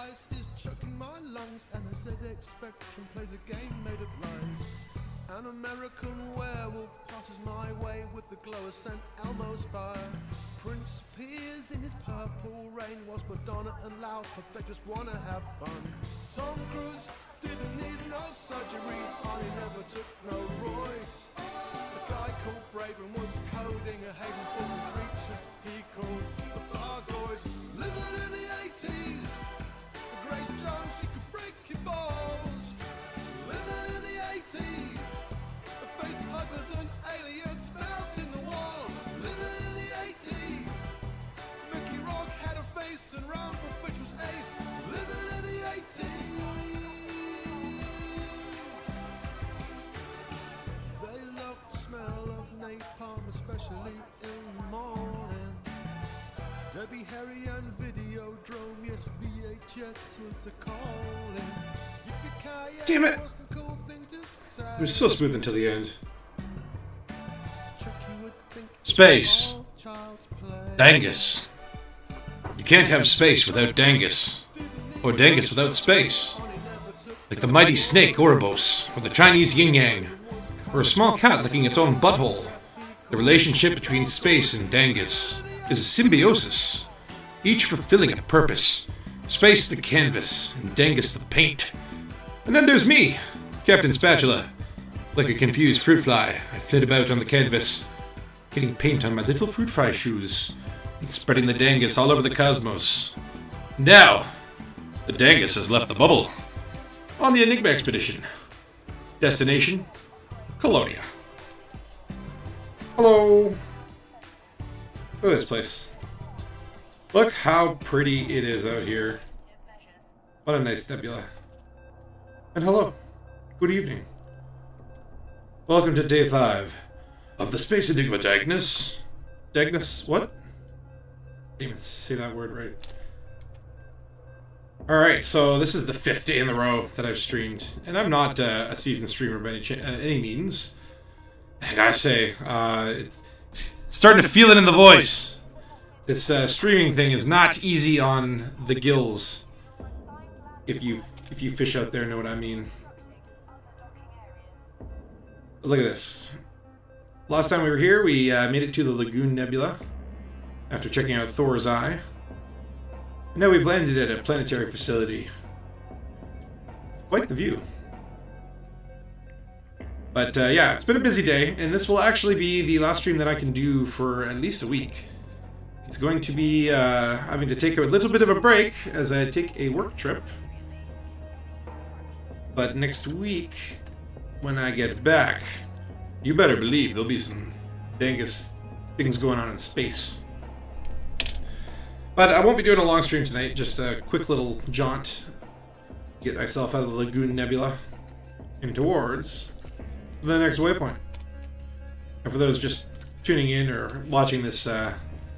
Christ is choking my lungs, and a ZX Spectrum plays a game made of lies. An American werewolf passes my way with the glow of St. Elmo's fire. Prince appears in his purple rain, whilst Madonna and Lauper, they just wanna have fun. Tom Cruise didn't need no surgery, Harley never took no Royce. A guy called Braben was coding a haven for some creatures he called the Fargoids. Living in the 80s, Grace Jones, she could break your balls. Living in the 80s, the face huggers and aliens melting the walls. Living in the 80s, Mickey Rourke had a face and Rumble Fish was ace. Living in the 80s, they love the smell of napalm, especially in the morning. Debbie, Harry and Videodrome, yes, VHS was the calling. Damn it! It was so smooth until the end. Space. Dangus. You can't have space without Dangus. Or Dangus without space. Like the mighty snake Ouroboros, or the Chinese yin-yang, or a small cat licking its own butthole. The relationship between space and Dangus is a symbiosis, each fulfilling a purpose. Space the canvas, and Dangus the paint. And then there's me, Captain Spatula. Like a confused fruit fly, I flit about on the canvas, getting paint on my little fruit fly shoes, and spreading the Dangus all over the cosmos. Now, the Dangus has left the bubble. On the Enigma Expedition. Destination, Colonia. Hello. Look at this place. Look how pretty it is out here. What a nice nebula. And hello. Good evening. Welcome to day 5 of the Space Enigma Dagnus. Dagnus? What? I didn't even say that word right. Alright, so this is the 5th day in a row that I've streamed. And I'm not a seasoned streamer by any means. I gotta say, it's starting to feel it in the voice. This streaming thing is not easy on the gills. If you fish out there know what I mean. But look at this. Last time we were here, we made it to the Lagoon Nebula after checking out Thor's Eye. And now we've landed at a planetary facility. Quite the view. But yeah, it's been a busy day, and this will actually be the last stream that I can do for at least a week. It's going to be having to take a little bit of a break as I take a work trip. But next week, when I get back, you better believe there'll be some Dangus things going on in space. But I won't be doing a long stream tonight, just a quick little jaunt. Get myself out of the Lagoon Nebula and towards the next waypoint. And for those just tuning in or watching this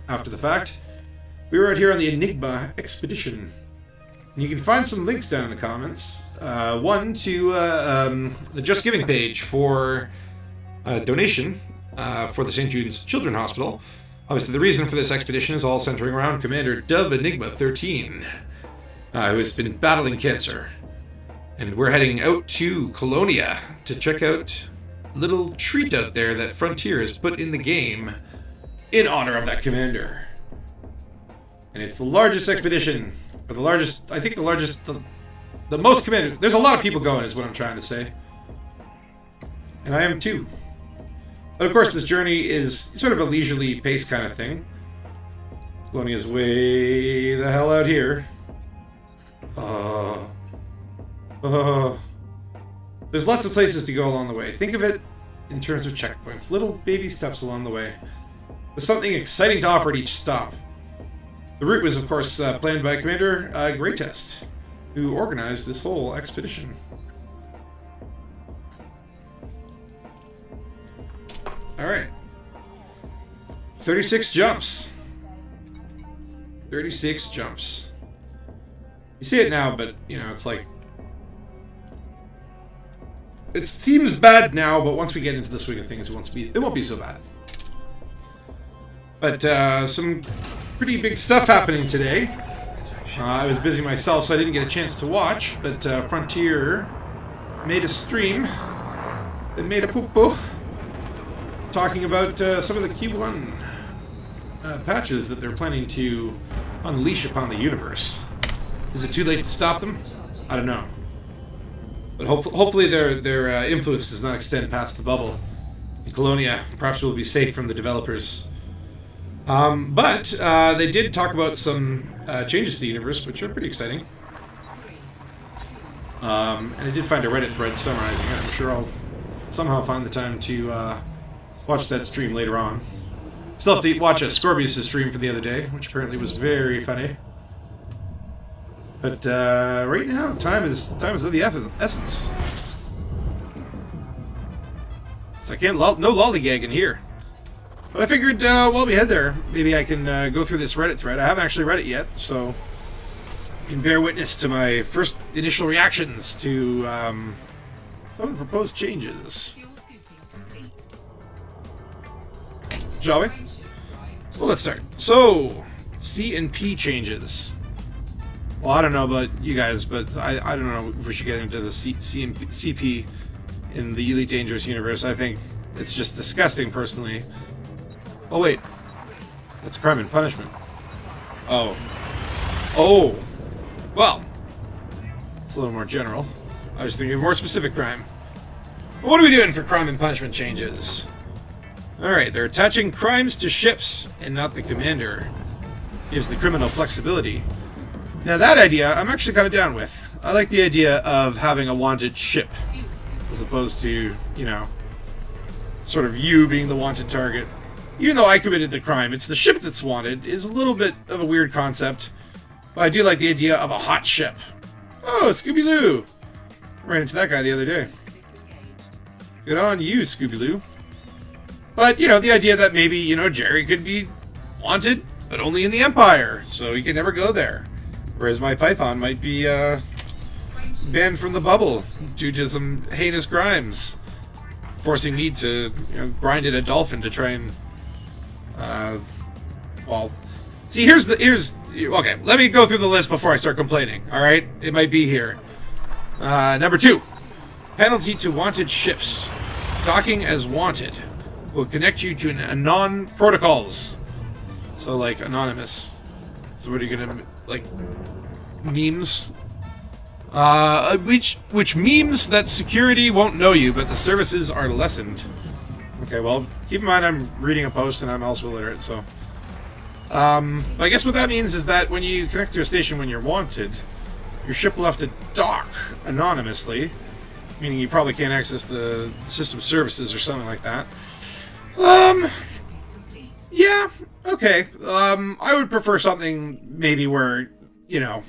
after the fact, we were out here on the Enigma Expedition. And you can find some links down in the comments. One to the Just Giving page for a donation for the St. Jude's Children's Hospital. Obviously, the reason for this expedition is all centering around Commander DoveEngima13, who has been battling cancer. And we're heading out to Colonia to check out a little treat out there that Frontier has put in the game in honor of that commander. And it's the largest expedition, or the largest, I think the largest, the most commander. There's a lot of people going is what I'm trying to say. And I am too. But of course this journey is sort of a leisurely pace kind of thing. Colonia's way the hell out here. There's lots of places to go along the way. Think of it in terms of checkpoints. Little baby steps along the way. With something exciting to offer at each stop. The route was, of course, planned by Commander Greatest, who organized this whole expedition. Alright. 36 jumps. 36 jumps. You see it now, but, you know, it's like... It seems bad now, but once we get into the swing of things, it won't be so bad. But some pretty big stuff happening today. I was busy myself, so I didn't get a chance to watch, but Frontier made a stream that made a poo-poo talking about some of the Q1 patches that they're planning to unleash upon the universe. Is it too late to stop them? I don't know. But hopefully their influence does not extend past the bubble. In Colonia, perhaps we'll be safe from the developers. But they did talk about some changes to the universe, which are pretty exciting. And I did find a Reddit thread summarizing it. I'm sure I'll somehow find the time to watch that stream later on. Still have to watch Scorpius' stream from the other day, which apparently was very funny. But right now, time is of the essence. So I can't no lollygag in here. But I figured while we head there, maybe I can go through this Reddit thread. I haven't actually read it yet, so you can bear witness to my first initial reactions to some of the proposed changes. Shall we? Well, let's start. So, C and P changes. Well, I don't know about you guys, but I don't know if we should get into the CP in the Elite Dangerous universe. I think it's just disgusting, personally. Oh, wait. That's crime and punishment. Oh. Oh. Well. It's a little more general. I was thinking of more specific crime. But what are we doing for crime and punishment changes? Alright, they're attaching crimes to ships and not the commander. Gives the criminal flexibility. Now that idea, I'm actually kind of down with. I like the idea of having a wanted ship. As opposed to, you know, sort of you being the wanted target. Even though I committed the crime, it's the ship that's wanted, is a little bit of a weird concept. But I do like the idea of a hot ship. Oh, Scooby-Loo! Ran into that guy the other day. Good on you, Scooby-Loo. But, you know, the idea that maybe, you know, Jerry could be wanted, but only in the Empire, so he can never go there. Whereas my Python might be, banned from the bubble due to some heinous crimes. Forcing me to, you know, grind in a dolphin to try and, well... See, okay, let me go through the list before I start complaining, alright? It might be here. Number 2. Penalty to wanted ships. Docking as wanted. Will connect you to anon protocols. So, like, anonymous. So what are you gonna, like, memes? Which memes that security won't know you, but the services are lessened. Okay, well, keep in mind I'm reading a post and I'm also illiterate, so... I guess what that means is that when you connect to a station when you're wanted, your ship will have to dock anonymously, meaning you probably can't access the system services or something like that. Yeah, okay. I would prefer something maybe where, you know,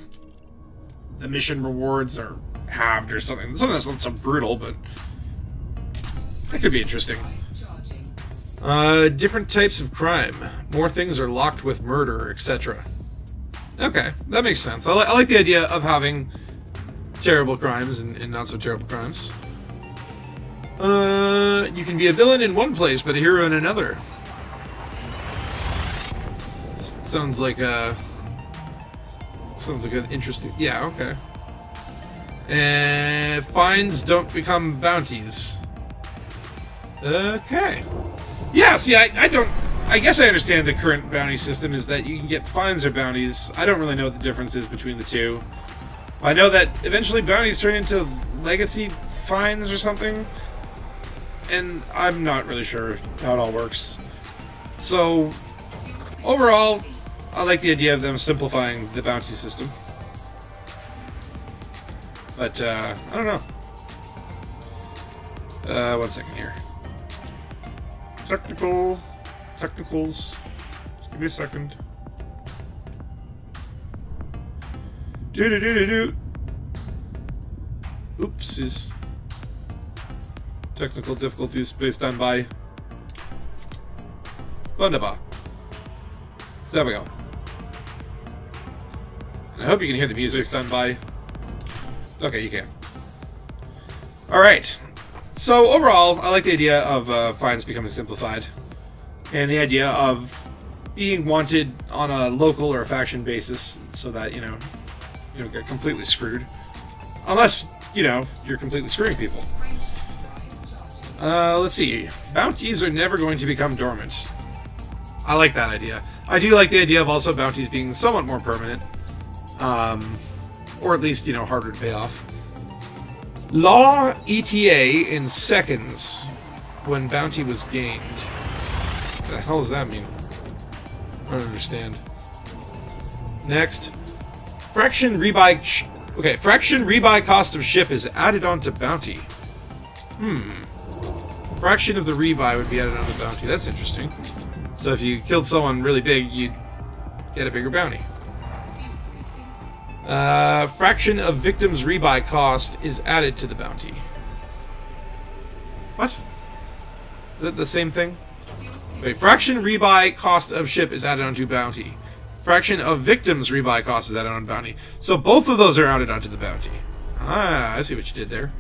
the mission rewards are halved or something. Something that's not so brutal, but that could be interesting. Different types of crime. More things are locked with murder, etc. Okay, that makes sense. I like the idea of having terrible crimes and not so terrible crimes. You can be a villain in one place, but a hero in another. Sounds like an interesting... Yeah, okay. And fines don't become bounties. Okay. Yeah, see, I guess I understand the current bounty system is that you can get fines or bounties. I don't really know what the difference is between the two. I know that eventually bounties turn into legacy fines or something. And I'm not really sure how it all works. So, overall, I like the idea of them simplifying the bounty system. But, I don't know. 1 second here. Technicals. Just give me a second. Oopsies. Technical difficulties, please stand by. Wunderbar. So there we go. I hope you can hear the music. Stand by. Okay, you can. Alright. So, overall, I like the idea of fines becoming simplified. And the idea of being wanted on a local or a faction basis, so that, you know, you know, get completely screwed. Unless, you know, you're completely screwing people. Let's see. Bounties are never going to become dormant. I like that idea. I do like the idea of also bounties being somewhat more permanent. Or at least, you know, harder to pay off. Law ETA in seconds when bounty was gained. What the hell does that mean? I don't understand. Next. Fraction rebuy... Okay, fraction rebuy cost of ship is added onto bounty. Fraction of the rebuy would be added onto bounty. That's interesting. So if you killed someone really big, you'd get a bigger bounty. Fraction of victim's rebuy cost is added to the bounty. What? Is that the same thing? Wait, fraction rebuy cost of ship is added onto bounty. Fraction of victim's rebuy cost is added on bounty. So both of those are added onto the bounty. Ah, I see what you did there.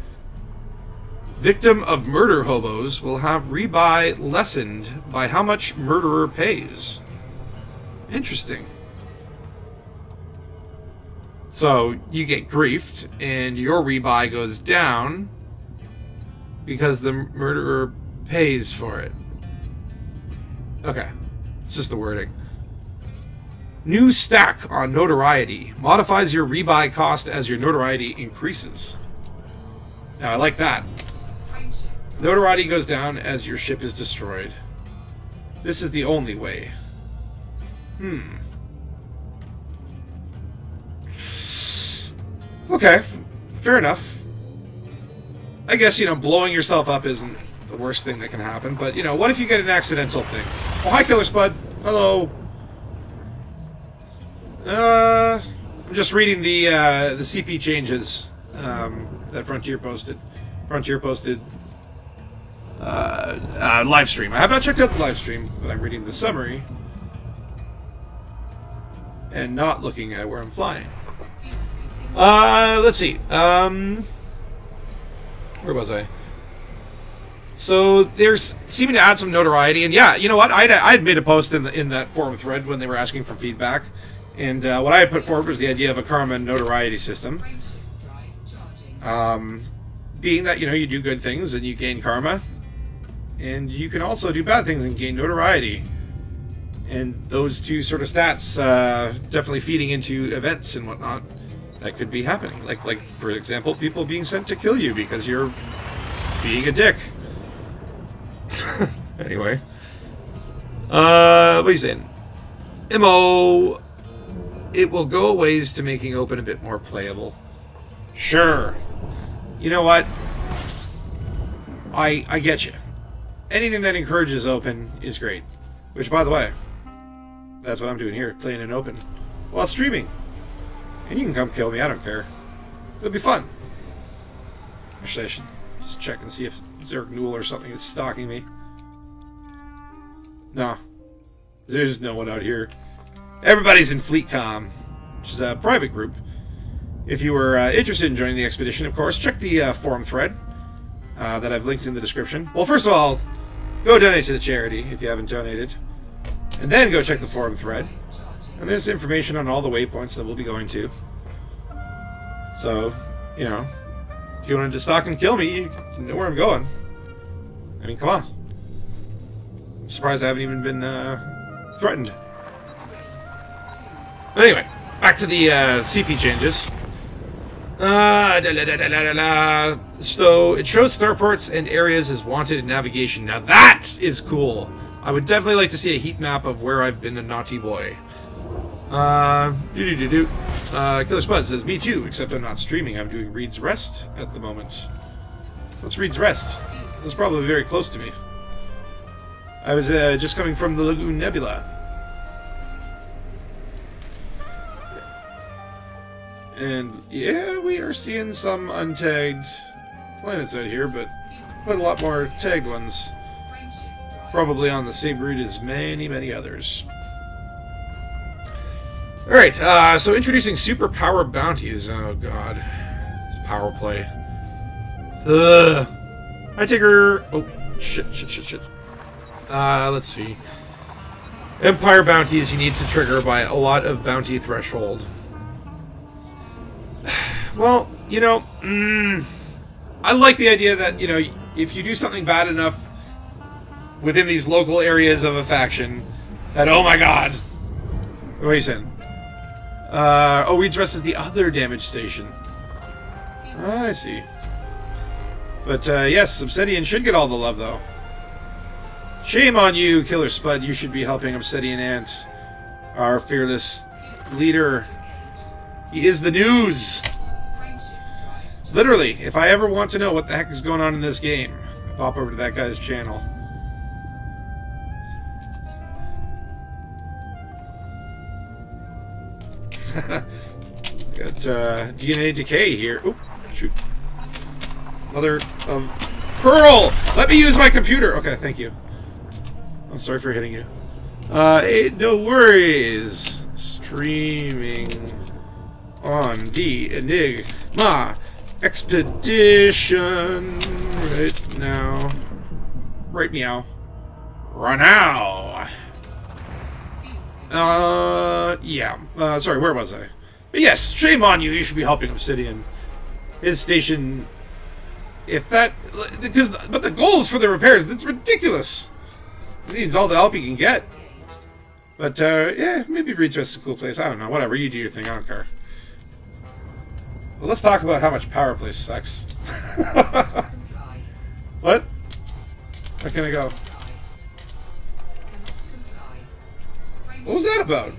Victim of murder hobos will have rebuy lessened by how much murderer pays. Interesting. So you get griefed, and your rebuy goes down because the murderer pays for it. Okay, it's just the wording. New stack on notoriety modifies your rebuy cost as your notoriety increases. Now I like that. Notoriety goes down as your ship is destroyed. This is the only way. Okay, fair enough. I guess, you know, blowing yourself up isn't the worst thing that can happen, but, you know, what if you get an accidental thing? Oh, hi, Killer Spud. Hello. I'm just reading the CP changes that Frontier posted. Frontier posted live stream. I have not checked out the live stream, but I'm reading the summary and not looking at where I'm flying. Let's see. Where was I? So there's seeming to add some notoriety, and yeah, you know what? I had made a post in that forum thread when they were asking for feedback, and what I had put forward was the idea of a karma and notoriety system. Being that, you know, you do good things and you gain karma, and you can also do bad things and gain notoriety. And those two sort of stats definitely feeding into events and whatnot that could be happening. Like for example, people being sent to kill you because you're being a dick. Anyway. What are you saying? MO, it will go a ways to making open a bit more playable. Sure. You know what? I get you. Anything that encourages open is great. Which, by the way, that's what I'm doing here, playing in open while streaming. And you can come kill me, I don't care. It'll be fun. Actually, I should just check and see if Zerg Newell or something is stalking me. No. There's no one out here. Everybody's in FleetCom, which is a private group. If you were interested in joining the expedition, of course, check the forum thread that I've linked in the description. Well, first of all, go donate to the charity if you haven't donated. And then go check the forum thread. And there's information on all the waypoints that we'll be going to. So, you know, if you wanted to stalk and kill me, you know where I'm going. I mean, come on. I'm surprised I haven't even been threatened. But anyway, back to the CP changes. So, it shows starports and areas as wanted in navigation. Now that is cool. I would definitely like to see a heat map of where I've been a naughty boy. Killer Spud says, me too, except I'm not streaming. I'm doing Reed's Rest at the moment. What's Reed's Rest? That's probably very close to me. I was just coming from the Lagoon Nebula. And yeah, we are seeing some untagged planets out here, but quite a lot more tagged ones. Probably on the same route as many, many others. Alright, so introducing superpower bounties. Oh god. It's power play. Ugh. I take her. Oh, shit. Let's see. Empire bounties you need to trigger by a lot of bounty threshold. Well, you know, I like the idea that, you know, if you do something bad enough within these local areas of a faction, that, oh my god! What are you saying? Oh, we dress as the other damage station. Oh, I see. But, yes, Obsidian should get all the love, though. Shame on you, Killer Spud. You should be helping Obsidian Ant, our fearless leader. He is the news! Literally, if I ever want to know what the heck is going on in this game, I pop over to that guy's channel. Got DNA decay here. Oop, shoot. Mother of Pearl! Let me use my computer! Okay, thank you. I'm sorry for hitting you. Hey, no worries. Streaming on the Enigma Expedition right now. Right meow. Right now. Yeah. Sorry, where was I? But yes, shame on you. You should be helping Obsidian. His station. If that, but the goals for the repairs, that's ridiculous. He needs all the help he can get. But, yeah, maybe Redress is a cool place. I don't know. Whatever. You do your thing. I don't care. Well, let's talk about how much Power Place sucks. What? Where can I go? What was that about?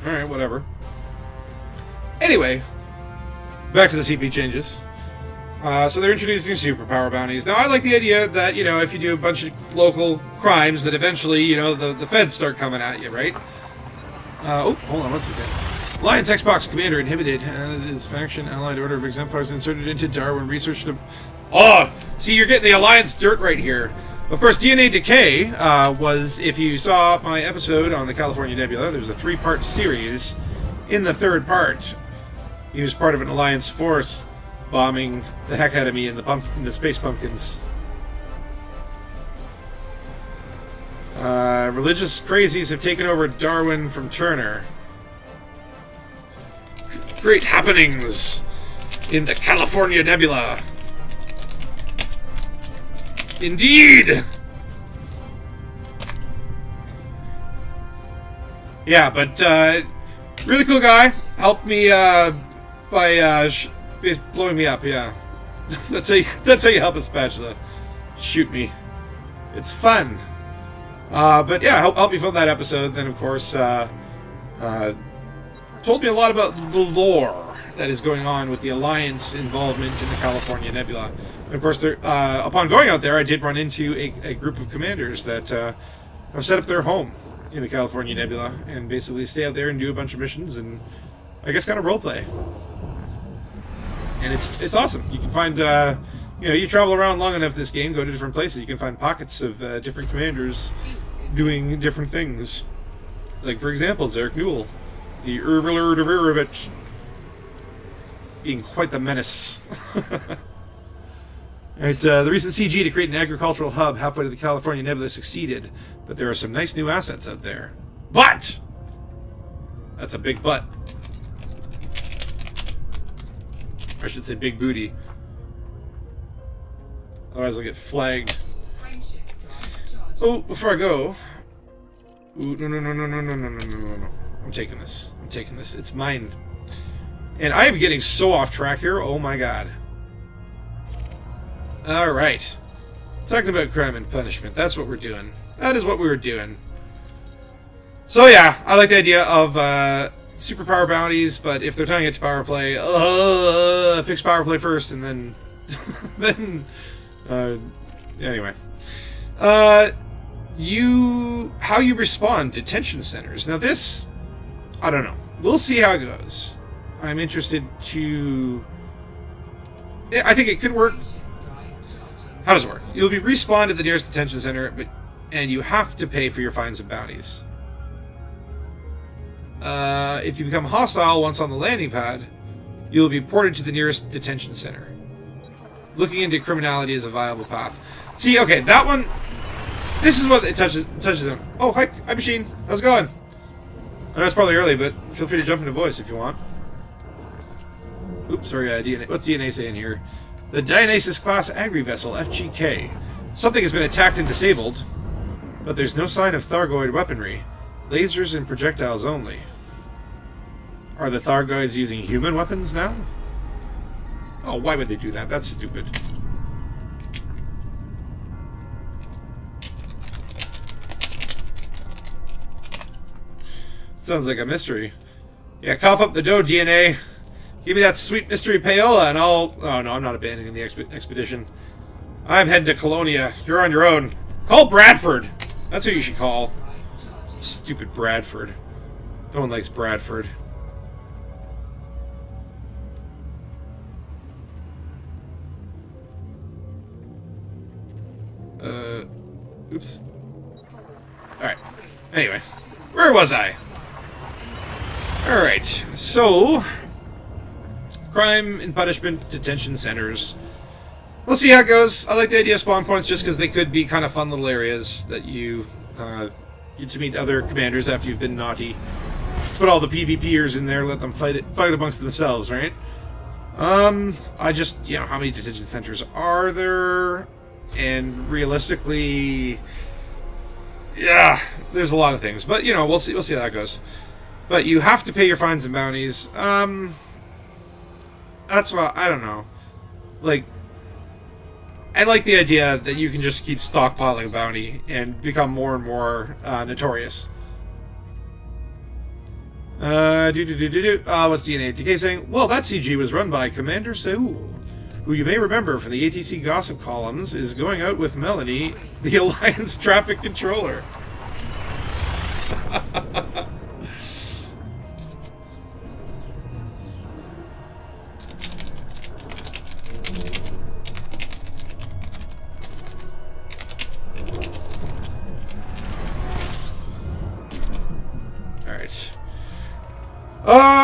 Alright, whatever. Anyway, back to the CP changes. So they're introducing superpower bounties. Now, I like the idea that, you know, if you do a bunch of local crimes, that eventually, you know, the feds start coming at you, right? Oh, hold on, what's he saying? Alliance Xbox Commander inhibited, and his faction Allied Order of Exemplars inserted into Darwin research to... Oh! See, you're getting the Alliance dirt right here. Of course, DNA Decay was, if you saw my episode on the California Nebula, there's a 3-part series. In the 3rd part, he was part of an Alliance force bombing the heck out of me in the Space Pumpkins. Religious crazies have taken over Darwin from Turner. Great happenings in the California Nebula. Indeed! Yeah, but, really cool guy. Helped me, by, blowing me up, yeah. that's how you help a spatula. Shoot me. It's fun. But yeah, help me film that episode. Then, of course, told me a lot about the lore that is going on with the Alliance involvement in the California Nebula. And of course, upon going out there, I did run into a group of commanders that have set up their home in the California Nebula and basically stay out there and do a bunch of missions and, I guess, kind of roleplay. And it's awesome. You can find, you know, you travel around long enough this game, go to different places, you can find pockets of different commanders doing different things. Like, for example, Zarek Newell, the Urvalur de Virovich, being quite the menace. Alright, the recent CG to create an agricultural hub halfway to the California Nebula succeeded, but there are some nice new assets out there. But! That's a big but. I should say big booty. Otherwise I'll get flagged. Oh, before I go... Ooh, no. I'm taking this. I'm taking this. It's mine. And I am getting so off track here. Oh my god. Alright. Talking about crime and punishment. That's what we're doing. That is what we were doing. So yeah, I like the idea of superpower bounties, but if they're tying it to power play, fix power play first and then... anyway. How you respond to detention centers. Now this, I don't know. We'll see how it goes. I'm interested to... I think it could work. How does it work? You'll be respawned at the nearest detention center, and you have to pay for your fines and bounties. If you become hostile once on the landing pad, you'll be ported to the nearest detention center. Looking into criminality is a viable path. See, okay, that one... This is what it touches on. Oh, hi, Machine. How's it going? I know it's probably early, but feel free to jump into voice if you want. Oops, sorry, DNA. What's DNA saying here? The Dionysus-class agri-vessel, FGK. Something has been attacked and disabled, but there's no sign of Thargoid weaponry. Lasers and projectiles only. Are the Thargoids using human weapons now? Oh, why would they do that? That's stupid. Sounds like a mystery. Yeah, cough up the dough, DNA. Give me that sweet mystery payola and I'll... Oh, no, I'm not abandoning the expedition. I'm heading to Colonia. You're on your own. Call Bradford! That's who you should call. Stupid Bradford. No one likes Bradford. Oops. Alright. Anyway. Where was I? Alright. So... Crime and punishment detention centers. We'll see how it goes. I like the idea of spawn points just because they could be kind of fun little areas that you get to meet other commanders after you've been naughty. Put all the PvPers in there, let them fight amongst themselves, right? I just, you know, how many detention centers are there? And realistically, yeah, there's a lot of things. But, you know, we'll see how that goes. But you have to pay your fines and bounties. That's why, I don't know. Like, I like the idea that you can just keep stockpiling bounty and become more and more notorious. What's DNA DK saying? Well, that CG was run by Commander Saul, who you may remember from the ATC gossip columns is going out with Melanie, the Alliance traffic controller.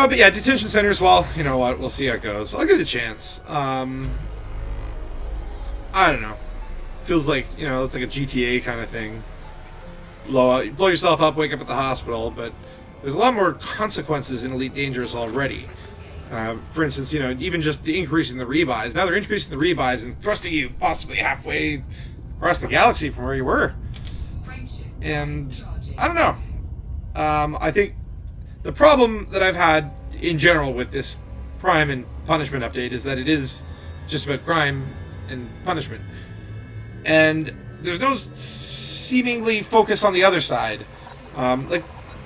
But yeah, detention centers, well, you know what, we'll see how it goes. I'll give it a chance. I don't know. Feels like, you know, it's like a GTA kind of thing. Blow yourself up, wake up at the hospital, but there's a lot more consequences in Elite Dangerous already. For instance, you know, even just the increase in the rebuys. Now they're increasing the rebuys and thrusting you possibly halfway across the galaxy from where you were. And, I don't know. I think the problem that I've had in general with this crime and punishment update is that it is just about crime and punishment. And there's no seemingly focus on the other side. Like,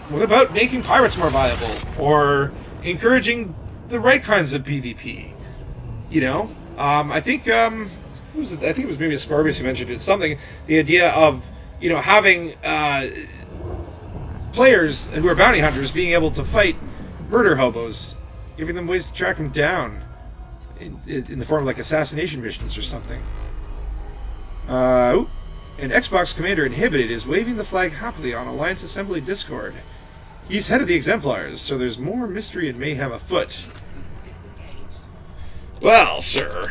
what about making pirates more viable? Or encouraging the right kinds of PvP? You know? I think, I think it was maybe Scorpius who mentioned it. Something, the idea of, you know, having, players who are bounty hunters being able to fight murder hobos, giving them ways to track them down in the form of like assassination missions or something. An Xbox commander Inhibited is waving the flag happily on Alliance Assembly Discord. He's head of the Exemplars, so there's more mystery and mayhem afoot. Well, sir,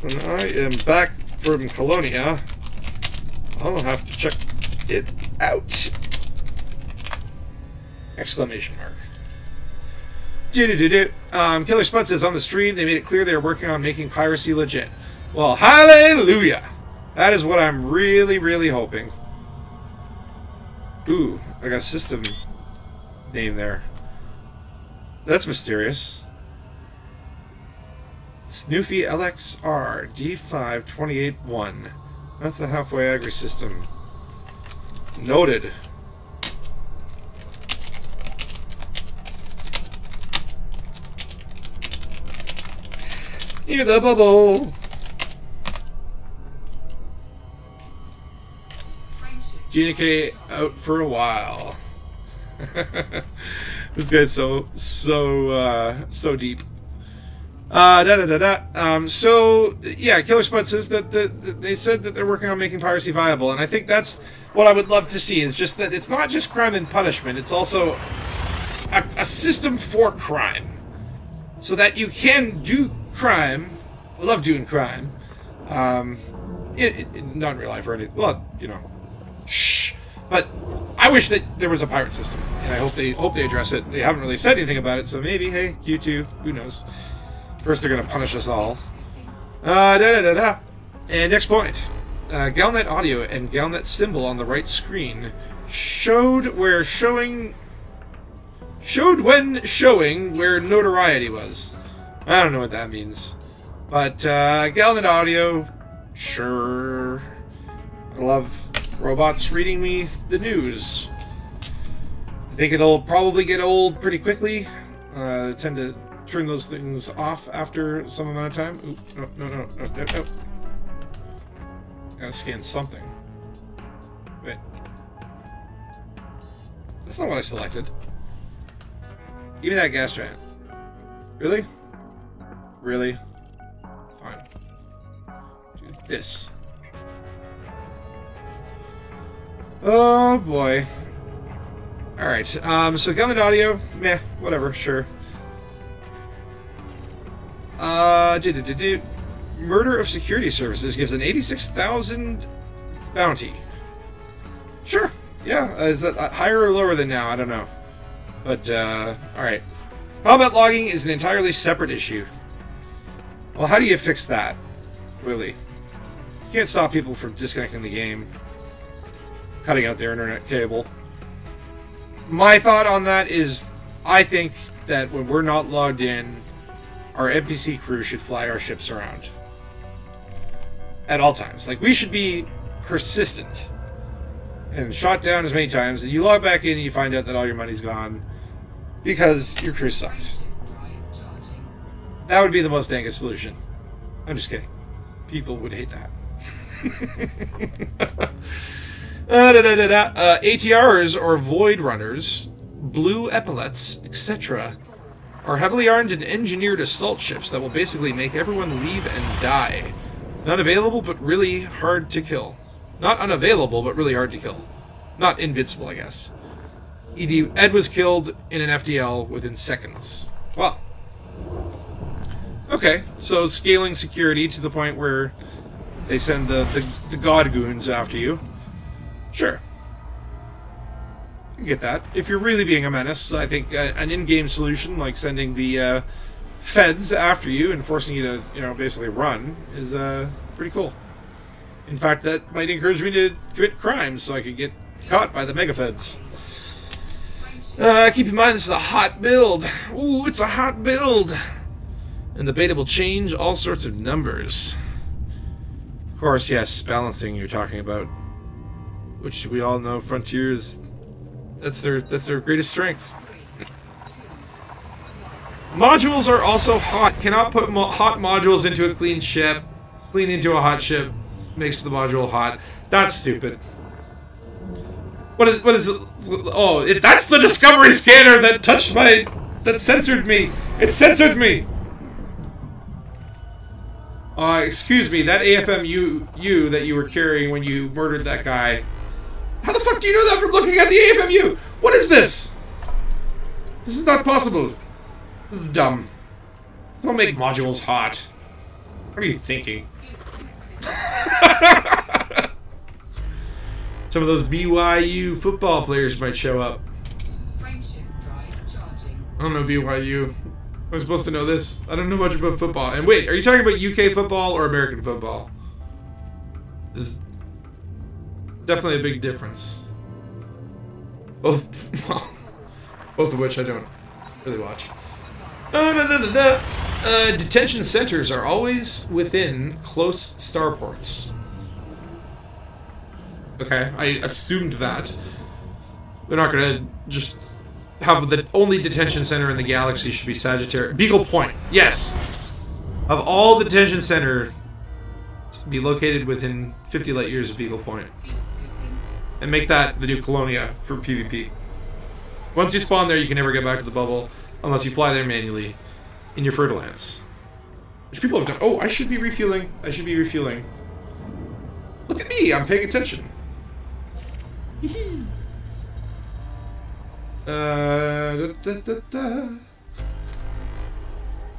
when I am back from Colonia, I'll have to check it out. Exclamation mark. Killer Spud says on the stream they made it clear they are working on making piracy legit. Well, hallelujah! That is what I'm really, really hoping. Ooh, I got a system name there. That's mysterious. Snoofy LXR D5281. That's the halfway agri system. Noted. Near the bubble. GNK out for a while. This guy's so deep. So yeah, Killer Spud says that they said that they're working on making piracy viable, and I think that's what I would love to see. Is just that it's not just crime and punishment; it's also a system for crime, so that you can do crime. I love doing crime. Not in real life or anything. Well, you know, shh. But I wish that there was a pirate system, and I hope they address it. They haven't really said anything about it, so maybe, hey, Q2, who knows? First, they're gonna punish us all. And next point. Galnet audio and Galnet symbol on the right screen showed when showing where notoriety was. I don't know what that means. But, Galnet audio, sure. I love robots reading me the news. I think it'll probably get old pretty quickly. I tend to turn those things off after some amount of time. Ooh, no. Gotta scan something. Wait. That's not what I selected. Give me that gas giant. Really? Really? Fine. Do this. Oh boy. Alright, so Galnet audio, meh, whatever, sure. Murder of security services gives an 86,000 bounty. Sure, yeah, is that higher or lower than now? I don't know. But, alright. Combat logging is an entirely separate issue. Well, how do you fix that? Really? You can't stop people from disconnecting the game. Cutting out their internet cable. My thought on that is, I think that when we're not logged in, our NPC crew should fly our ships around. At all times. Like, we should be persistent. And shot down as many times, and you log back in and you find out that all your money's gone. Because your crew sucked. That would be the most DANGUS solution. I'm just kidding. People would hate that. ATRs, or Void Runners, Blue Epaulets, etc., are heavily armed and engineered assault ships that will basically make everyone leave and die. Not available, but really hard to kill. Not unavailable, but really hard to kill. Not invincible, I guess. Ed was killed in an FDL within seconds. Well. Okay, so scaling security to the point where they send the god goons after you. Sure. I get that. If you're really being a menace, I think an in-game solution, like sending the feds after you and forcing you to, basically run, is pretty cool. In fact, that might encourage me to commit crimes so I could get caught by the mega feds. Keep in mind, this is a hot build. Ooh, it's a hot build! And the beta will change all sorts of numbers. Of course, yes, balancing you're talking about. Which we all know Frontiers, that's their greatest strength. Modules are also hot. Cannot put hot modules into a clean ship. Clean into a hot ship makes the module hot. That's stupid. What is it? Oh, that's the Discovery scanner that that censored me. It censored me. Excuse me, that AFMU that you were carrying when you murdered that guy. How the fuck do you know that from looking at the AFMU? What is this? This is not possible. This is dumb. Don't make modules hot. What are you thinking? Some of those BYU football players might show up. I don't know BYU. I'm supposed to know this. I don't know much about football. And wait, are you talking about UK football or American football? There's definitely a big difference. Both of which I don't really watch. Detention centers are always within close starports. Okay, I assumed that. They're not gonna just have the only detention center in the galaxy should be Sagittarius. Beagle Point, yes! Of all the detention center to be located within 50 light years of Beagle Point. And make that the new Colonia for PvP. Once you spawn there, you can never get back to the bubble unless you fly there manually in your Fertilance. Which people have done. Oh, I should be refueling. I should be refueling. Look at me, I'm paying attention. Oh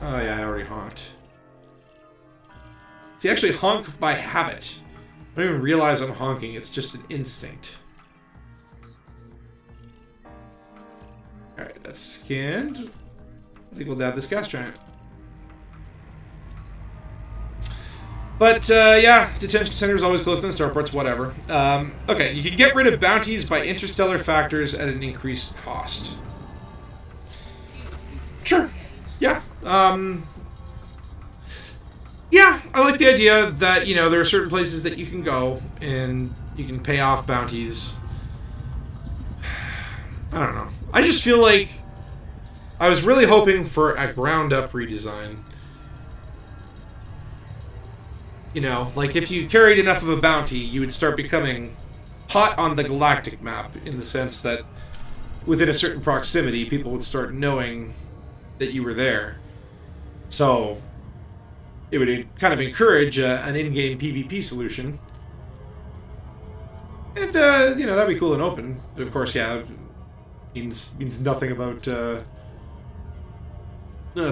yeah, I already honked. See, I actually honk by habit. I don't even realize I'm honking, it's just an instinct. Alright, that's scanned. I think we'll dab this gas giant. But, yeah, detention centers always close than starports, whatever. Okay, you can get rid of bounties by interstellar factors at an increased cost. Sure. Yeah. Yeah, I like the idea that, you know, there are certain places that you can go and you can pay off bounties. I don't know. I just feel like I was really hoping for a ground-up redesign. You know, like if you carried enough of a bounty, you would start becoming hot on the galactic map in the sense that within a certain proximity, people would start knowing that you were there. So it would kind of encourage an in-game PvP solution. And, you know, that'd be cool and open. But of course, yeah, means nothing about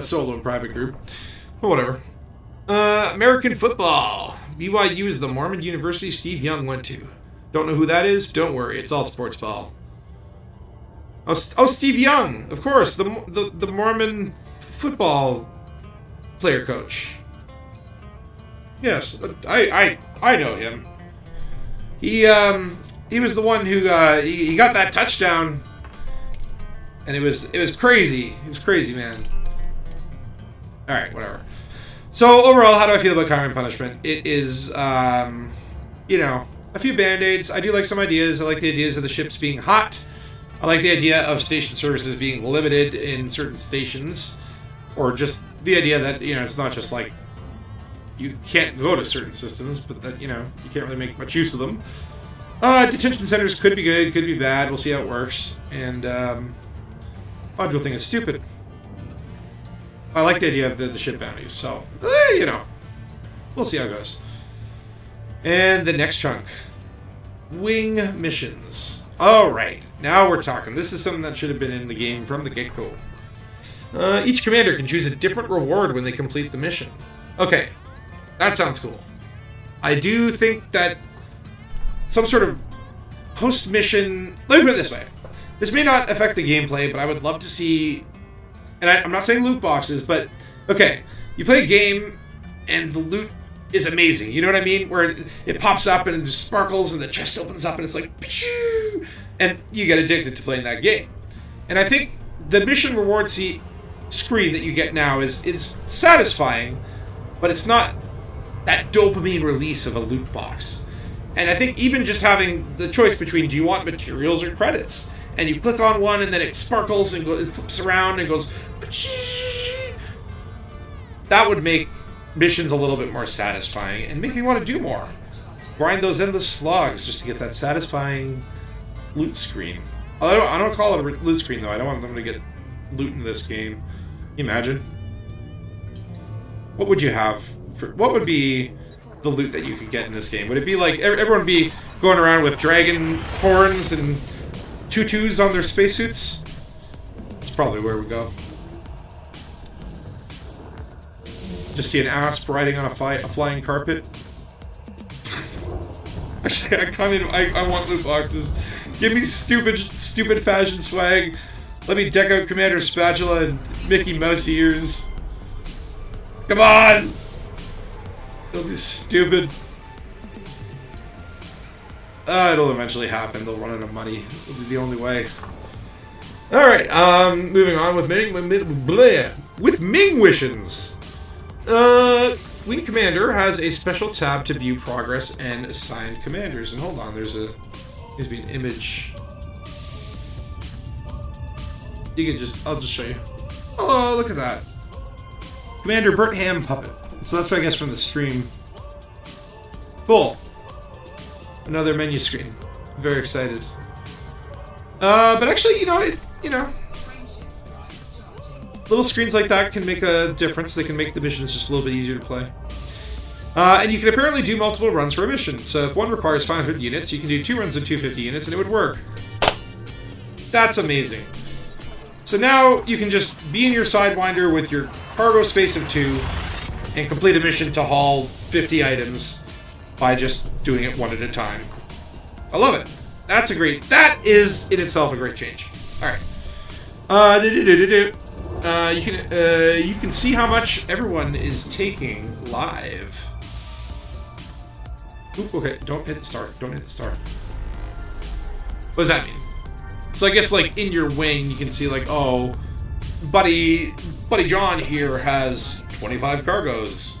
solo and private group. But whatever. American football. BYU is the Mormon university Steve Young went to. Don't know who that is? Don't worry, it's all sports ball. Oh, Steve Young, of course, the Mormon football player coach. Yes, I know him. He was the one who he got that touchdown, and it was crazy. It was crazy, man. All right, whatever. So, overall, how do I feel about Crime and Punishment? It is, you know, a few band-aids. I do like some ideas. I like the ideas of the ships being hot. I like the idea of station services being limited in certain stations. Or just the idea that, you know, it's not just like you can't go to certain systems, but that, you know, you can't really make much use of them. Detention centers could be good, could be bad. We'll see how it works. And, module thing is stupid. I like the idea of the ship bounties, so, you know, we'll see how it goes. And the next chunk. Wing missions. Alright, now we're talking. This is something that should have been in the game from the get-go. Each commander can choose a different reward when they complete the mission. Okay, that sounds cool. I do think that some sort of post-mission... Let me put it this way. This may not affect the gameplay, but I would love to see... And I'm not saying loot boxes, but... Okay, you play a game, and the loot is amazing. You know what I mean? Where it pops up, and it just sparkles, and the chest opens up, and it's like... And you get addicted to playing that game. And I think the mission reward screen that you get now is satisfying, but it's not that dopamine release of a loot box. And I think even just having the choice between do you want materials or credits, and you click on one and then it sparkles and it flips around and goes, that would make missions a little bit more satisfying and make me want to do more. Grind those endless slogs just to get that satisfying loot screen. I don't call it a loot screen though. I don't want them to get loot in this game. Can you imagine? What would you have? What would be the loot that you could get in this game? Would it be like everyone would be going around with dragon horns and tutus on their spacesuits? That's probably where we go. Just see an asp riding on a flying carpet. Actually, I want loot boxes. Give me stupid fashion swag. Let me deck out Commander Spatula and Mickey Mouse ears. Come on! It'll be stupid. It'll eventually happen. They'll run out of money. It'll be the only way. Alright, moving on with Ming-Wissions. Wing Commander has a special tab to view progress and assigned commanders. And hold on, needs to be an image. You can I'll just show you. Oh, look at that. Commander Bert Ham Puppet. So that's what I guess from the stream. Cool. Another menu screen. Very excited. But actually, little screens like that can make a difference. They can make the missions just a little bit easier to play. And you can apparently do multiple runs for a mission. So if one requires 500 units, you can do 2 runs of 250 units and it would work. That's amazing. So now you can just be in your Sidewinder with your cargo space of 2 and complete a mission to haul 50 items by just doing it one at a time. I love it. That is in itself a great change. Alright. You can see how much everyone is taking live. Oop, okay, don't hit the star. Don't hit the star. What does that mean? So I guess, like, in your wing, you can see, like, oh, Buddy John here has 25 cargoes.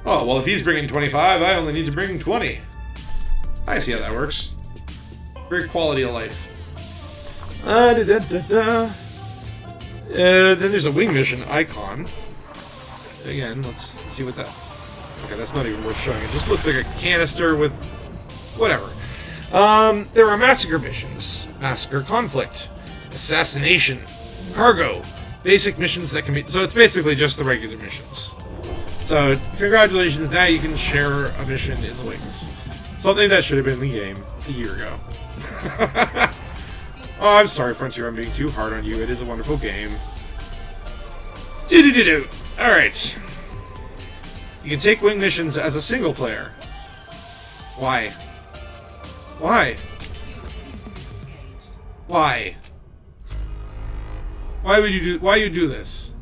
Oh, well, if he's bringing 25, I only need to bring 20. I see how that works. Very quality of life. Then there's a wing mission icon. Again, let's see what that... Okay, that's not even worth showing. It just looks like a canister with... whatever. There are massacre missions. Massacre conflict. Assassination. Cargo. Basic missions that can be... So it's basically just the regular missions. So, congratulations, now you can share a mission in the wings. Something that should have been in the game a year ago. Oh, I'm sorry, Frontier, I'm being too hard on you. It is a wonderful game. Do-do-do-do. Alright. You can take wing missions as a single player. Why? Why? Why? Why would you do this?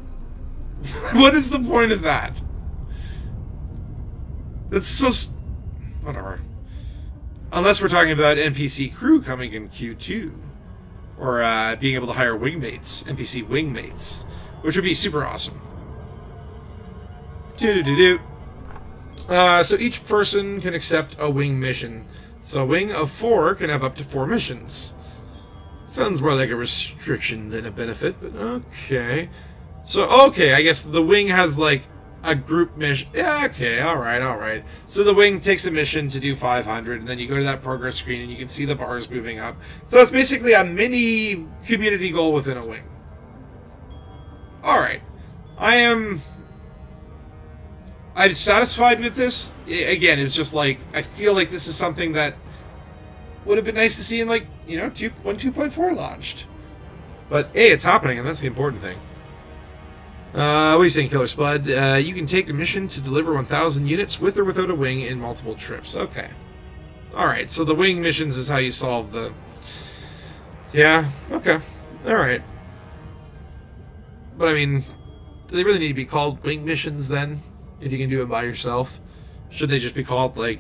What is the point of that? That's so... whatever. Unless we're talking about NPC crew coming in Q2. Or being able to hire wingmates. NPC wingmates. Which would be super awesome. Do-do-do-do. So each person can accept a wing mission. So a wing of 4 can have up to 4 missions. Sounds more like a restriction than a benefit, but okay. So, okay, I guess the wing has, like, a group mission. Yeah, okay, alright. So the wing takes a mission to do 500, and then you go to that progress screen and you can see the bars moving up. So it's basically a mini community goal within a wing. Alright. I'm satisfied with this. Again, it's just like, I feel like this is something that would have been nice to see in, like, you know, 2.4 launched. But, hey, it's happening, and that's the important thing. What are you saying, Killer Spud? You can take a mission to deliver 1,000 units with or without a wing in multiple trips. Okay. Alright, so the wing missions is how you solve the... Yeah, okay. Alright. But, I mean, do they really need to be called wing missions, then? If you can do it by yourself? Should they just be called, like...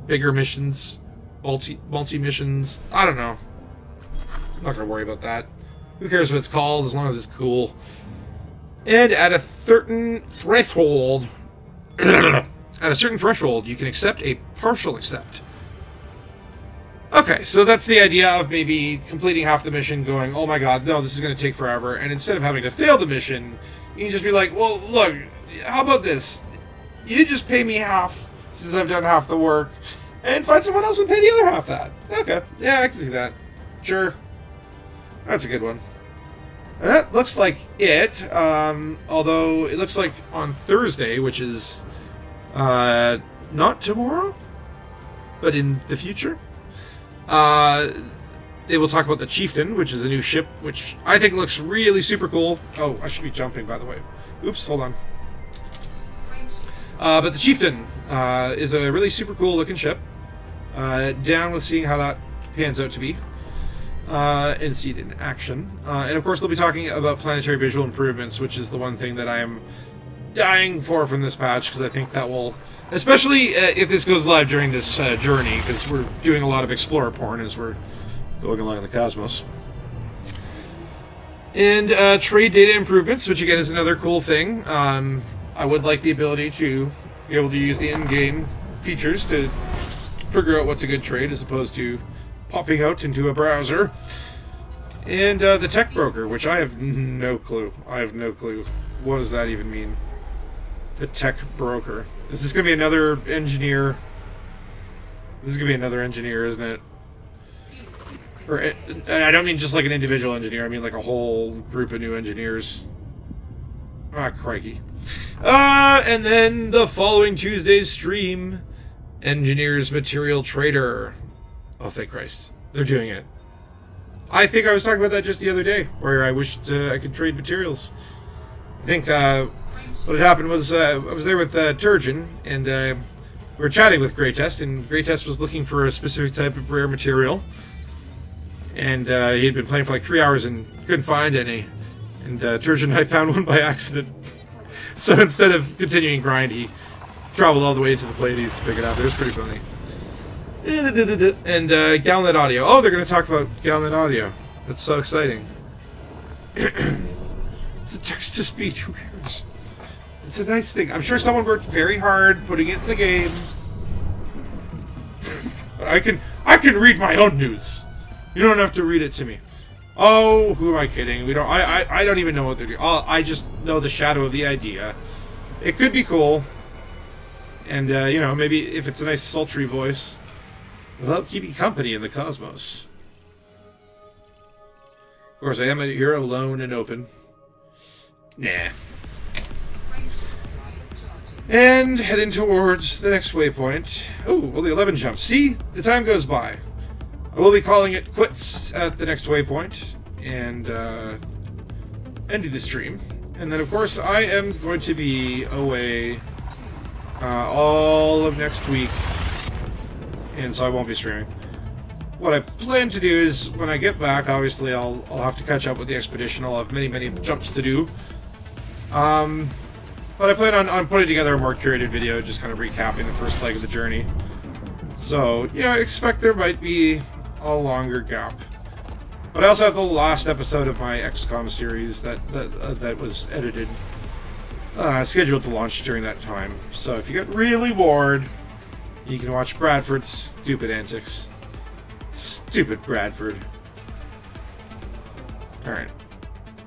bigger missions? Multi-missions? I don't know. I'm not gonna worry about that. Who cares what it's called, as long as it's cool. And at a certain threshold... at a certain threshold, you can accept a partial accept. Okay, so that's the idea of maybe completing half the mission, going, oh my god, no, this is going to take forever, and instead of having to fail the mission, you can just be like, well, look, how about this? You just pay me half, since I've done half the work, and find someone else and pay the other half that. Okay, yeah, I can see that. Sure. That's a good one. And that looks like it, although it looks like on Thursday, which is not tomorrow, but in the future, they will talk about the Chieftain, which is a new ship, which I think looks really super cool. Oh, I should be jumping, by the way. Oops, hold on. But the Chieftain is a really super cool looking ship. Down with seeing how that pans out to be. And see it in action. And of course they'll be talking about planetary visual improvements, which is the one thing that I am dying for from this patch, because I think that will, especially if this goes live during this journey, because we're doing a lot of Explorer porn as we're going along in the cosmos. And trade data improvements, which again is another cool thing. I would like the ability to be able to use the in-game features to figure out what's a good trade, as opposed to popping out into a browser. And the tech broker, which I have no clue. I have no clue. What does that even mean? The tech broker. Is this going to be another engineer? This is going to be another engineer, isn't it? Or, and I don't mean just like an individual engineer. I mean like a whole group of new engineers. Ah, crikey. And then the following Tuesday's stream, Engineers Material Trader. Oh, thank Christ. They're doing it. I think I was talking about that just the other day, where I wished I could trade materials. I think what had happened was I was there with Turgeon, and we were chatting with Greytest, and Greytest was looking for a specific type of rare material. And he had been playing for like 3 hours and couldn't find any. And Turgeon and I found one by accident. So instead of continuing grind, he traveled all the way to the Pleiades to pick it up. It was pretty funny. And Galnet Audio. Oh, they're going to talk about Galnet Audio. That's so exciting. It's a text-to-speech. Who cares? It's a nice thing. I'm sure someone worked very hard putting it in the game. I can read my own news. You don't have to read it to me. Oh, who am I kidding? We don't. I don't even know what they're doing. I just know the shadow of the idea. It could be cool, and you know, maybe if it's a nice sultry voice, it'll help keep you company in the cosmos. Of course, I am here alone and open. Nah. And heading towards the next waypoint. Oh, only 11 jumps. See? The time goes by. I will be calling it quits at the next waypoint and ending the stream. And then, of course, I am going to be away all of next week, and so I won't be streaming. What I plan to do is, when I get back, obviously I'll have to catch up with the expedition. I'll have many jumps to do. But I plan on putting together a more curated video, just kind of recapping the first leg of the journey. So, you know, I expect there might be a longer gap. But I also have the last episode of my XCOM series that was edited, scheduled to launch during that time. So if you get really bored, you can watch Bradford's stupid antics. Stupid Bradford. Alright.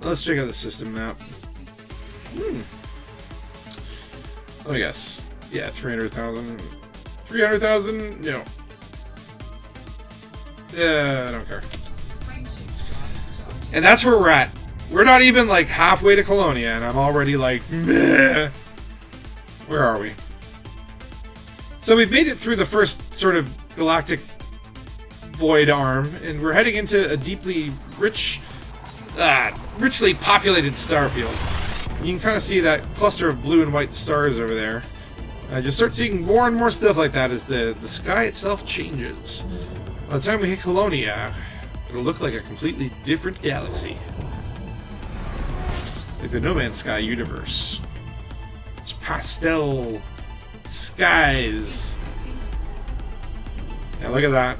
Let's check out the system map. Let me guess. Yeah, 300,000. 300,000? No. I don't care. And that's where we're at. We're not even like halfway to Colonia, and I'm already like, meh. Where are we? So we've made it through the first sort of galactic void arm, and we're heading into a deeply richly populated starfield. You can kind of see that cluster of blue and white stars over there. I just start seeing more and more stuff like that as the sky itself changes. By the time we hit Colonia, it'll look like a completely different galaxy. Like the No Man's Sky universe. It's pastel skies. Yeah, look at that.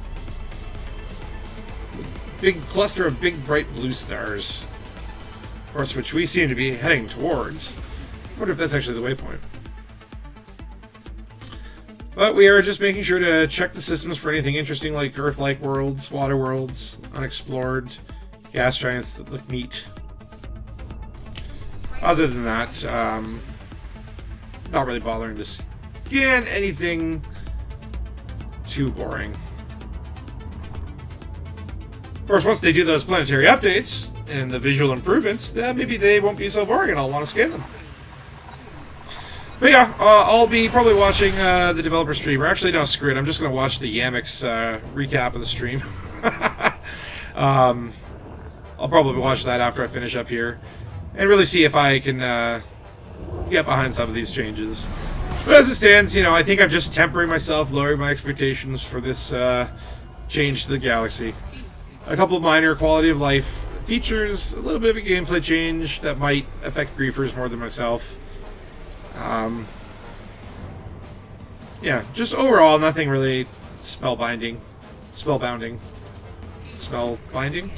It's a big cluster of big bright blue stars. Of course, which we seem to be heading towards. I wonder if that's actually the waypoint. But we are just making sure to check the systems for anything interesting like Earth-like worlds, water worlds, unexplored, gas giants that look neat. Other than that, not really bothering to scan anything too boring. Of course, once they do those planetary updates and the visual improvements, then maybe they won't be so boring and I'll want to scan them. But yeah, I'll be probably watching the developer stream. Or actually, no, screw it. I'm just going to watch the Yamix recap of the stream. I'll probably watch that after I finish up here. And really see if I can get behind some of these changes. But as it stands, you know, I think I'm just tempering myself, lowering my expectations for this change to the galaxy. A couple of minor quality of life features, a little bit of a gameplay change that might affect griefers more than myself. Yeah, just overall, nothing really spellbinding. Spellbounding. Spellbinding?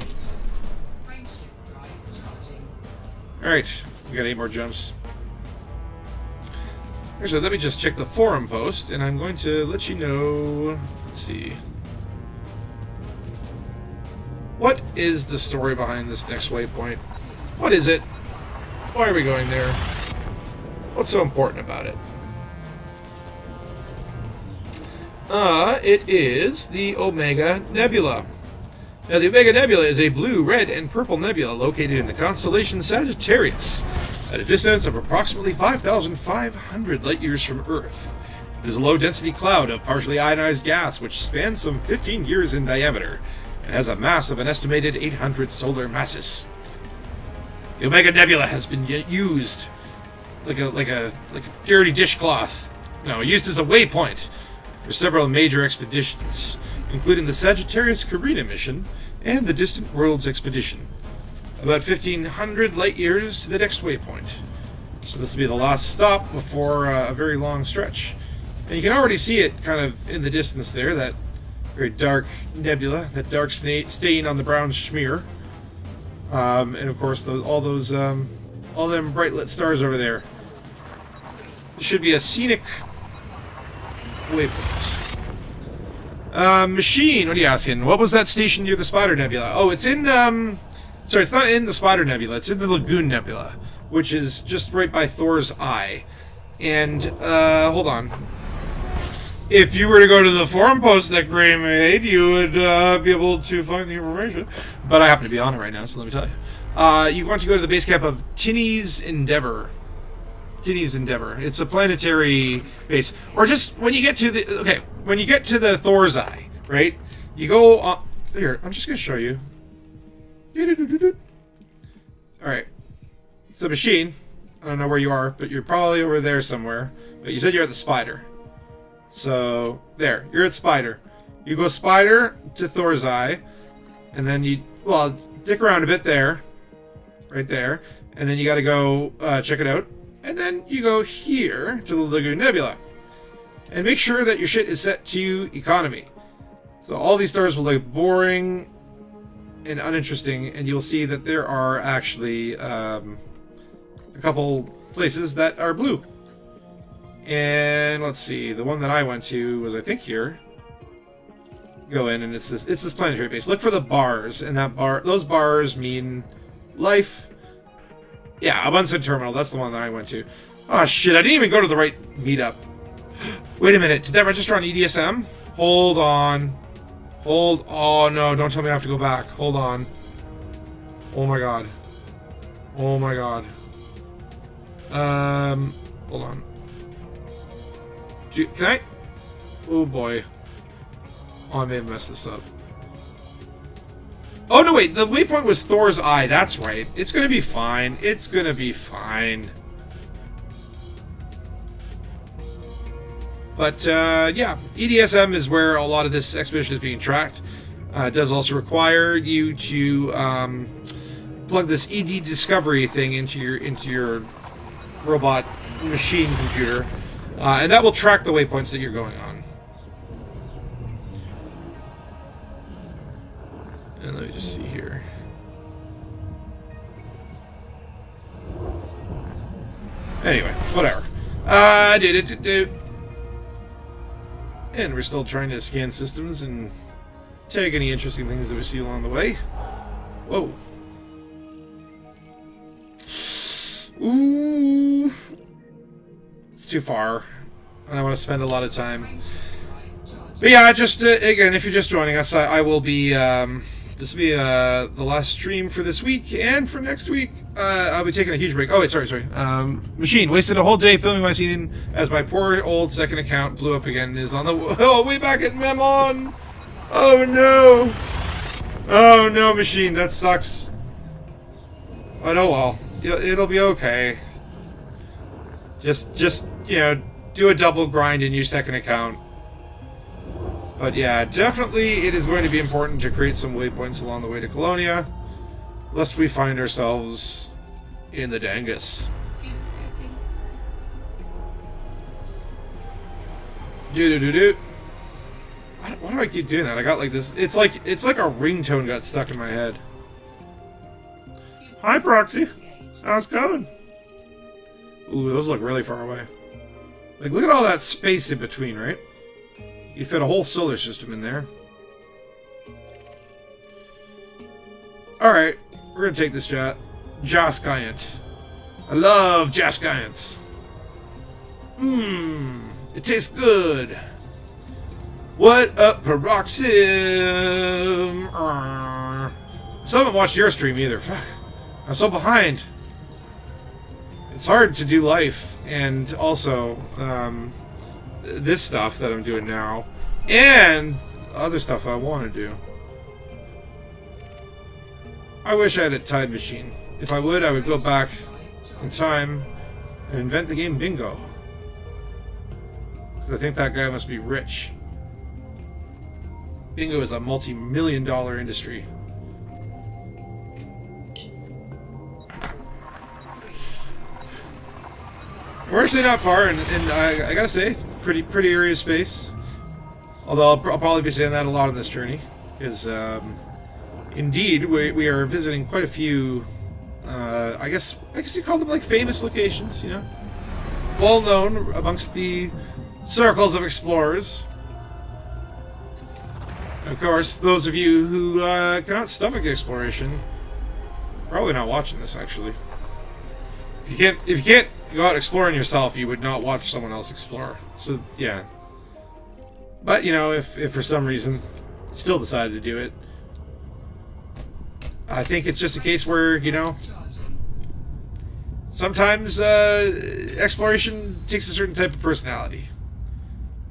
Alright, we got 8 more jumps. Actually, let me just check the forum post, and I'm going to let you know... Let's see. What is the story behind this next waypoint? What is it? Why are we going there? What's so important about it? It is the Omega Nebula. Now, the Omega Nebula is a blue, red, and purple nebula located in the constellation Sagittarius, at a distance of approximately 5,500 light-years from Earth. It is a low-density cloud of partially ionized gas which spans some 15 years in diameter and has a mass of an estimated 800 solar masses. The Omega Nebula has been used like a dirty dishcloth. No, used as a waypoint for several major expeditions, including the Sagittarius Carina mission and the Distant Worlds Expedition. About 1,500 light-years to the next waypoint. So this will be the last stop before a very long stretch. And you can already see it kind of in the distance there, that very dark nebula, that dark stain on the brown schmear. And of course, all them bright lit stars over there. It should be a scenic waypoint. Machine, what are you asking? What was that station near the Spider Nebula? Oh, it's in, sorry, it's not in the Spider Nebula, it's in the Lagoon Nebula, which is just right by Thor's Eye. And, hold on. If you were to go to the forum post that Gray made, you would be able to find the information. But I happen to be on it right now, so let me tell you. You want to go to the base camp of Tinny's Endeavor. Tinny's Endeavor. It's a planetary base. Or just when you get to the... Okay, when you get to the Thor's Eye, right? You go on... Here, I'm just going to show you. Alright. It's a machine. I don't know where you are, but you're probably over there somewhere. But you said you're at the Spider. So, there. You're at Spider. You go Spider to Thor's Eye. And then you... Well, dick around a bit there. Right there. And then you gotta go check it out. And then you go here to the Lagoon Nebula. And make sure that your shit is set to economy. So all these stars will look boring and uninteresting, and you'll see that there are actually a couple places that are blue. And let's see, the one that I went to was, I think, here. Go in, and it's this planetary base. Look for the bars, and those bars mean life. Yeah, a Bunsen terminal. That's the one that I went to. Oh shit! I didn't even go to the right meetup. Wait a minute. Did that register on EDSM? Hold on. Oh no! Don't tell me I have to go back. Hold on. Oh my god. Oh my god. Hold on. Can I? Oh boy. Oh, I may have messed this up. Oh, no, wait. The waypoint was Thor's Eye. That's right. It's going to be fine. It's going to be fine. But, yeah. EDSM is where a lot of this expedition is being tracked. It does also require you to plug this ED Discovery thing into your robot machine computer. And that will track the waypoints that you're going on. And let me just see here. Anyway, whatever. And we're still trying to scan systems and tag any interesting things that we see along the way. Whoa. Ooh. It's too far. I don't want to spend a lot of time. But yeah, just, again, if you're just joining us, I will be, this will be the last stream for this week, and for next week, I'll be taking a huge break. Oh, wait, sorry. Machine, wasted a whole day filming my scene as my poor old second account blew up again and is on the way back at Memon. Oh, no. Oh, no, Machine, that sucks. But oh, well. It'll be okay. Just, you know, do a double grind in your second account. But yeah, definitely it is going to be important to create some waypoints along the way to Colonia, lest we find ourselves in the Dangus. Why do I keep doing that? I got like this. It's like a ringtone got stuck in my head. Hi, Proxy. How's it going? Ooh, those look really far away. Like, look at all that space in between, right? You fit a whole solar system in there. Alright, we're gonna take this Jaskiant. I love Jaskiants. It tastes good. What up, Peroxim? Still haven't watched your stream either. Fuck. I'm so behind. It's hard to do life, and also, this stuff that I'm doing now, and other stuff I want to do. I wish I had a Tide Machine. If I would go back in time and invent the game Bingo. So I think that guy must be rich. Bingo is a multi-million-dollar industry. We're actually not far, and I gotta say, pretty area of space. Although I'll probably be saying that a lot on this journey, because indeed we are visiting quite a few. I guess you call them like famous locations, you know, well known amongst the circles of explorers. Of course, those of you who cannot stomach exploration, probably not watching this. Actually, if you can't go out exploring yourself, you would not watch someone else explore. So yeah. But you know, if for some reason you still decided to do it, I think it's just a case where, you know, sometimes exploration takes a certain type of personality.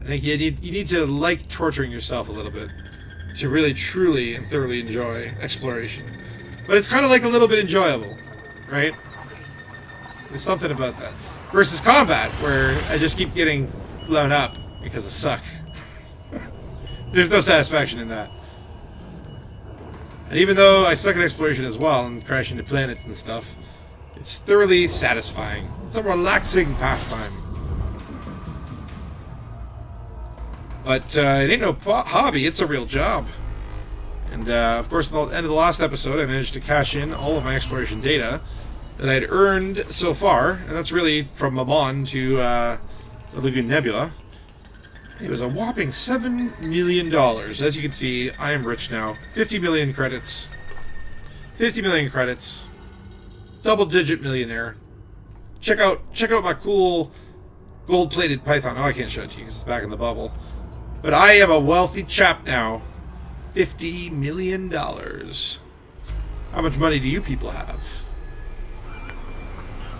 I think you need to like torturing yourself a little bit to really, truly, and thoroughly enjoy exploration. But it's kind of like a little bit enjoyable, right? There's something about that. Versus combat, where I just keep getting blown up because I suck. There's no satisfaction in that. And even though I suck at exploration as well, and crash into planets and stuff, it's thoroughly satisfying. It's a relaxing pastime. But it ain't no hobby, it's a real job. And of course, at the end of the last episode, I managed to cash in all of my exploration data that I'd earned so far, and that's really from Amon to the Lagoon Nebula. It was a whopping $7 million. As you can see, I am rich now. 50 million credits. 50 million credits. Double-digit millionaire. Check out my cool gold-plated python. Oh, I can't show it to you because it's back in the bubble. But I am a wealthy chap now. $50 million. How much money do you people have?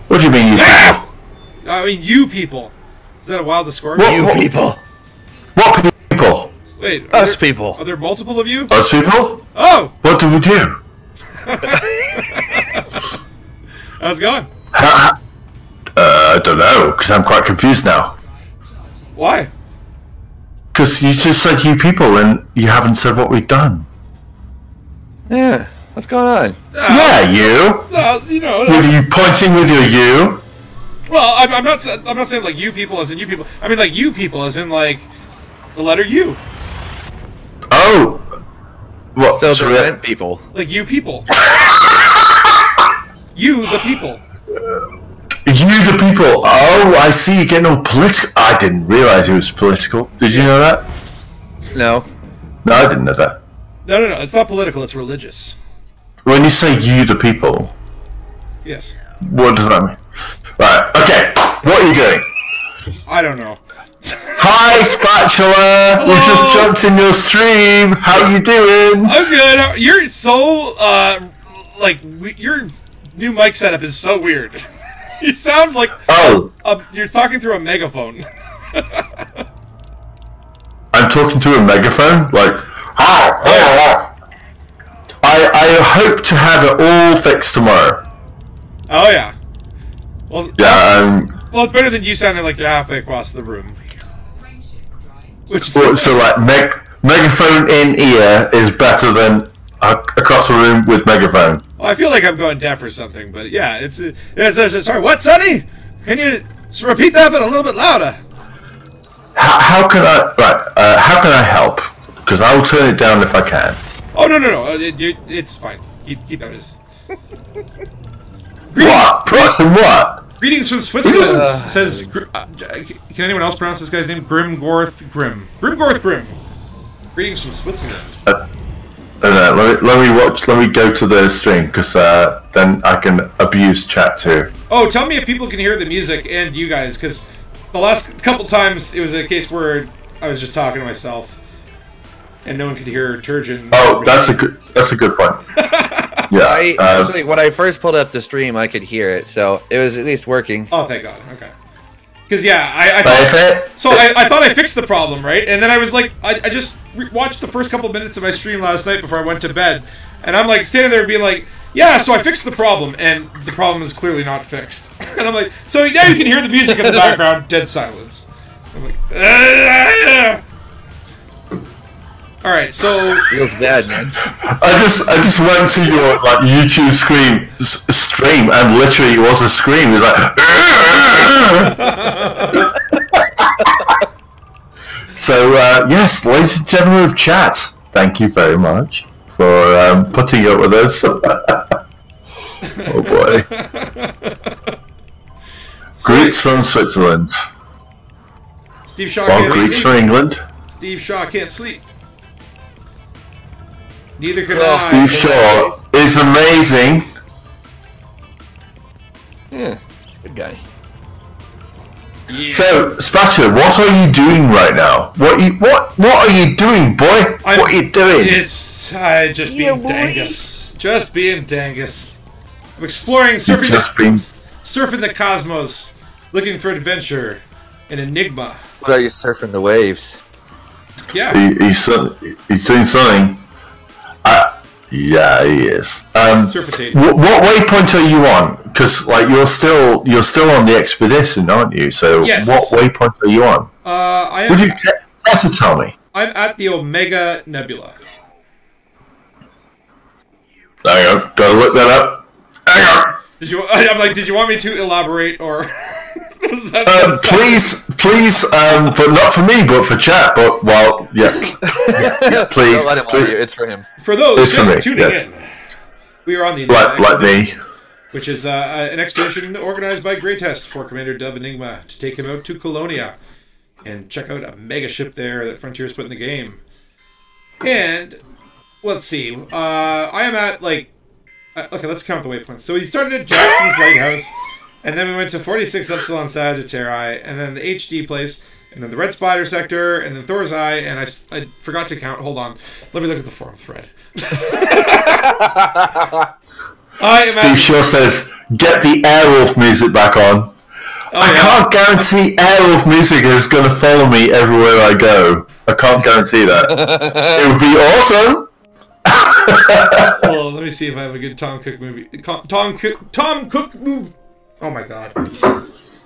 What do you mean, you people? I mean, you people. Is that a wild description? You people. What people? Wait, Us people. Are there multiple of you? Us people? Oh! What do we do? How's it going? I don't know, because I'm quite confused now. Why? Because you just said you people, and you haven't said what we've done. Yeah, what's going on? Yeah, you. You know. Were you pointing with your you? Well, I'm not saying like you people as in you people. I mean like you people as in like the letter U. Oh. What? So they're meant people. Like you people. You the people. You the people. Oh, I see. You're getting all political. I didn't realize it was political. Did you know that? No. No, I didn't know that. No. It's not political. It's religious. When you say you the people, Yes. what does that mean? Right. Okay. What are you doing? I don't know. Hi, Spatula. We just jumped in your stream. How you doing? I'm good. You're so your new mic setup is so weird. You sound like you're talking through a megaphone. I'm talking through a megaphone? Like, I hope to have it all fixed tomorrow. Oh, yeah. Well, yeah, well, it's better than you sounding like you're halfway across the room. So, like, megaphone in ear is better than across the room with megaphone. Well, I feel like I'm going deaf or something, but yeah, it's sorry, what, Sonny? Can you repeat that, but a little bit louder? How can I help? Because I will turn it down if I can. Oh, no. It's fine. Keep that as... What? Pressing what? Greetings from Switzerland, says... can anyone else pronounce this guy's name? Grimgorth Grim. Grimgorth Grim. Greetings from Switzerland. Let me go to the stream, because then I can abuse chat too. Oh, tell me if people can hear the music and you guys, because the last couple times it was a case where I was just talking to myself and no one could hear Turgeon. Oh, that's a good point. Yeah. Actually, when I first pulled up the stream, I could hear it, so it was at least working. Oh, thank God. Okay. Because yeah, I thought I fixed the problem, right? And then I was like, I just watched the first couple of minutes of my stream last night before I went to bed, and I'm like standing there being like, yeah, so I fixed the problem, and the problem is clearly not fixed. And I'm like, so now you can hear the music in the background, dead silence. I'm like, All right, so Feels bad, man. I just went to your like YouTube stream, and literally it was a scream. It was like. So yes, ladies and gentlemen of chat, thank you very much for putting up with us. Oh boy. Greets from Switzerland. Steve Shaw Well, can't greets sleep. from England. Steve Shaw can't sleep. Neither can Well, I. Steve Shaw is amazing. Yeah, good guy. Yeah. So, Spatcher, what are you doing right now? What are you doing, boy? What are you doing? It's just being boy. Dangus. Just being Dangus. I'm exploring, surfing the cosmos, looking for adventure in Enigma. What are you surfing the waves? Yeah. He's doing something. Yeah, he is. Surfitating. What waypoint are you on? Because like you're still on the expedition, aren't you? So Yes. what waypoint are you on? I Would am. you care to tell me? I'm at the Omega Nebula. Hang on, gotta look that up. Hang on. Did you want me to elaborate or? Please, but not for me, but for chat. But well, yeah, please. Don't let him please. you. It's for him. For those It's for just me, tuning yes. in, we are on the Enigma Like me. Expedition, which is an expedition organized by Greatest for Commander DoveEngima to take him out to Colonia and check out a mega ship there that Frontier's put in the game. And let's see, I am at like okay, let's count the waypoints. So we started at Jackson's Lighthouse, and then we went to 46 Epsilon Sagittarii, and then the HD place, and then the Red Spider sector, and then Thor's Eye, and I forgot to count. Hold on, let me look at the forum thread. Steve Shaw says, "Get the Airwolf music back on." I can't guarantee Airwolf music is going to follow me everywhere I go. I can't guarantee that. It would be awesome. Well, let me see if I have a good Tom Cook movie. Tom Cook move. Oh my god.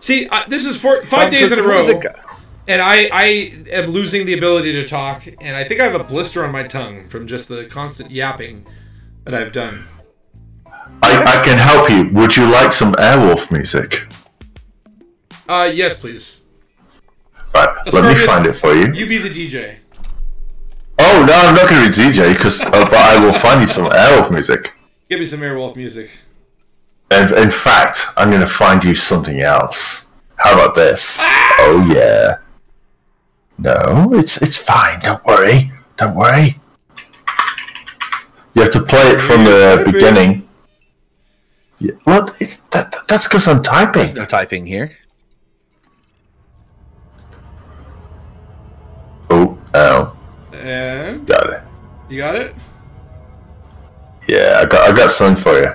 See, this is 5 days in a row, and I am losing the ability to talk, and I think I have a blister on my tongue from just the constant yapping that I've done. I can help you. Would you like some Airwolf music? Yes, please. Right, let me find it for you. You be the DJ. Oh, no, I'm not going to be DJ, because I will find you some Airwolf music. Give me some Airwolf music. And in fact, I'm going to find you something else. How about this? Ah! Oh, yeah. No, it's fine. Don't worry. Don't worry. You have to play it from the beginning. Yeah, what? That's because I'm typing. There's no typing here. Oh, ow. And Got it. you got it? Yeah, I got something for you.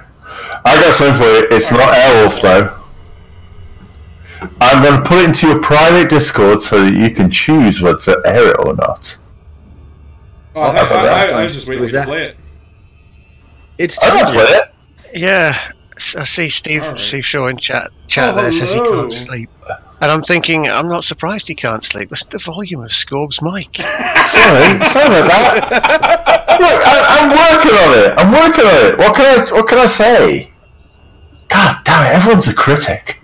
It's not Airwolf though. I'm going to put it into your private Discord so that you can choose whether to air it or not. Oh, I was just waiting to play it. It's I don't play it. Yeah, I see Steve Shaw in chat there says he can't sleep. And I'm thinking, I'm not surprised he can't sleep. Listen to the volume of Scorb's mic. Sorry about that. Look, I'm working on it. What can I say? God damn it, everyone's a critic.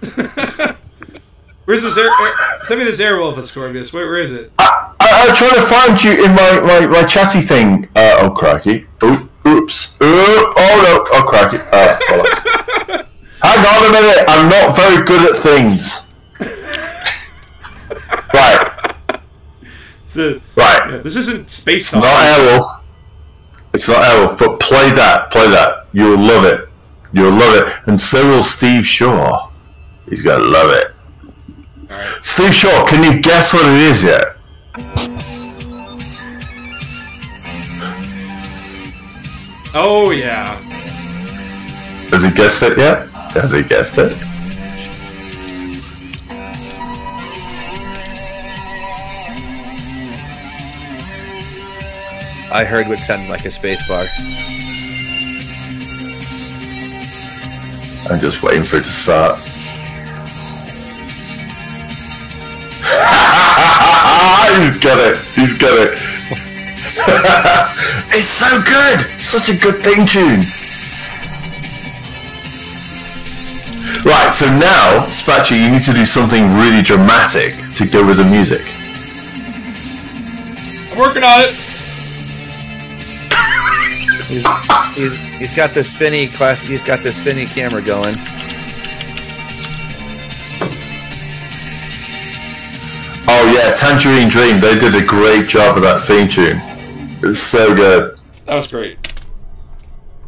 Where's this send me this Airwolf at Scorpius. Where is it? I'm trying to find you in my chatty thing. Oh, crikey. Oops. Oh, no. Oh, crikey. Hang on a minute. I'm not very good at things. Right. Right. Yeah, this isn't Space It's not Airwolf. It's not Airwolf, but play that. You'll love it. And so will Steve Shaw. He's going to love it. Right. Steve Shaw, can you guess what it is yet? Oh, yeah. Has he guessed it yet? Has he guessed it? I heard what sounded like a space bar. I'm just waiting for it to start. He's got it. It's so good! Such a good theme tune! Right, so now, Spatchy, you need to do something really dramatic to go with the music. I'm working on it. He's got the spinny class. He's got the spinny camera going. Oh yeah, Tangerine Dream. They did a great job of that theme tune. It was so good. That was great.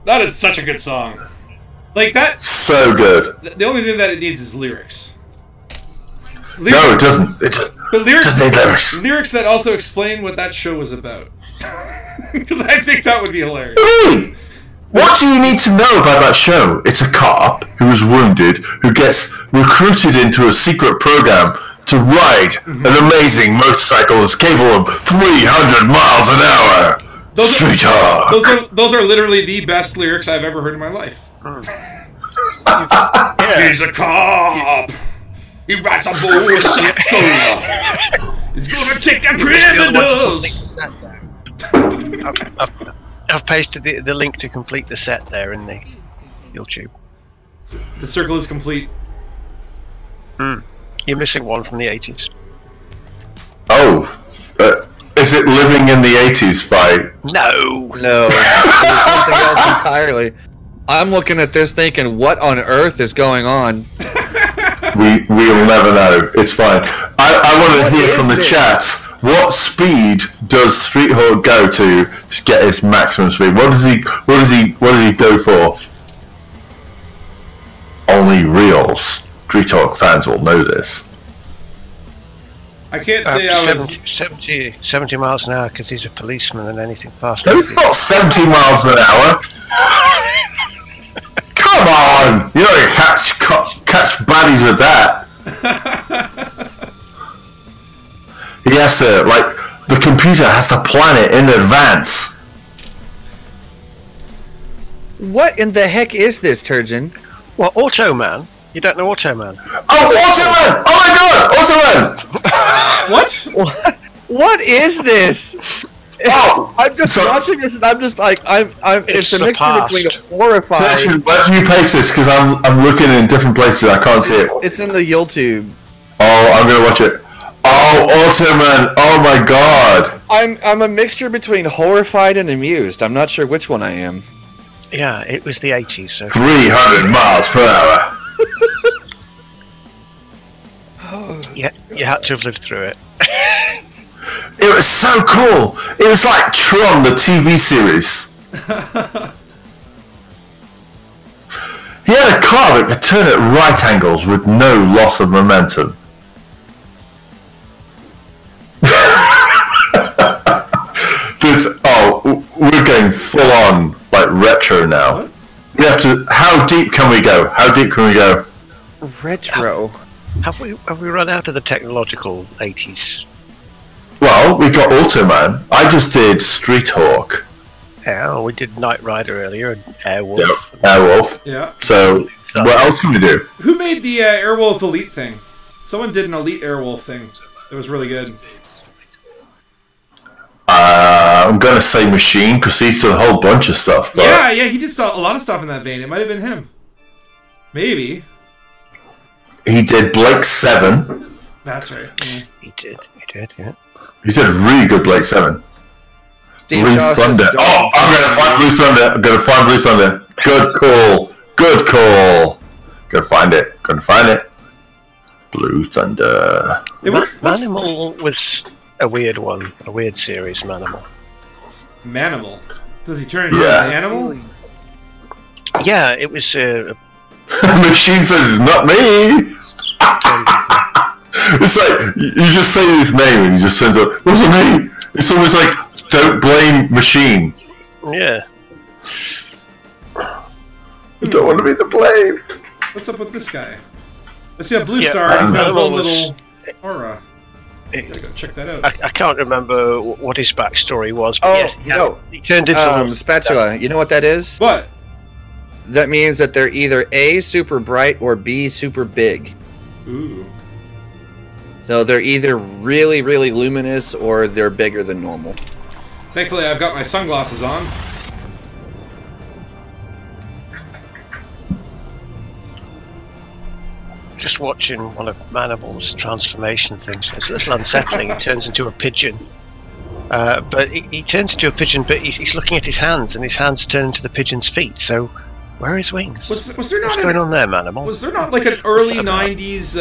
That is such a good song. Like that. So good. The only thing that it needs is lyrics. No, it doesn't. It But lyrics, doesn't need lyrics. Lyrics that also explain what that show was about. Because I think that would be hilarious. Really? What do you need to know about that show? It's a cop who is wounded, who gets recruited into a secret program to ride an amazing motorcycle that's capable of 300 miles an hour. Street hawk. Those are literally the best lyrics I've ever heard in my life. He's a cop. He rides a motorcycle. He's gonna take the criminals. I've pasted the link to complete the set there in the YouTube. The circle is complete. You're missing one from the 80s. Oh, is it Living in the 80s by... No! It's something else entirely. I'm looking at this thinking, what on earth is going on? We'll never know. It's fine. I want to hear from the chat. What speed does Street Hawk go to get his maximum speed? What does he go for? Only real Street Hawk fans will know this. I can't say I was 70 miles an hour because he's a policeman and anything past. No, it's not 70 miles an hour. Come on! You don't catch baddies with that. He has to, like, the computer has to plan it in advance. What in the heck is this, Turgeon? Well, Automan. You don't know Automan? Oh, Automan! Oh my god, Automan! What? What is this? Oh, I'm just watching this and I'm just like, it's a mixture between horrified. Where do you paste this? Because I'm looking in different places. I can't see it. It's in the YouTube. Oh, I'm gonna watch it. Oh, Automan! Oh my god! I'm a mixture between horrified and amused. I'm not sure which one I am. Yeah, it was the 80s. So 300 miles per hour. yeah, you had to have lived through it. It was so cool. It was like Tron, the TV series. He had a car that could turn at right angles with no loss of momentum. We're going full on like retro now. What? We have to. How deep can we go? How deep can we go? Retro. Have we run out of the technological 80s? Well, we got Automan. I just did Street Hawk. Yeah, we did Knight Rider earlier and Airwolf. Yep, Airwolf. Yeah. So, what else can we do? Who made the Airwolf Elite thing? Someone did an Elite Airwolf thing. It was really good. I'm gonna say Machine because he's done a whole bunch of stuff. But... Yeah, he did a lot of stuff in that vein. It might have been him. Maybe. He did Blake 7. That's right. Yeah. He did, yeah. He did a really good Blake 7. Blue Thunder. Oh, I'm gonna find Blue Thunder. Good call. Good call. Gonna find it. Blue Thunder. Manimal was a weird one. A weird series, Manimal. Manimal? Does he turn into an animal? Yeah, it was... Machine says, it's not me! It's like, you just say his name and he just turns up, wasn't me! It's almost like, don't blame Machine. Yeah. I don't want to be the blame. What's up with this guy? I see a blue star, he's got his own little aura. I gotta go check that out. I can't remember what his backstory was, but yes, he turned into Spatula. You know what that is? What? That means that they're either A, super bright, or B, super big. Ooh. So they're either really, really luminous, or they're bigger than normal. Thankfully, I've got my sunglasses on. Just watching one of Manimal's transformation things. It's a little unsettling. He turns into a pigeon. But he turns into a pigeon, but he's looking at his hands, and his hands turn into the pigeon's feet. So, where are his wings? Was there not What's going on there, Manimal? Was there not like an early 90s,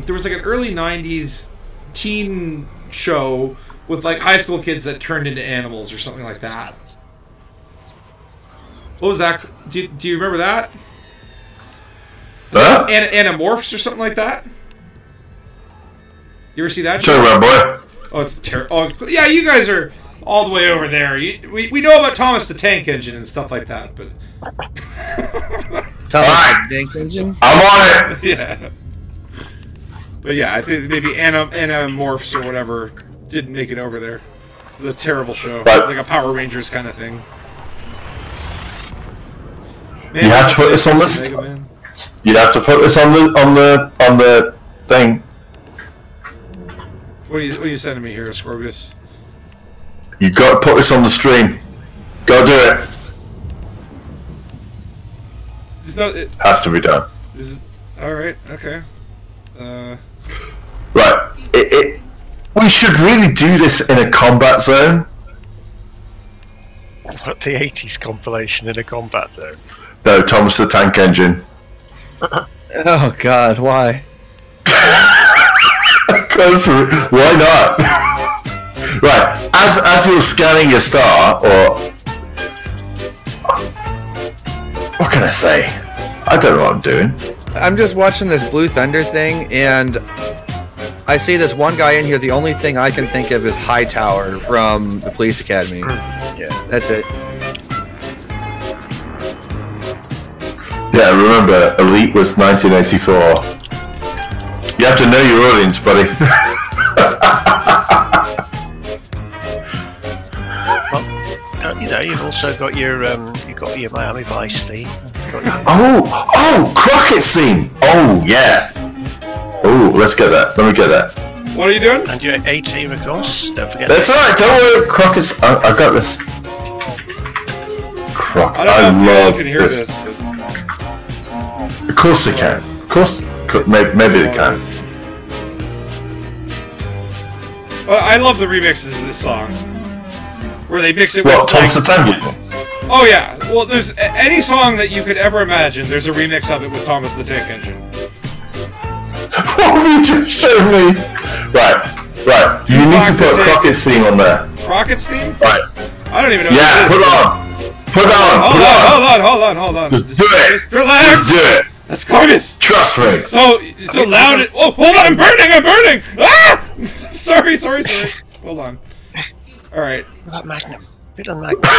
there was like an early 90s teen show with like high school kids that turned into animals or something like that? What was that? Do you remember that? Huh? Animorphs or something like that? You ever see that show? Sure, boy. Oh, it's terrible. Oh, yeah, you guys are all the way over there. We know about Thomas the Tank Engine and stuff like that, but... Thomas the Tank Engine? I'm on it! Yeah. But yeah, I think maybe Animorphs or whatever didn't make it over there. The terrible show. Right. Like a Power Rangers kind of thing. Man, you have to put this on this. You'd have to put this on the thing. What are you sending me here, Scorpius? You got to put this on the stream. Go do it. It has to be done. All right. Okay. Right. We should really do this in a combat zone. What, the 80s compilation in a combat zone? No, Thomas the Tank Engine. Oh God, why? Because why not? Right, as you're scanning your star, or what can I say? I don't know what I'm doing. I'm just watching this Blue Thunder thing, and I see this one guy in here. The only thing I can think of is Hightower from the Police Academy. Yeah, that's it. Yeah, remember, Elite was 1984. You have to know your audience, buddy. Well, you know, you've also got your Miami Vice theme. Oh, Crockett's theme. Oh yeah. Oh, let's get that. Let me get that. What are you doing? And your A team, of course. Don't forget. That's alright. Don't worry, Crockett's. I got this. Crockett. I don't know if love you can hear this. this. Of course they can. Of course, maybe they can. Well, I love the remixes of this song, where they mix it What, with Thomas the Tank? Oh yeah. Well, there's any song that you could ever imagine. There's a remix of it with Thomas the Tank Engine. What have you just shown me? Right. You need to put Crockett's theme on there. Crockett's theme? Right. I don't even know. Yeah, put it on. Put it on. Hold on. Just do it. Just relax. Just do it. That's Corvus. Trust me. So loud. Oh, hold on. I'm burning. Ah! Sorry. Hold on. All right. What about Magnum? Bit on Magnum.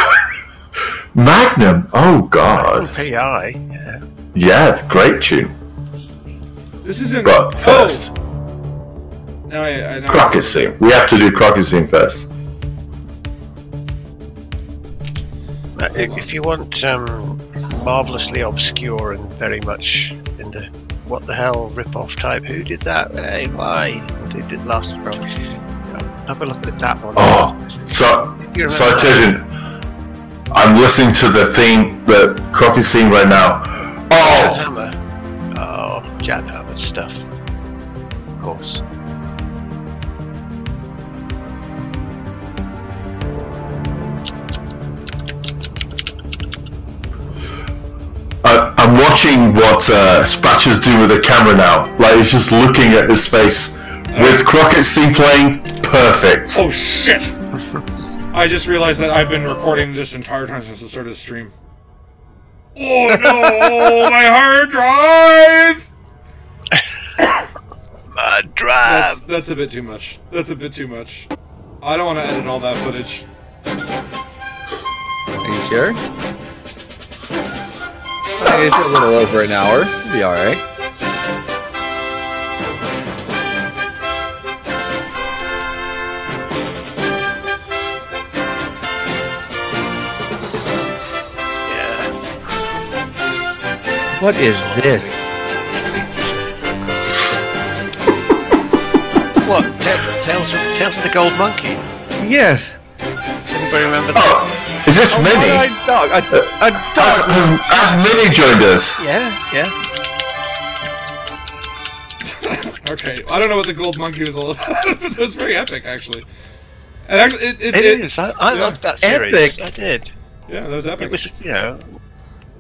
Magnum. Oh God. PI. Yeah. Yeah, great tune. This isn't. But first, No, I know. Crockett's theme. We have to do Crockett's theme first. If you want marvelously obscure and very much in the what the hell rip-off type, who did that? Hey, why? They did last wrong. Have a look at that one. Oh, so I tell you, I'm listening to the theme, the Crockett's theme right now. Oh, Hammer. Oh, Jan Hammer stuff. Of course. I'm watching what Spatchers do with the camera now. Like, he's just looking at his face with Crockett's theme playing. Perfect. Oh shit! I just realized that I've been recording this entire time since the start of the stream. Oh no! My hard drive! My drive! That's a bit too much. I don't want to edit all that footage. Are you sure? It's a little over an hour. It'll be alright. Yeah. What is this? What? Tales of the Gold Monkey? Yes. Does anybody remember that? Oh, is this Minnie? Has Minnie joined us? Yeah. Okay, I don't know what the gold monkey was all about, but it was very epic, actually. And actually, it is. I loved that series. Epic. I did. Yeah, that was epic. It was,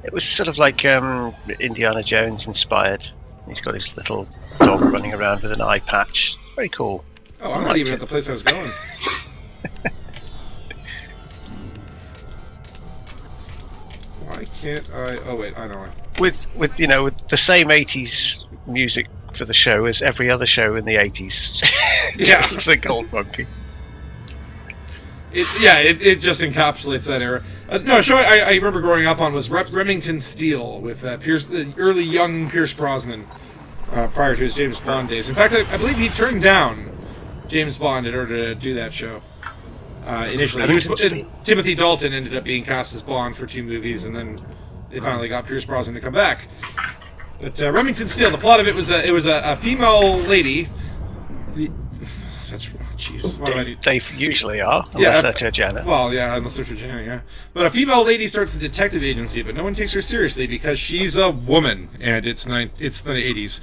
it was sort of like Indiana Jones inspired. He's got his little dog running around with an eye patch. Very cool. Oh, I'm not even at the place I was going. Why can't I? Oh wait, I know. With with the same 80s music for the show as every other show in the 80s. Yeah, it's the Gold Monkey. It just encapsulates that era. No, a show I remember growing up on was Remington Steele with the early young Pierce Brosnan prior to his James Bond days. In fact, I believe he turned down James Bond in order to do that show. Initially, Timothy Dalton ended up being cast as Bond for 2 movies, and then they finally got Pierce Brosnan to come back. But Remington Steele, the plot of it was a female lady. Jeez, what do I do? They usually are, unless they're Turjana. Well, yeah, unless they're Turjana, yeah. But a female lady starts a detective agency, but no one takes her seriously because she's a woman, and it's the 80s.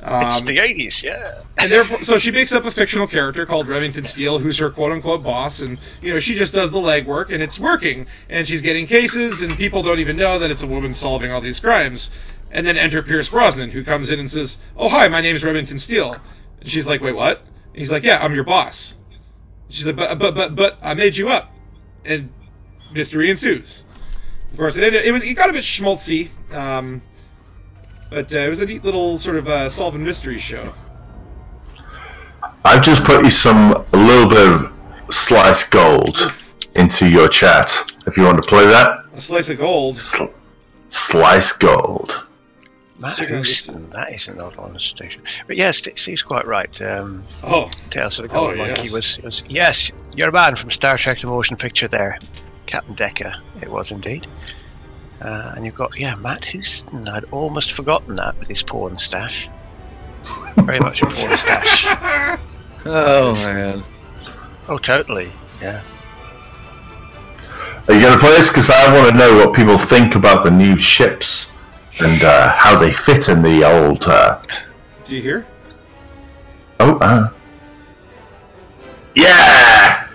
It's the 80s, yeah. And therefore, so she makes up a fictional character called Remington Steele, who's her quote-unquote boss, and, she just does the legwork, and it's working. And she's getting cases, and people don't even know that it's a woman solving all these crimes. And then enter Pierce Brosnan, who comes in and says, "Oh, hi, my name's Remington Steele." And she's like, "Wait, what?" And he's like, "Yeah, I'm your boss." She's like, but I made you up, and mystery ensues. Of course, it got a bit schmaltzy, but it was a neat little sort of solving mystery show. I've just put you a little bit of sliced gold into your chat. If you want to play that, A slice of gold. Sliced gold. Matt Houston, that is an odd one station. But yes, Steve's quite right. Tales of the Gold Monkey was yes, you're a man from Star Trek the Motion Picture there. Captain Decker, it was indeed. And you've got, Matt Houston. I'd almost forgotten that with his porn stash. Very much a porn stash. Oh, man. Oh, totally, yeah. Are you going to play this? Because I want to know what people think about the new ships. And how they fit in the old... Do you hear? Oh, yeah!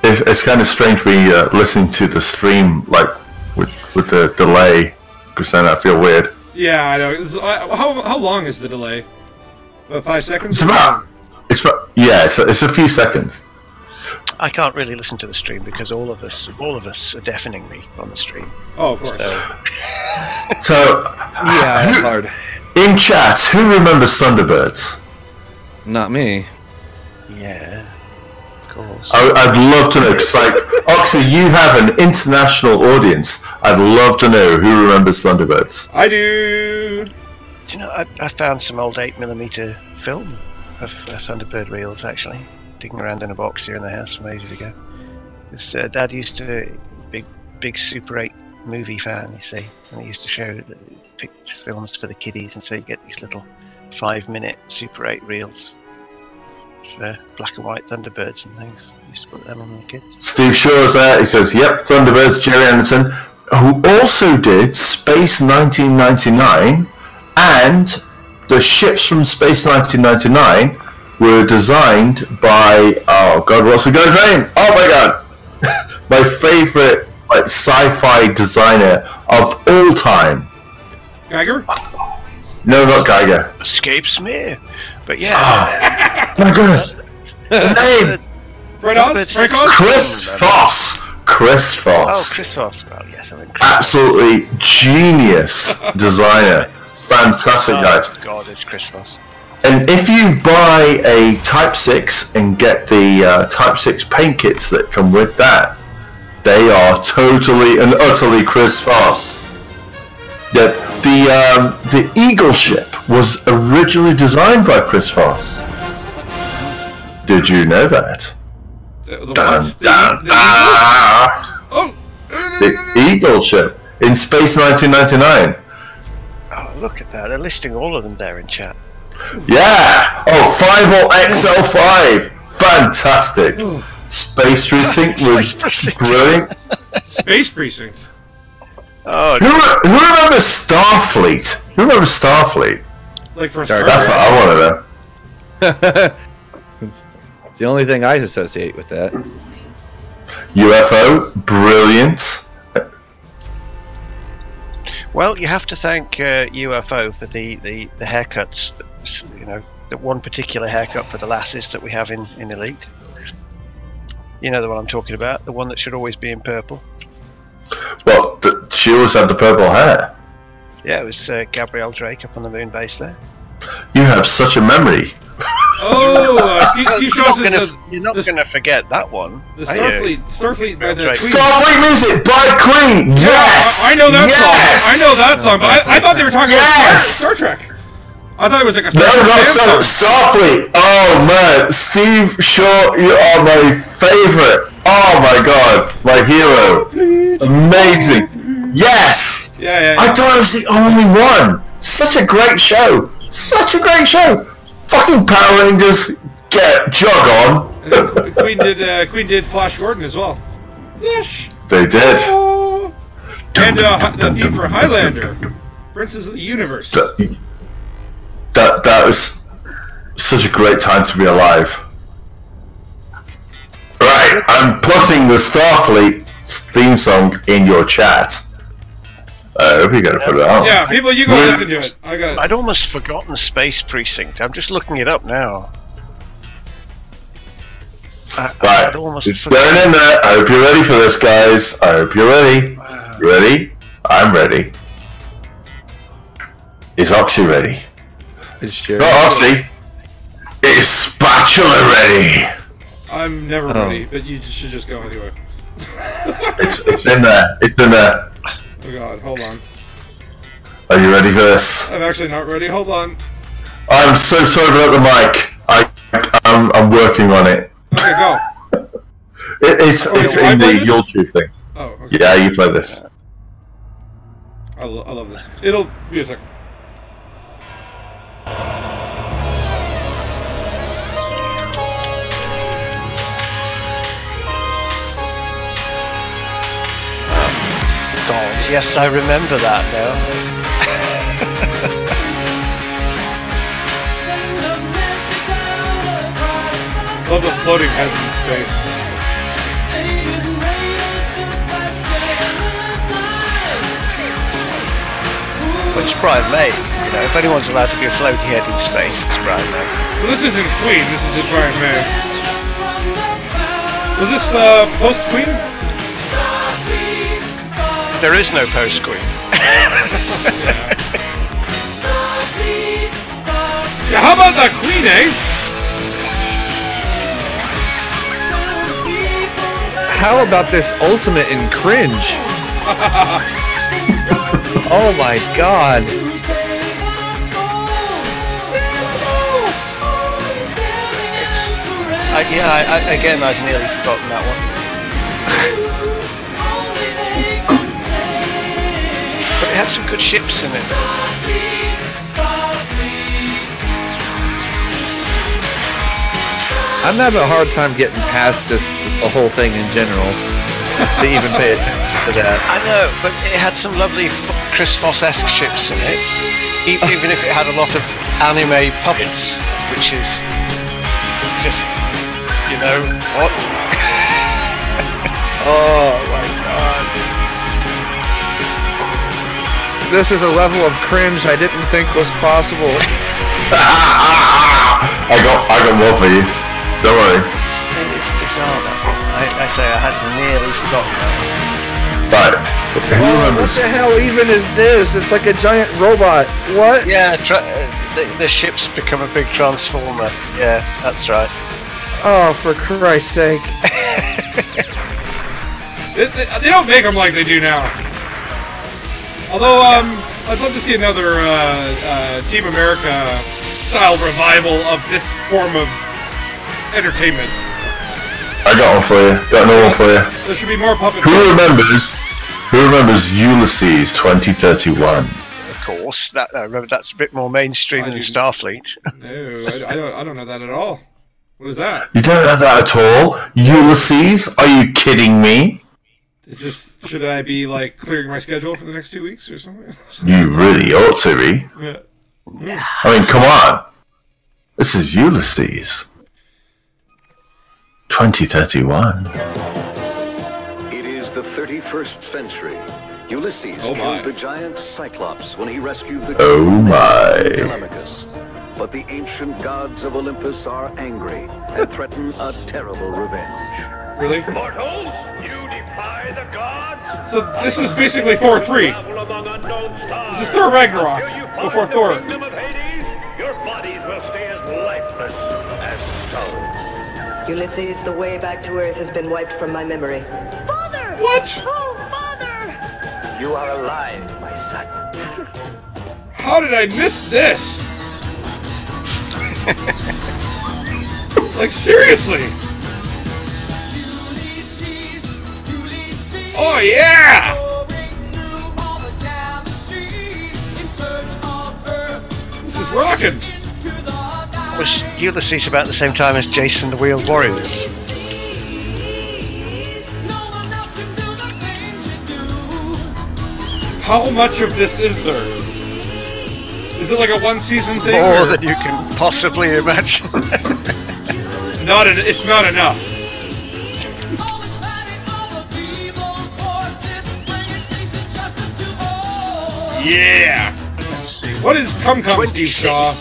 It's kind of strange me listening to the stream, like, with the delay, because then I feel weird. Yeah, I know. How long is the delay? About 5 seconds? It's a few seconds. I can't really listen to the stream because all of us are deafening me on the stream. Oh, of course. So yeah, it's hard. In chat, who remembers Thunderbirds? Not me. Yeah, of course. I'd love to know, because, like, Oxy, you have an international audience. I'd love to know who remembers Thunderbirds. I do. Do you know, I found some old 8mm film of Thunderbird reels, actually. Digging around in a box here in the house from ages ago. Because Dad used to big Super 8 movie fan, you see, and he used to show films for the kiddies, and so you get these little 5-minute Super 8 reels for black and white Thunderbirds and things. He used to put them on the kids. Steve Shaw's there. He says, "Yep, Thunderbirds." Jerry Anderson, who also did Space 1999, and the ships from Space 1999. Were designed by, oh god, what's the guy's name? Oh my god! My favourite sci-fi designer of all time. Geiger? No, not Geiger. Escapes me. But yeah. Oh my goodness. The name! Chris Foss. Chris Foss. Oh, Chris Foss. Well, yes, I mean, absolutely genius designer. Fantastic guy. God, it's Chris Foss. And if you buy a Type 6 and get the Type 6 paint kits that come with that, they are totally and utterly Chris Foss. The Eagle ship was originally designed by Chris Foss. Did you know that? The Eagle ship in Space 1999. Oh, look at that. They're listing all of them there in chat. Yeah! Oh, 5 or XL5! Fantastic! Space Precinct was brilliant. Space Precinct. Oh, Who remembers Starfleet? Who remembers Starfleet? Like for Star That's what I want to know. It's the only thing I associate with that. UFO, brilliant. well, you have to thank UFO for the haircuts. You know, the one particular haircut for the lasses that we have in Elite. You know the one I'm talking about, the one that should always be in purple. Well, she always had the purple hair. Yeah, it was Gabrielle Drake up on the moon base there. You have such a memory. Oh, Steve Shaw says you're not going to forget that one. The Starfleet by the Queen. Starfleet music by Queen. Yes, I know that yes! song. I know that song, but I thought they were talking about Star Trek. I thought it was like a Star Trek No, song. Starfleet. Oh man, Steve Shaw, you are my favorite. Oh my god, my hero. Amazing. Yes. Yeah. I thought I was the only one. Such a great show. Such a great show. Fucking Power Rangers, jog on. And then Queen did Flash Gordon as well. Flash. They did. Oh. And the theme for Highlander, Princess of the Universe. That was such a great time to be alive. Right, I'm putting the Starfleet theme song in your chat. I hope you're gonna put it on. Yeah, people, you go listen to it. I'd almost forgotten Space Precinct. I'm just looking it up now. Right, it's going in there. I hope you're ready for this, guys. I hope you're ready. Ready? I'm ready. Is Oxy ready? It's sure. Not Oxy. Is Spatula ready? I'm never ready, but you should just go anyway. It's in there. It's in there. Oh god, hold on. Are you ready for this? I'm actually not ready. Hold on. I'm so sorry about the mic. I'm working on it. Okay, go. It's in the YouTube thing. Oh, okay. Yeah, you play this. I love this. It'll be a second. God, yes, I remember that now. Love the floating heads in space. Which Brian May, you know, if anyone's allowed to be a floaty head in space, it's Brian May. So this isn't Queen, this is just Brian May. Was this post-Queen? There is no post-Queen. Yeah, how about that Queen, eh? How about this ultimate in cringe? Oh my god. Again, I'd nearly forgotten that one. But it had some good ships in it. I'm having a hard time getting past just the whole thing in general to even pay attention to that. I know, but it had some lovely Chris Foss-esque ships in it. Even if it had a lot of anime puppets, which is just, you know, what? Oh my god. This is a level of cringe I didn't think was possible. I got more for you. Don't worry. It's bizarre, that one. I say I had nearly forgotten that. Right. Who remembers? What the hell even is this? It's like a giant robot. What? Yeah, the ships become a big transformer. Yeah, that's right. Oh, for Christ's sake. They don't make them like they do now. Although, I'd love to see another Team America style revival of this form of entertainment. I got one for you. Got another one for you. There should be more puppet. Who remembers Ulysses 2031? course. That I remember that's a bit more mainstream than Starfleet. No, I don't know that at all. What is that? You don't know that at all? Ulysses? Are you kidding me? Should I be like clearing my schedule for the next 2 weeks or something? You really ought to be. Yeah. I mean, come on. This is Ulysses. 2031. It is the 31st century. Ulysses killed the giant Cyclops when he rescued the Telemachus. But the ancient gods of Olympus are angry and threaten a terrible revenge. Really? Mortals, you defy the gods. So this is basically Thor 3. This is Thor Ragnarok before Thor. Your bodies will stay as lifeless as stone. Ulysses, the way back to Earth has been wiped from my memory. Father! What? Oh, Father! You are alive, my son. How did I miss this? Like, seriously? Oh, yeah! This is rocking! Was Ulysses about the same time as Jason the Wheeled Warriors? How much of this is there? Is it like a one-season thing? More than you can possibly imagine. It's not enough. Yeah! What is Cum Steve Shaw?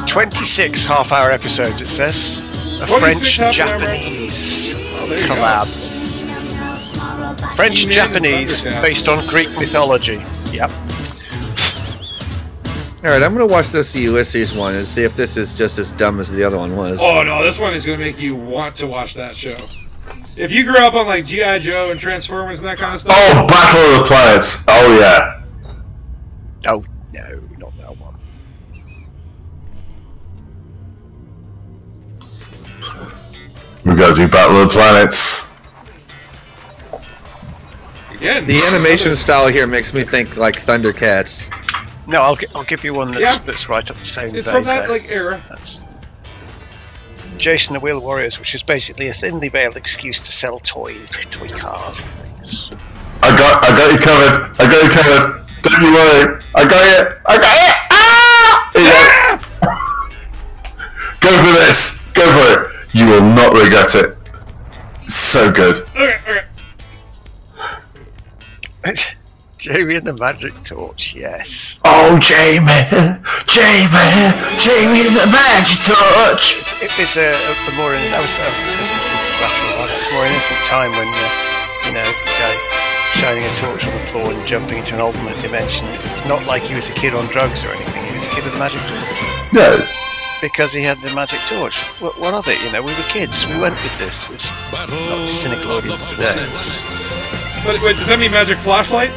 26 half-hour episodes, it says. A French-Japanese collab. French-Japanese based on Greek mythology. Yep. Alright, I'm gonna watch this Ulysses one and see if this is just as dumb as the other one was. Oh no, this one is gonna make you want to watch that show. If you grew up on like G.I. Joe and Transformers and that kind of stuff. Oh, Battle of the Planets. Oh, yeah. Oh, no, not that one. We gotta do Battle of the Planets. Again, the animation style here makes me think like Thundercats. No, I'll give you one that's right up the same vein. It's from that like era. That's Jason the Wheel Warriors, which is basically a thinly veiled excuse to sell toy cars and things. I got you covered. I got you covered. Don't you worry. I got it. Ah! Yeah. Go for this. Go for it. You will not regret it. So good. Okay. Jamie and the Magic Torch, yes. Oh, Jamie and the Magic Torch. It's a more innocent. I was discussing this with Special about it. It's a more innocent time when a guy shining a torch on the floor and jumping into an alternate dimension. It's not like he was a kid on drugs or anything. He was a kid with a magic torch. No. Because he had the magic torch. What of it? We were kids. We went with this. It's not a cynical audience today. But wait, does that mean magic flashlight?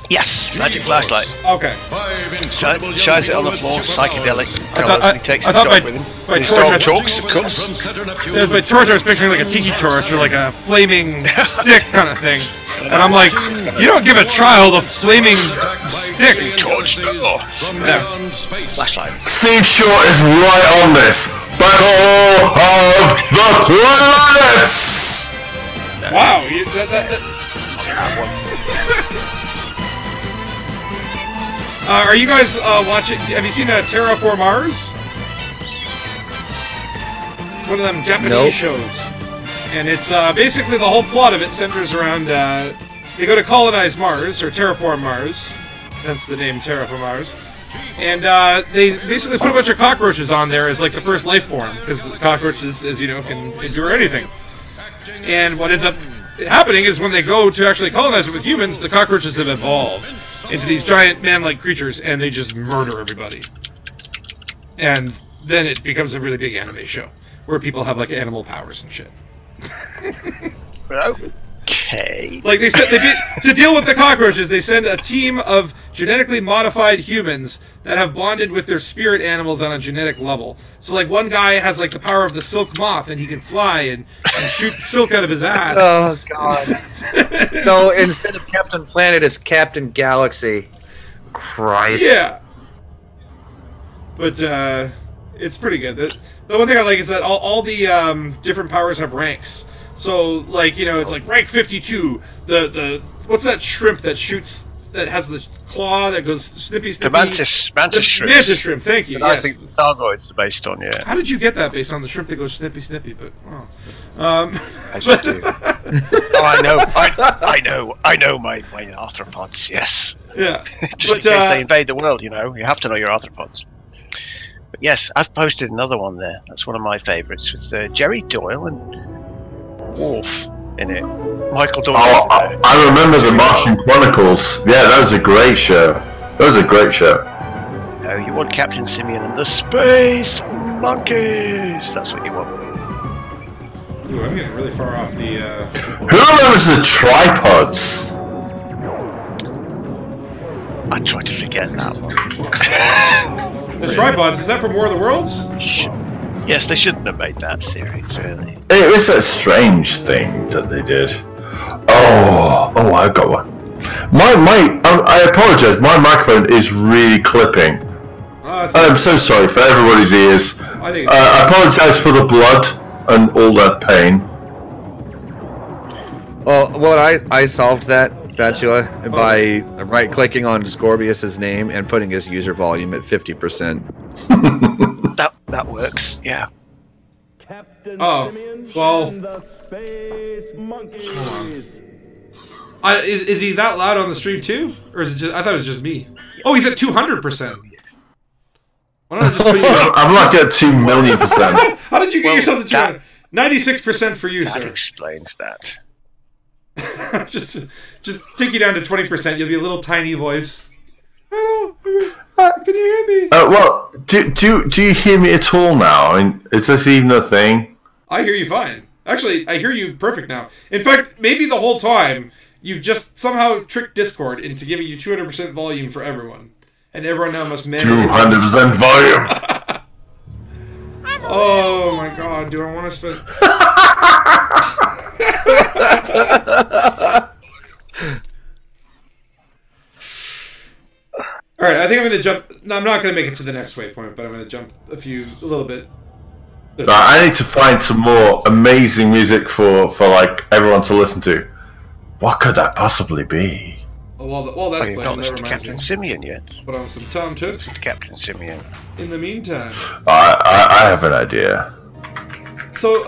Yes, magic flashlight. Okay. Shines it on the floor, psychedelic. I thought by torch, of course. By torch I was picturing like a tiki torch or like a flaming stick kind of thing. And I'm like, you don't give a child a flaming stick. Torch, no. Flashlight. Steve Short is right on this. Battle of the Planets! Wow, are you guys watching? Have you seen Terraform Mars? It's one of them Japanese shows, and it's basically the whole plot of it centers around they go to colonize Mars or terraform Mars. That's the name, Terraform Mars. And they basically put a bunch of cockroaches on there as like the first life form, because the cockroaches, as you know, can endure anything. And what ends up happening is when they go to actually colonize it with humans, the cockroaches have evolved into these giant man-like creatures, and they just murder everybody. And then it becomes a really big anime show, where people have like animal powers and shit. Okay. Like to deal with the cockroaches, they send a team of genetically modified humans that have bonded with their spirit animals on a genetic level. So like one guy has like the power of the silk moth, and he can fly and shoot silk out of his ass. Oh god. So instead of Captain Planet, it's Captain Galaxy. Christ. Yeah. But it's pretty good. The one thing I like is that all the different powers have ranks. So, like, you know, it's like rank 52. The what's that shrimp that shoots, that has the claw that goes snippy? The mantis shrimp. Mantis shrimp, thank you. Yes. I think the Thargoids are based on, yeah. How did you get that based on the shrimp that goes snippy? But, I just do. Oh, I know my arthropods, yes. Yeah. Just in case they invade the world, you know, you have to know your arthropods. But yes, I've posted another one there. That's one of my favourites, with Jerry Doyle and Worf in it. Michael Doyle. Oh, I remember the Martian Chronicles. Yeah, that was a great show. No, you want Captain Simeon and the Space Monkeys. That's what you want. Ooh, I'm getting really far off the. Who remembers the tripods? I tried to forget that one. The tripods, is that from War of the Worlds? Yes, they shouldn't have made that series, really. It was a strange thing that they did. Oh, I got one. I apologise. My microphone is really clipping. I'm so sorry for everybody's ears. I apologise for the blood and all that pain. Well, I solved that, Batula, by right-clicking on Scorpius's name and putting his user volume at 50%. That works, yeah. Captain Simeon well, and the Space Monkeys. Hold on. Is he that loud on the stream too, or is it just? I thought it was just me. Oh, he's at 200%. Why don't I just put you? I'm like at 2,000,000%. How did you get yourself to 200? 96% for you, sir. That explains that. just take you down to 20%. You'll be a little tiny voice. Hello, can you hear me? Well, do you hear me at all now? I mean, is this even a thing? I hear you fine. Actually, I hear you perfect now. In fact, maybe the whole time you've just somehow tricked Discord into giving you 200% volume for everyone, and everyone now must manage 200% volume. Oh my god! Do I want to spend? All right, I think I'm going to jump. No, I'm not going to make it to the next waypoint, but I'm going to jump a little bit. I need to find some more amazing music for like everyone to listen to. What could that possibly be? Well, that's you've not listened to Captain Simeon yet. Put on some Tom Toots. Listen to Captain Simeon. In the meantime, I have an idea. So,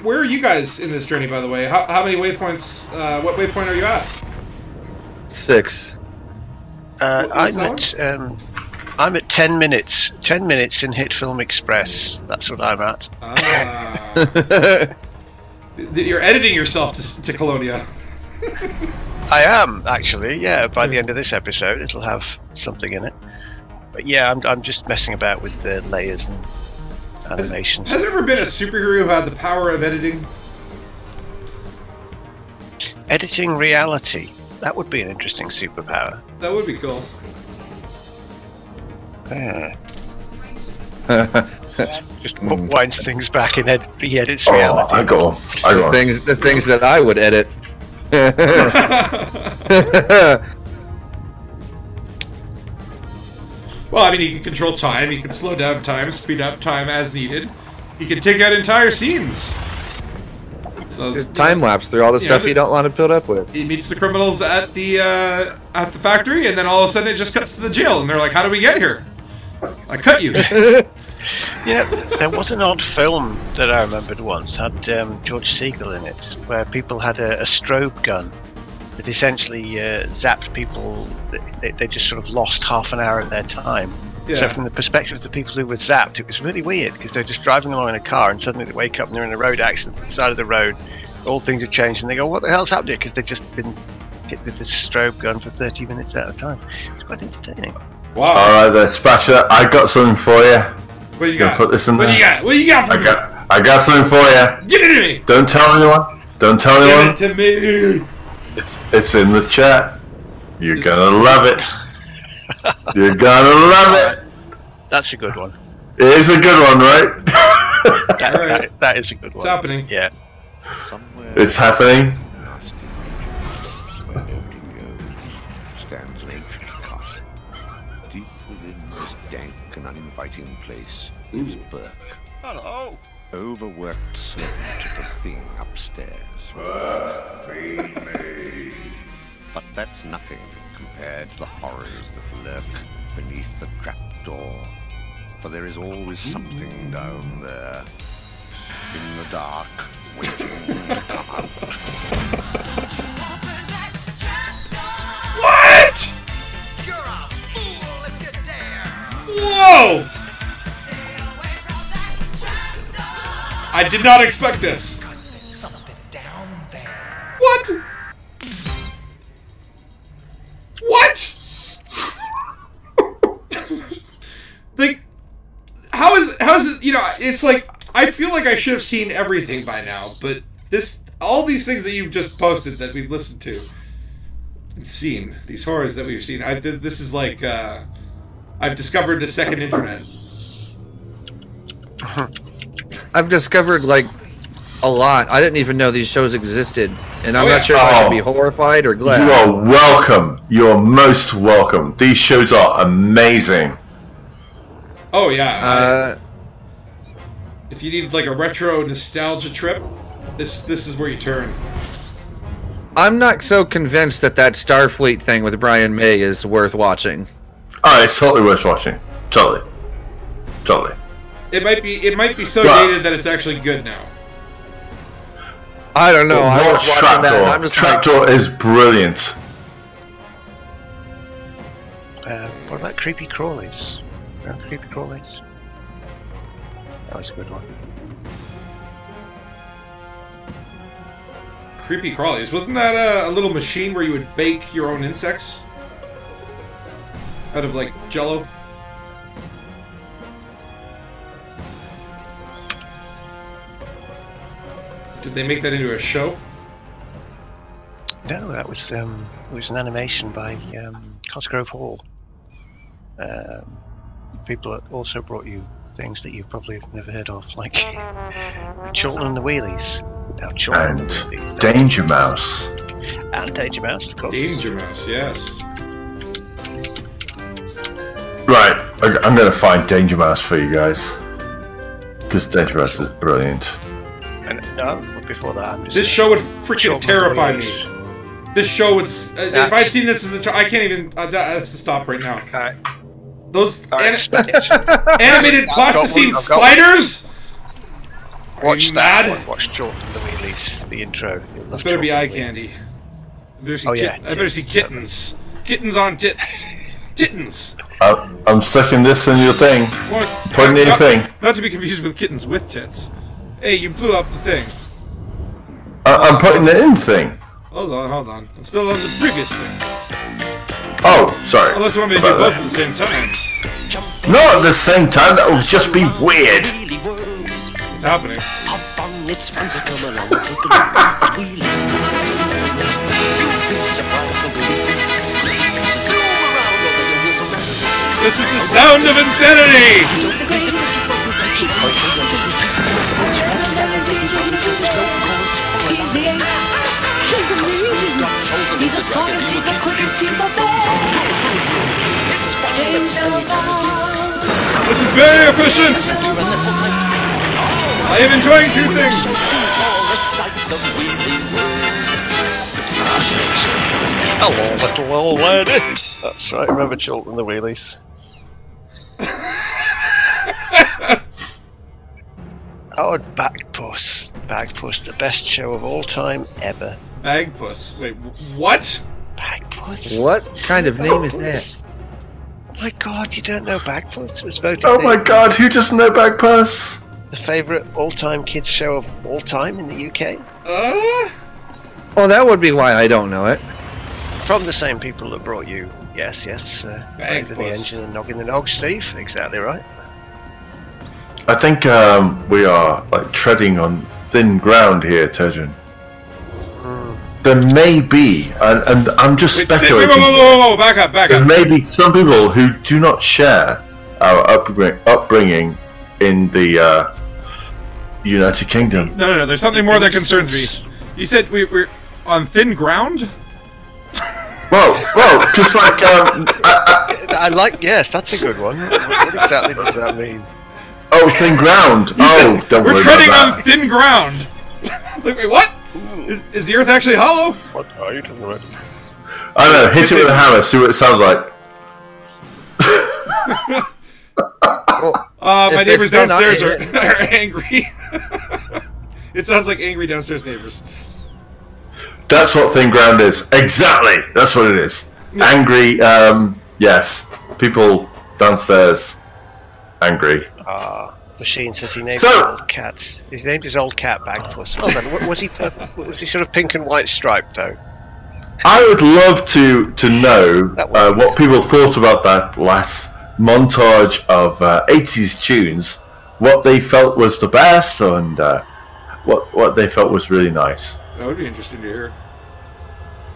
where are you guys in this journey, by the way? How many waypoints? What waypoint are you at? 6. I'm at 10 minutes. 10 minutes in Hit Film Express. That's what I'm at. You're editing yourself to Colonia. I am, actually, yeah. By the end of this episode, it'll have something in it. But yeah, I'm just messing about with the layers and animations. Has there ever been a superhero who had the power of editing? Editing reality. That would be an interesting superpower. That would be cool. Yeah. Just winds things back and he edits reality. I go. The things that I would edit. Well, I mean, he can control time, he can slow down time, speed up time as needed. He can take out entire scenes. So just time lapse through all the stuff you don't want to put up with. He meets the criminals at the factory, and then all of a sudden it just cuts to the jail, and they're like, "How did we get here? I cut you." Yeah, there was an odd film that I remembered once, had George Segal in it, where people had a strobe gun that essentially zapped people. They just sort of lost half an hour of their time. Yeah. So from the perspective of the people who were zapped, it was really weird, because they're just driving along in a car and suddenly they wake up and they're in a road accident at the side of the road. All things have changed and they go, what the hell's happening? Because they've just been hit with this strobe gun for 30 minutes at a time. It's quite entertaining. Wow. Alright then, Spatula, I got something for you. What you got? Put this in there. What you got for me? I got something for you. Give it to me. Don't tell anyone. Don't tell anyone. Give it to me. It's in the chat. You're gonna love it. You're gonna love it. That's a good one. It is a good one, right? That is a good one. It's happening. Yeah. It's happening. Where nobody goes stands an ancient castle. Deep within this dank and uninviting place lives Burke. Hello. Overworked servant of the thing upstairs. Feed me. But that's nothing compared to the horrors that lurk beneath the trapdoor. For there is always something down there, in the dark, waiting to come out. What? You're a fool if you dare. Whoa! I did not expect this. Something down there. What? What? Like, how is it? You know, it's like I feel like I should have seen everything by now, but all these things that you've just posted that we've listened to and seen, these horrors that we've seen, this is like I've discovered the second internet. I've discovered like a lot. I didn't even know these shows existed, and I'm not sure if I should be horrified or glad. You are welcome. You're most welcome. These shows are amazing. Oh yeah. If you need like a retro nostalgia trip, this is where you turn. I'm not so convinced that Starfleet thing with Brian May is worth watching. Oh, it's totally worth watching. Totally. It might be so dated that it's actually good now. I don't know. I was watching Trapdoor. that. And I'm just Trapdoor is brilliant. What about Creepy Crawlies? Creepy Crawlies? That was a good one. Creepy Crawlies. Wasn't that a little machine where you would bake your own insects? Out of, like, Jell-O? Did they make that into a show? No, that was it was an animation by Cosgrove Hall. People that also brought you things that you probably have never heard of, like Chorlton and the Wheelies. Now, Chorlton and the Wheelies. Danger Mouse. And Danger Mouse, of course. Danger Mouse, yes. Right, I'm gonna find Danger Mouse for you guys. Because Danger Mouse is brilliant. And no, but before that, I'm just... This show would freaking terrify me. This show would... if I'd seen this as a child, I can't even... that's to stop right now. Those animated plasticine spiders? Watch that one. Watch Chorlton and the Wheelies, the intro. This better be eye candy. I better see kittens. Kittens on tits. Kittens. I'm sticking this in your thing. Putting in your thing. Not to be confused with kittens with tits. Hey, you blew up the thing. I'm putting the in thing. Hold on. I'm still on the previous thing. Oh, sorry. Unless you want me to do both at the same time. Not at the same time, that would just be weird. It's happening. This is the sound of insanity! This is very efficient! I am enjoying two things! Hello, little old lady! That's right, remember Chorlton and the Wheelies. Oh, Bagpuss. Bagpuss, the best show of all time ever. Bagpuss? Wait, what? Bagpuss? What kind of name is that? Oh my god, you don't know Bagpuss? It was voted Oh my god, who doesn't know Bagpuss? the favourite all-time kids show of all time in the UK. Well, that would be why I don't know it. From the same people that brought you, yes, Back to the Engine and Noggin the Nog, Steve. Exactly right. I think we are like treading on thin ground here, Turgeon. there may be, and I'm just speculating. Whoa, back up. There may be some people who do not share our upbringing in the United Kingdom. No. There's something more that concerns me. You said we're on thin ground. Well, just like I like. Yes, that's a good one. What exactly does that mean? Oh, thin ground. Don't worry we're treading about on thin ground. Wait, what? Is the Earth actually hollow? What are you talking about? I don't know. Hit it with a hammer. See what it sounds like. My neighbors downstairs are angry. It sounds like angry downstairs neighbors. That's what thin ground is. Exactly. That's what it is. Angry. Yes. People downstairs. Angry. Machine says he named his old cat. He named his old cat Bagpuss. Oh, then was he sort of pink and white striped though? I would love to know what people thought about that last montage of 80s tunes. What they felt was the best, and what they felt was really nice. That would be interesting to hear.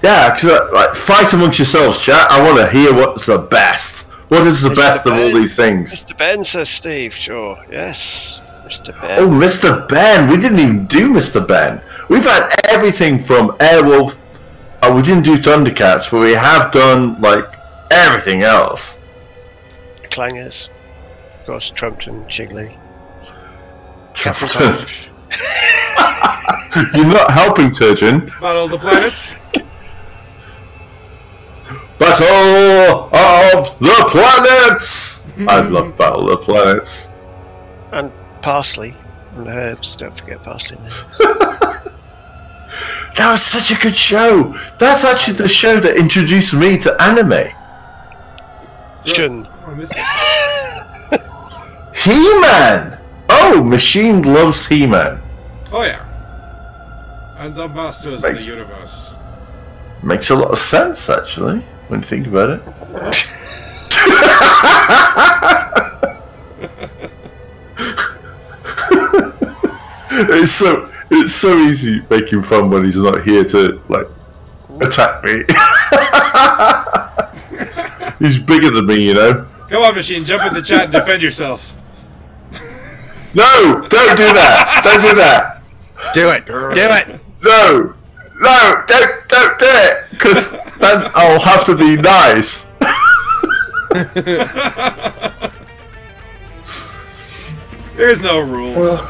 Yeah, because fight amongst yourselves, chat. I want to hear what's the best. What is the best of all these things? Mr. Ben, says Steve. Sure, yes, Mr. Ben. Oh, Mr. Ben. We didn't even do Mr. Ben. We've had everything from Airwolf. We didn't do Thundercats, but we have done everything else. Clangers, of course, Trumpton, Chigley. Trumpton. You're not helping, Turgeon. Battle of the Planets. Battle of the Planets! I love Battle of the Planets. And parsley and the herbs. Don't forget parsley in there. That was such a good show. That's actually the show that introduced me to anime. He-Man! Oh, Machine loves He-Man. Oh yeah. And the Masters of the Universe. Makes a lot of sense, actually, when you think about it. It's so easy making fun when he's not here to attack me. He's bigger than me, you know. Come on, Machine, jump in the chat and defend yourself. No, don't do that. Don't do that. Do it. Do it. No, don't do it, because then I'll have to be nice. There's no rules.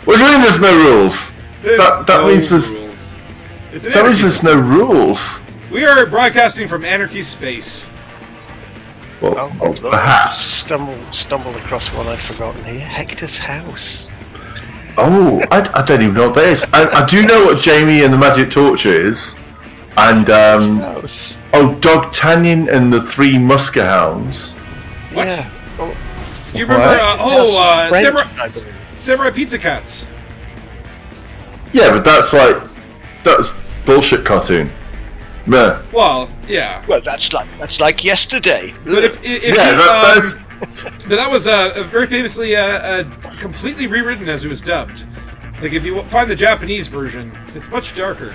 What do you mean there's no rules? That means there's rules. That means there's no rules. We are broadcasting from Anarchy Space. Well, perhaps. Stumbled across one I'd forgotten here. Hector's house. Oh, I don't even know what that is. I do know what Jamie and the Magic Torch is. And, Dogtanian and the Three Muskehounds. What? Yeah. Oh. Do you remember, Samurai Pizza Cats? Yeah, but that's bullshit cartoon. Meh. Well, yeah. Well, that's like yesterday. But if that was very famously completely rewritten as it was dubbed. Like if you find the Japanese version, it's much darker.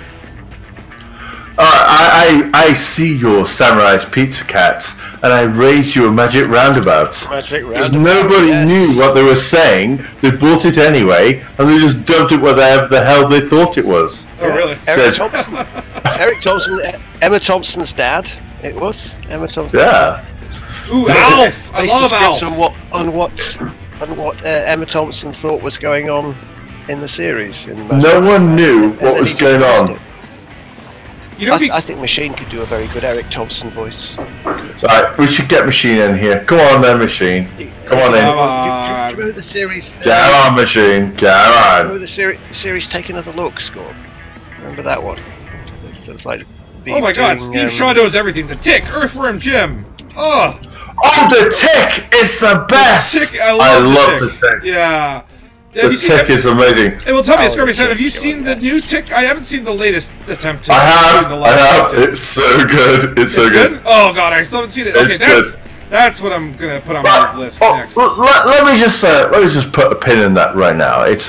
I see your Samurai's Pizza Cats, and I raise you a magic roundabout. Because nobody knew what they were saying. They bought it anyway, and they just dubbed it whatever the hell they thought it was. Oh, really? Eric Thompson, Emma Thompson's dad. It was Emma Thompson. Yeah. Ooh, Alf! I love Alf. On what Emma Thompson thought was going on in the series. No one knew what was going on. You know, I think Machine could do a very good Eric Thompson voice. Right, we should get Machine in here. Come on then, Machine. Come on in. Do you remember the series? Get on, Machine. Get on. Remember the series Take Another Look, Scorp? Remember that one? It's like oh my god, Steve Shaw knows everything. The Tick, Earthworm Jim. Oh, the Tick is the best. The Tick, I love the Tick. Yeah. The Tick is amazing. Hey, well, tell me, Scorpion, have you seen the new Tick? I haven't seen the latest attempt to. I have. It's so good. It's so good. Oh god, I still haven't seen it. Okay, that's what I'm gonna put on my list next. Let me just put a pin in that right now. It's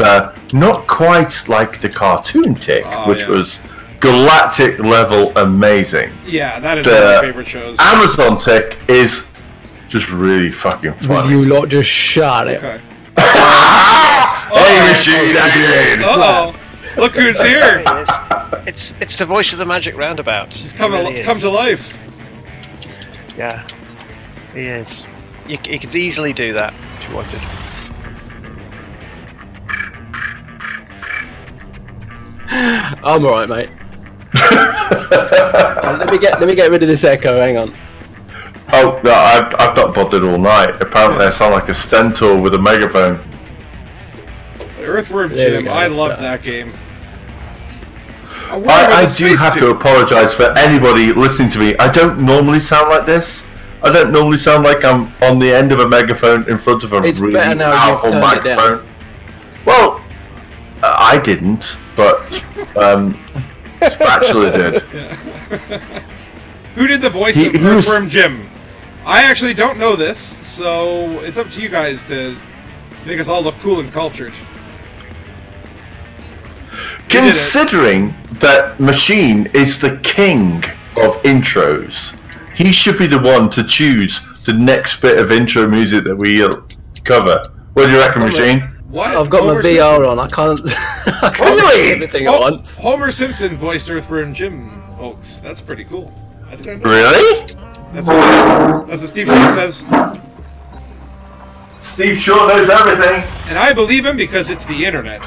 not quite like the cartoon Tick, which was galactic level amazing. Yeah, that is one of my favorite shows. Amazon Tech is just really fucking funny. You lot just shut it. Okay. Hey, Machine again! Uh-oh. Look who's here! It's the voice of the Magic Roundabout. He's come to life. Yeah, he is. You could easily do that if you wanted. I'm alright, mate. let me get rid of this echo. Hang on. Oh no, I've not bothered all night. Apparently, I sound like a stentor with a megaphone. Earthworm Jim, I loved that game. I do have to apologise for anybody listening to me. I don't normally sound like this. I don't normally sound like I'm on the end of a megaphone in front of a really powerful microphone. Well, I didn't, but Spatula did. Yeah. Who did the voice of Earthworm Jim? I actually don't know this, so it's up to you guys to make us all look cool and cultured. Considering that Machine is the king of intros, he should be the one to choose the next bit of intro music that we cover. What do you reckon, Machine? What? I've got my VR on. I can't. I can't do everything at once. Homer Simpson voiced Earthworm Jim, folks. That's pretty cool. I didn't know. Really? That's what Steve Shaw says. Steve Shaw knows everything. And I believe him because it's the internet.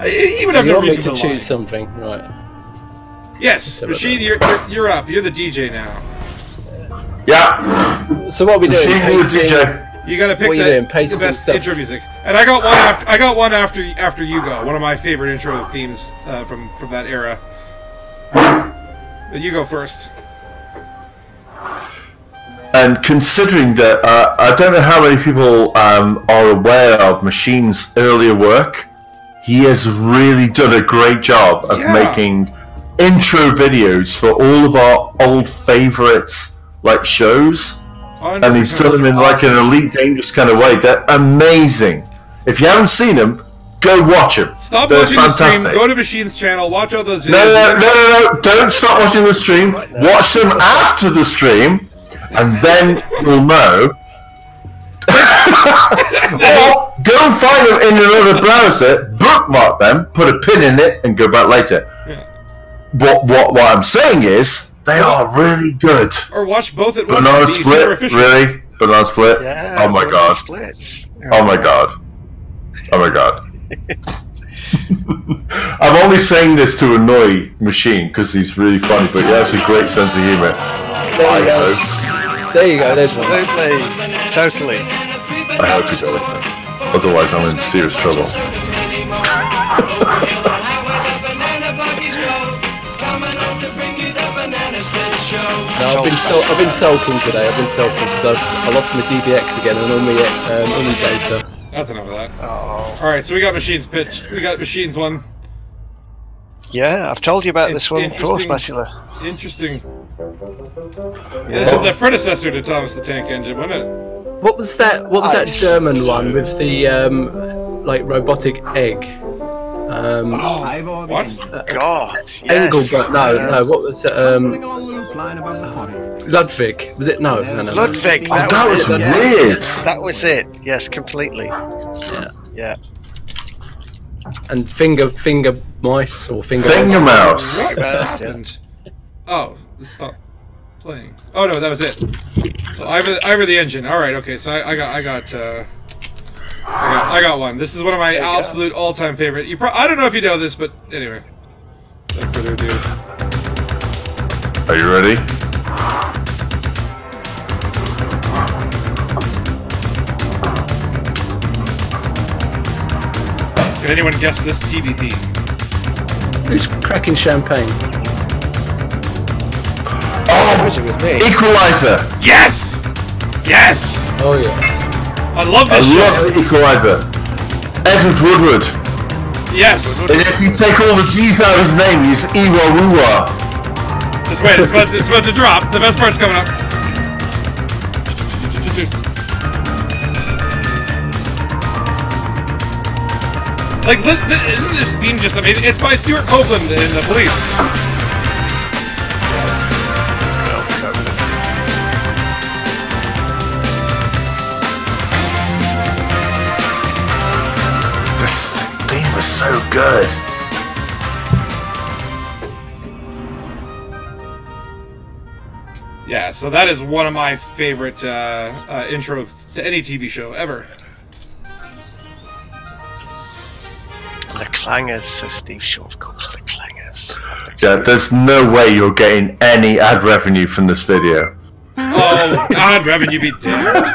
Even have no reason to choose something, right? Yes, Machine, you're up. You're the DJ now. Yeah. So what are we doing? Machine, you're the DJ. You gotta pick the best intro music. And I got one after you go. One of my favorite intro themes from that era. But you go first. And considering that I don't know how many people are aware of Machine's earlier work, he has really done a great job of making intro videos for all of our old favorites, like shows. And he's done them in like an Elite Dangerous kind of way. They're amazing. If you haven't seen them, go watch them. Stop They're watching fantastic. the stream. Go to Machine's channel. Watch all those videos. No! Don't stop watching the stream. Watch them after the stream, and then you'll know. Or go and find them in another browser, bookmark them, put a pin in it, and go back later. Yeah. What I'm saying is, they are really good. Or watch both at once. Banana Split, really? Banana Split? Yeah, oh my god. Splits. Oh my god. Oh my god. I'm only saying this to annoy Machine because he's really funny, but he has a great sense of humour. There you go. Absolutely. Totally. I hope he does. Otherwise, I'm in serious trouble. No, I've been sulking today. I've been sulking because I lost my DBX again and all my data. That's enough of that. Oh. All right, so we got Machine's pitch. We got Machine's one. Yeah, I've told you about this one before, Spatula. Interesting. Yeah. This is the predecessor to Thomas the Tank Engine, wasn't it? What was that? What was that German one with the like robotic egg? What? God, yes. Engelbert, no. What was it? Ludwig. Was it? No. Ludwig. That was weird. That was it. Yes, completely. Yeah. And finger mice or finger mouse. What happened? Oh, stop playing. Oh no, that was it. So Ivor the Engine. All right, okay. So I got one. This is one of my absolute all-time favorite. I don't know if you know this, but anyway. Without further ado. Are you ready? Can anyone guess this TV theme? Who's cracking champagne? Oh, I wish it was me. Equalizer. Yes. Yes. Oh yeah. I love this show. I love the Equalizer. Edward Woodward. Yes. And if you take all the G's out of his name, he's Iwa-Wua. Just wait, it's about to drop. The best part's coming up. Like, isn't this theme just amazing? It's by Stuart Copeland in The Police. This theme was so good. Yeah, so that is one of my favorite intros to any TV show ever. The clangers, says Steve Shaw, of course, the clangers. Yeah, there's no way you're getting any ad revenue from this video. Oh, ad revenue be damned.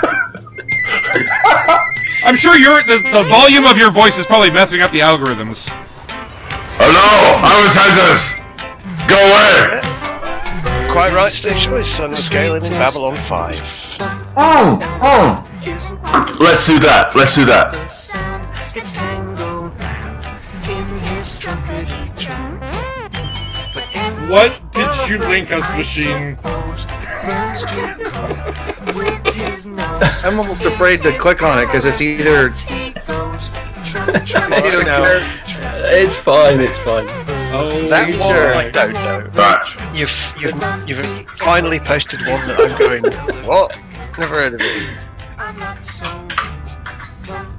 I'm sure the volume of your voice is probably messing up the algorithms. Hello, advertisers! Go away! Quite right, Steve Shaw, his son was Galen in Babylon 5. Let's do that, let's do that. What did you link us, machine? I'm almost afraid to click on it because it's either. It's fine. It's fine. Oh, that one sure. I don't know. Right. You've finally posted one that I'm going. What? Never heard of it.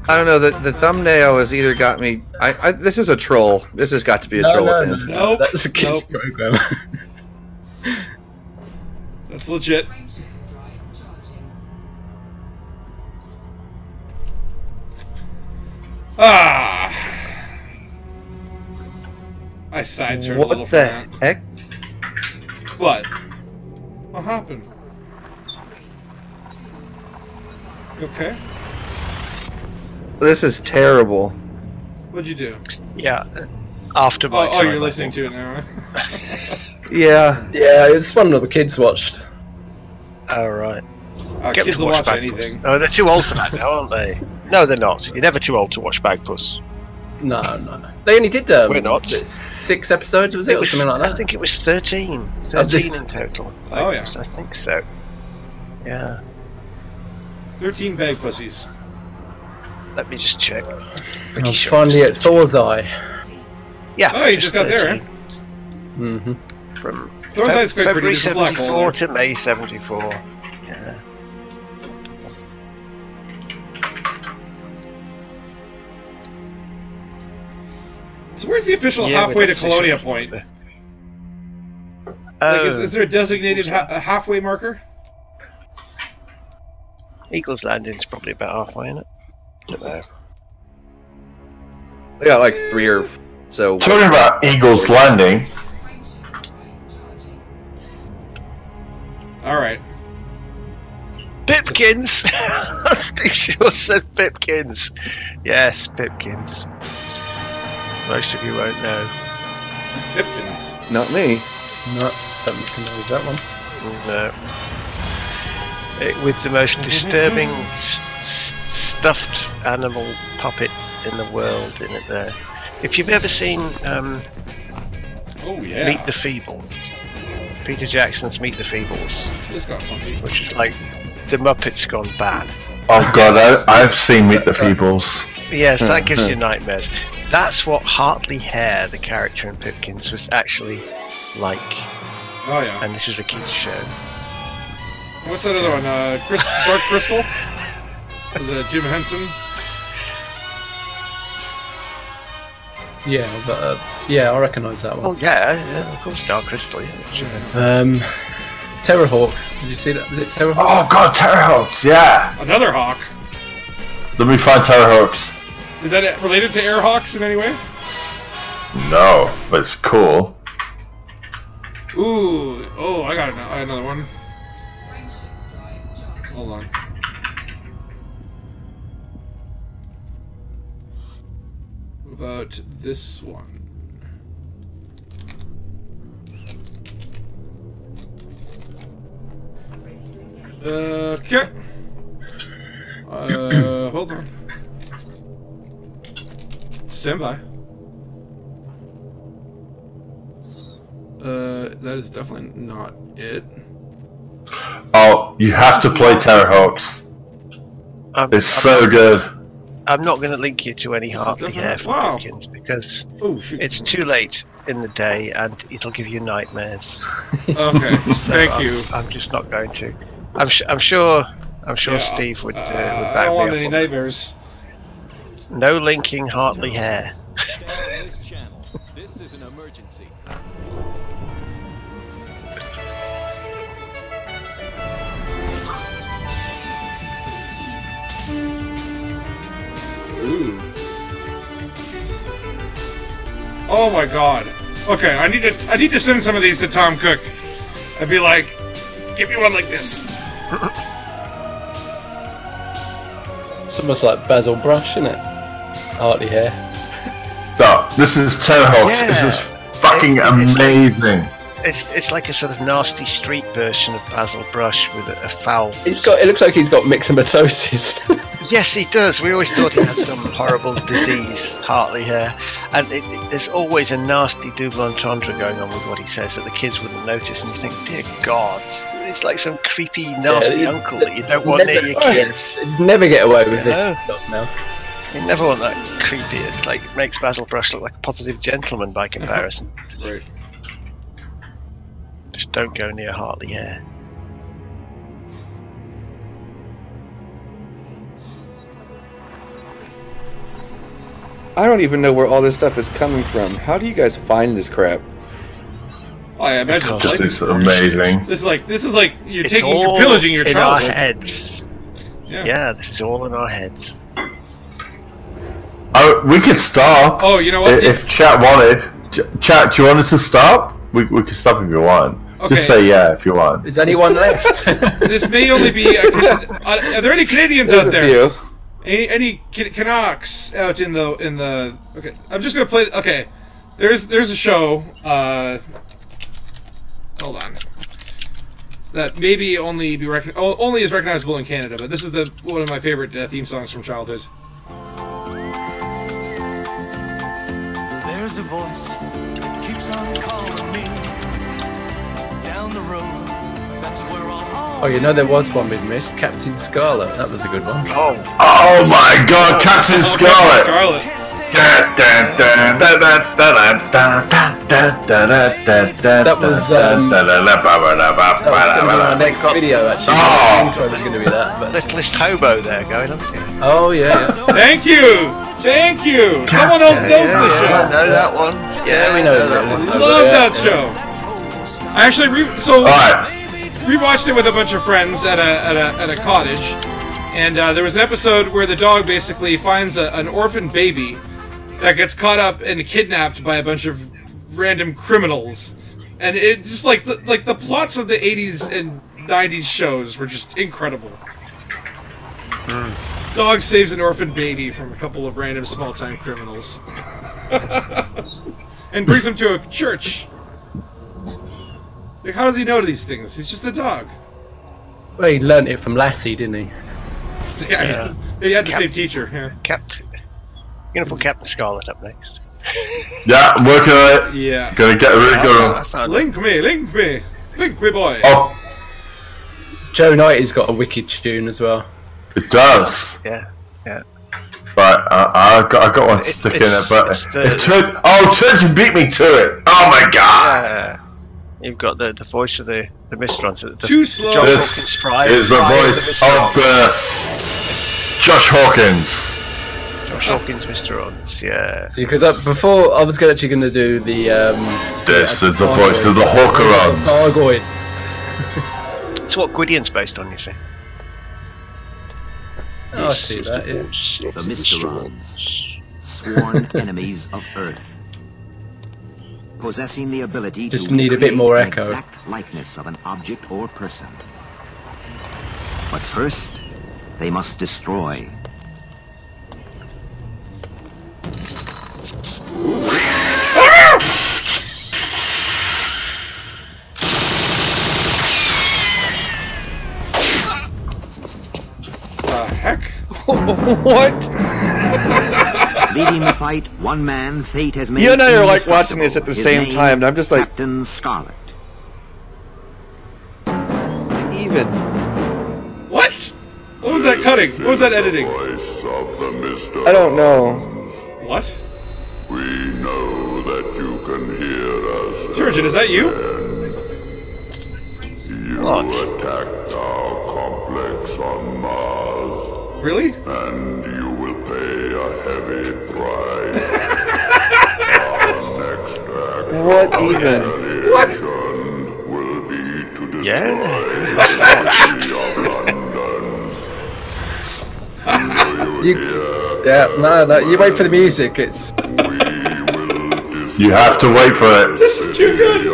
I don't know. The thumbnail has either got me. This is a troll. This has got to be a troll attempt. No, that's a kid's program. That's legit. Ah, I side-turned a little. What the heck? What? What happened? You okay? This is terrible. What'd you do? Yeah. After my Oh, you're listening to it now. Yeah. Yeah, it's one that the kids watched. Oh, right. Kids them to will watch Bagpuss. anything. Oh, they're too old for that now, aren't they? No, they're not. You're never too old to watch Bagpuss. No. They only did We're not. 6 episodes, was it? Or something like that? I think it was 13. 13 in total. Oh, yeah. I think so. Yeah. 13 bag pussies. Let me just check. I'm finally at Thor's Eye. Yeah. Oh, you just got there, eh? Mm-hmm. From Thor's Eye's quite pretty. February There's a black hole 74 there. to May 74. Yeah. So where's the official Yeah, halfway to with Colonia official- point? Like, is there a designated halfway marker? Eagle's Landing's probably about halfway, isn't it? Don't know. We got like 3 or so. Talking about Eagle's Landing. Alright. Pipkins! Steve Shaw said Pipkins. Yes, Pipkins. Most of you won't know. Pipkins. Not me. No, don't recognize that one. No. With the most disturbing stuffed animal puppet in the world in it there. If you've ever seen Oh, yeah. Meet the Feebles, Peter Jackson's Meet the Feebles, This got funky. which is like the Muppets gone bad. Oh god, I've seen Meet the Feebles. Yes, that gives you nightmares. That's what Hartley Hare, the character in Pipkins, was actually like. Oh, yeah. And this was a kids' show. What's that other one? Dark Crystal? Was it Jim Henson? Yeah, but yeah, I recognise that one. Oh yeah, of course, Dark Crystal. Yeah, it's true. Terrorhawks. Did you see that? Was it Terrorhawks? Oh god, Terrorhawks, yeah! Another hawk. Let me find Terrorhawks. Is that related to Airhawks in any way? No, but it's cool. Ooh. Oh, I got another one. Hold on. What about this one? Okay. Hold on. Stand by. That is definitely not it. Oh, you have to play Terrorhawks. It's so good. I'm not going to link you to any Hartley hair from Dickens because it's too late in the day and it'll give you nightmares. Okay, so thank you. I'm just not going to. I'm sure Steve would back me up. I don't want any nightmares. No linking Hartley hair. This is an emergency. Ooh. Oh my god. Okay, I need to send some of these to Tom Cook. I'd be like, give me one like this. It's almost like Basil Brush, isn't it? Hartley hair. No, this is Terrahawks. Yeah. This is fucking amazing. It's like a sort of nasty street version of Basil Brush with a foul. It looks like he's got myxomatosis. Yes, he does. We always thought he had some horrible disease, Hartley hair, and there's always a nasty double entendre going on with what he says that the kids wouldn't notice, and you think, dear God, it's like some creepy, nasty uncle that you don't want near your kids. Never get away with this stuff now. You never want that creepy. It's like it makes Basil Brush look like a positive gentleman by comparison. Right. Just don't go near Hartley hair. I don't even know where all this stuff is coming from. How do you guys find this crap? I imagine it's amazing. This is like you're pillaging your childhood. In our heads. Yeah, this is all in our heads. We could stop. Oh, you know what? If chat wanted, chat, do you want us to stop? We could stop if you want. Okay. Just say yeah if you want. Is anyone left? This may only be. Are there any Canadians out there? Any Canucks out in the? Okay, I'm just gonna play. Okay, there's a show. Hold on. That maybe only is recognizable in Canada, but this is one of my favorite theme songs from childhood. There's a voice that keeps on calling me down the road. That's where I'll. Oh, you know there was one we'd missed, Captain Scarlet. That was a good one. Oh my God, Captain Scarlet! That was going to be our next video, actually. I think it was going to be that. But... Littlest hobo there going on. Oh, yeah. Thank you! Thank you! Someone else knows the show! I know that one. Yeah, we know that one. Love that show! I actually rewatched it with a bunch of friends at a cottage, and there was an episode where the dog basically finds an orphan baby that gets caught up and kidnapped by a bunch of random criminals, and it just like the plots of the 80s and 90s shows were just incredible. Dog saves an orphan baby from a couple of random small-time criminals and brings him to a church. Like, how does he know these things? He's just a dog. Well, he learnt it from Lassie, didn't he? Yeah, he had the same teacher. Yeah. You're gonna put Captain Scarlet up next. Yeah, I'm working on it. Yeah. Gonna get really good on. Link me, boy. Oh, Joe Knighty's got a wicked tune as well. it does. Yeah. Right, I got one to stick in it, but Turgeon beat me to it. Oh my God! You've got the voice of the Mistrons. Too slow. This is the voice of the Josh Hawkins. Josh Hawkins, Mistrons, yeah. See, because before I was actually going to do the. This is the voice of the Hawkerons. Fargoids. It's what Gwydion's based on, you see. Oh, I see that, yeah. The Mistrons, sworn enemies of Earth, possessing the ability just to need a bit more an echo. exact likeness of an object or person. But first, they must destroy. Heck? What? Leading the fight, one man fate has made. You and I are like watching this at the same time, and I'm just like Captain Scarlet. Even. What? What was that cutting? What was that editing? I don't know. What? We know that you can hear us. Turgeon, is that you? You attacked our complex on Mars. Really? And you will pay a heavy price. Our next act What even? What? will be to destroy Yeah. the city of London. Yeah, no, you wait for the music. It's. You have to wait for it. This is too good.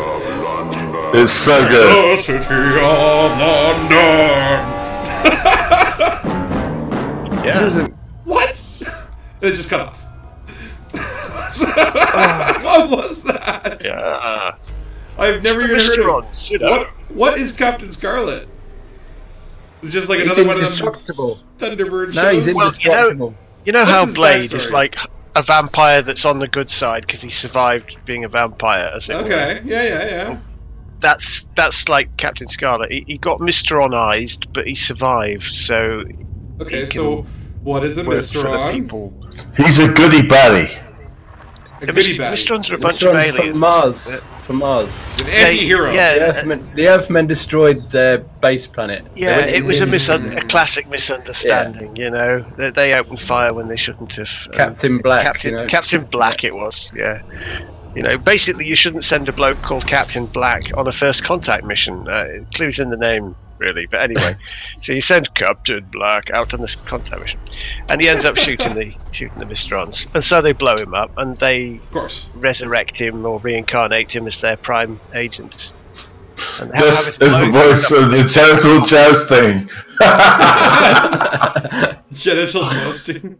It's so good. The city of London. Yeah. This isn't. What? It just cut off. What was that? Yeah. I've never even heard of it. You know. What is Captain Scarlet? It's just like He's another one of them indestructible. Thunderbird No, he's shows. indestructible. You know What's how his Blade backstory? is like a vampire that's on the good side because he survived being a vampire, as it were. Okay, yeah. That's like Captain Scarlet. He got Mr-Onized, but he survived, so... Okay, he so what is a work for the Mr. On? people. He's a goody baddie. A goodie bag. Mr-Ons are a bunch of Mr. aliens. From Mars. From Mars. An anti-hero. The Earthmen destroyed their base planet. Yeah, it was a classic misunderstanding, you know. They opened fire when they shouldn't have. Captain Black. Captain Black it was, yeah. You know, basically you shouldn't send a bloke called Captain Black on a first contact mission. It clues in the name, really. But anyway, so you send Captain Black out on this contact mission, and he ends up shooting the Mr-Ons, and so they blow him up, and they resurrect him or reincarnate him as their prime agent. And This is the voice of the genital jousting. Genital jousting.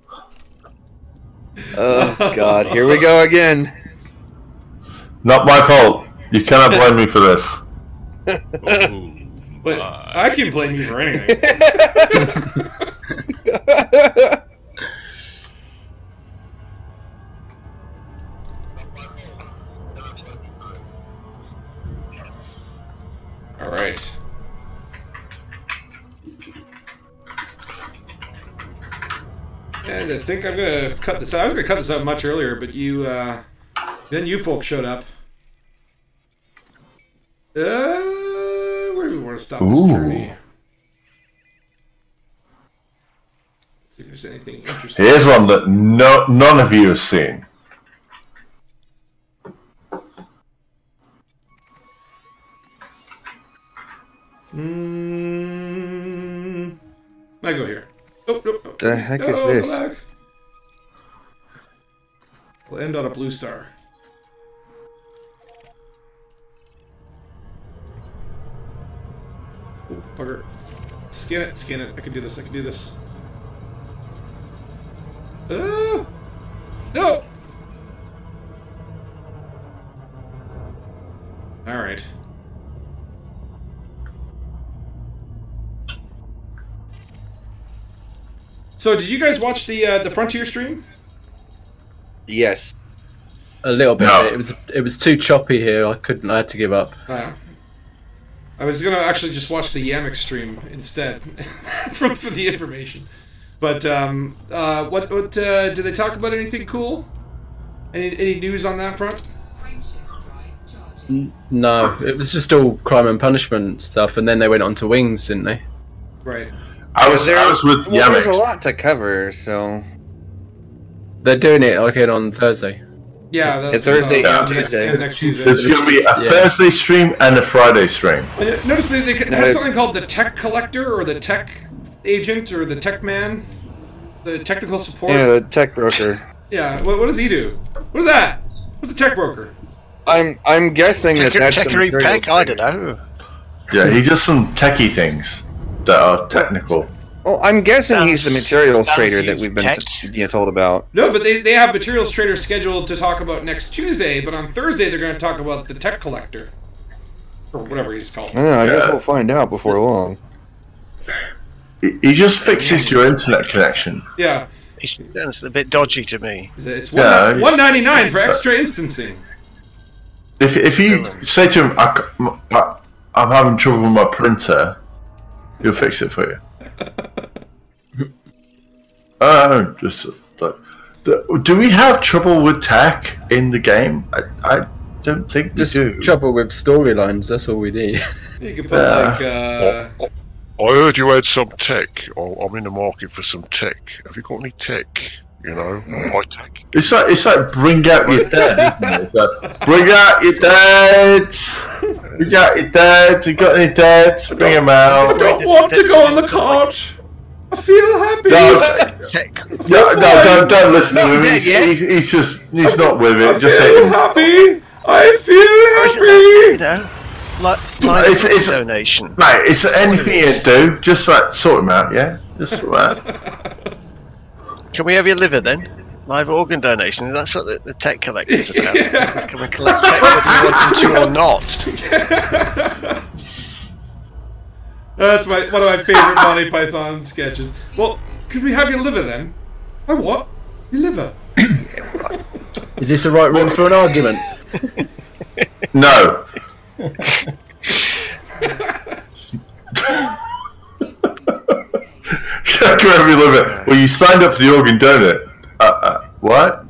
Oh God, here we go again. Not my fault. You cannot blame me for this. But I can blame you for anything. All right. And I think I'm gonna cut this out. I was gonna cut this out much earlier, but then you folks showed up. Where do we want to stop this journey? Let's see if there's anything interesting. Here's one that none of you have seen. I go here. Oh, nope. The heck is this? Back. We'll end on a blue star. Oh, bugger. Scan it, scan it. I can do this, I can do this. No! Alright. So, did you guys watch the Frontier stream? Yes. A little bit. No. It was too choppy here. I had to give up. I was gonna actually just watch the Yamik stream instead for the information. But what did they talk about? Anything cool? Any news on that front? No, it was just all crime and punishment stuff, and then they went on to Wings, didn't they? Right. I was with Yamik. There's a lot to cover, so they're doing it again on Thursday. Yeah, that's Thursday and Tuesday. Next Tuesday. There's going to be a Thursday stream and a Friday stream. Notice they have something called the Tech Collector, or the Tech Agent, or the Tech Man, the Technical Support. Yeah, the Tech Broker. Yeah, what does he do? What is that? What's a Tech Broker? I'm guessing that's the materials. I don't know. Yeah, he does some techie things that are technical. Well, I'm guessing he's the materials trader that we've been told about. No, but they have materials traders scheduled to talk about next Tuesday, but on Thursday they're going to talk about the Tech Collector. Or whatever he's called. I guess we'll find out before long. He just fixes your internet connection. Yeah. That's a bit dodgy to me. It's $199 for extra instancing. If you say to him, I'm having trouble with my printer, he'll fix it for you. Just like, do we have trouble with tech in the game? I don't think we do. Trouble with storylines. That's all we need. You could put like. I heard you had some tech. I'm in the market for some tech. Have you got any tech? You know, high tech. It's like bring out your dead, isn't it? It's like, bring out your dads. Bring out your dads. You got any dads? Bring them out. I don't want to go on the cart. I feel happy. No, don't listen to him. He's not with it. I feel happy. I feel happy. You know, like it's donation. Mate, it's anything you do. Just like sort him out, yeah. Just sort him out. Can we have your liver then? Live organ donation. That's what the tech collector's about. Just can we collect tech whether you want them to or not? That's one of my favorite Monty Python sketches. Well, could we have your liver then? My what? Your liver. Is this the right room for an argument? No. Come have your liver. Well, you signed up for the organ donor. What?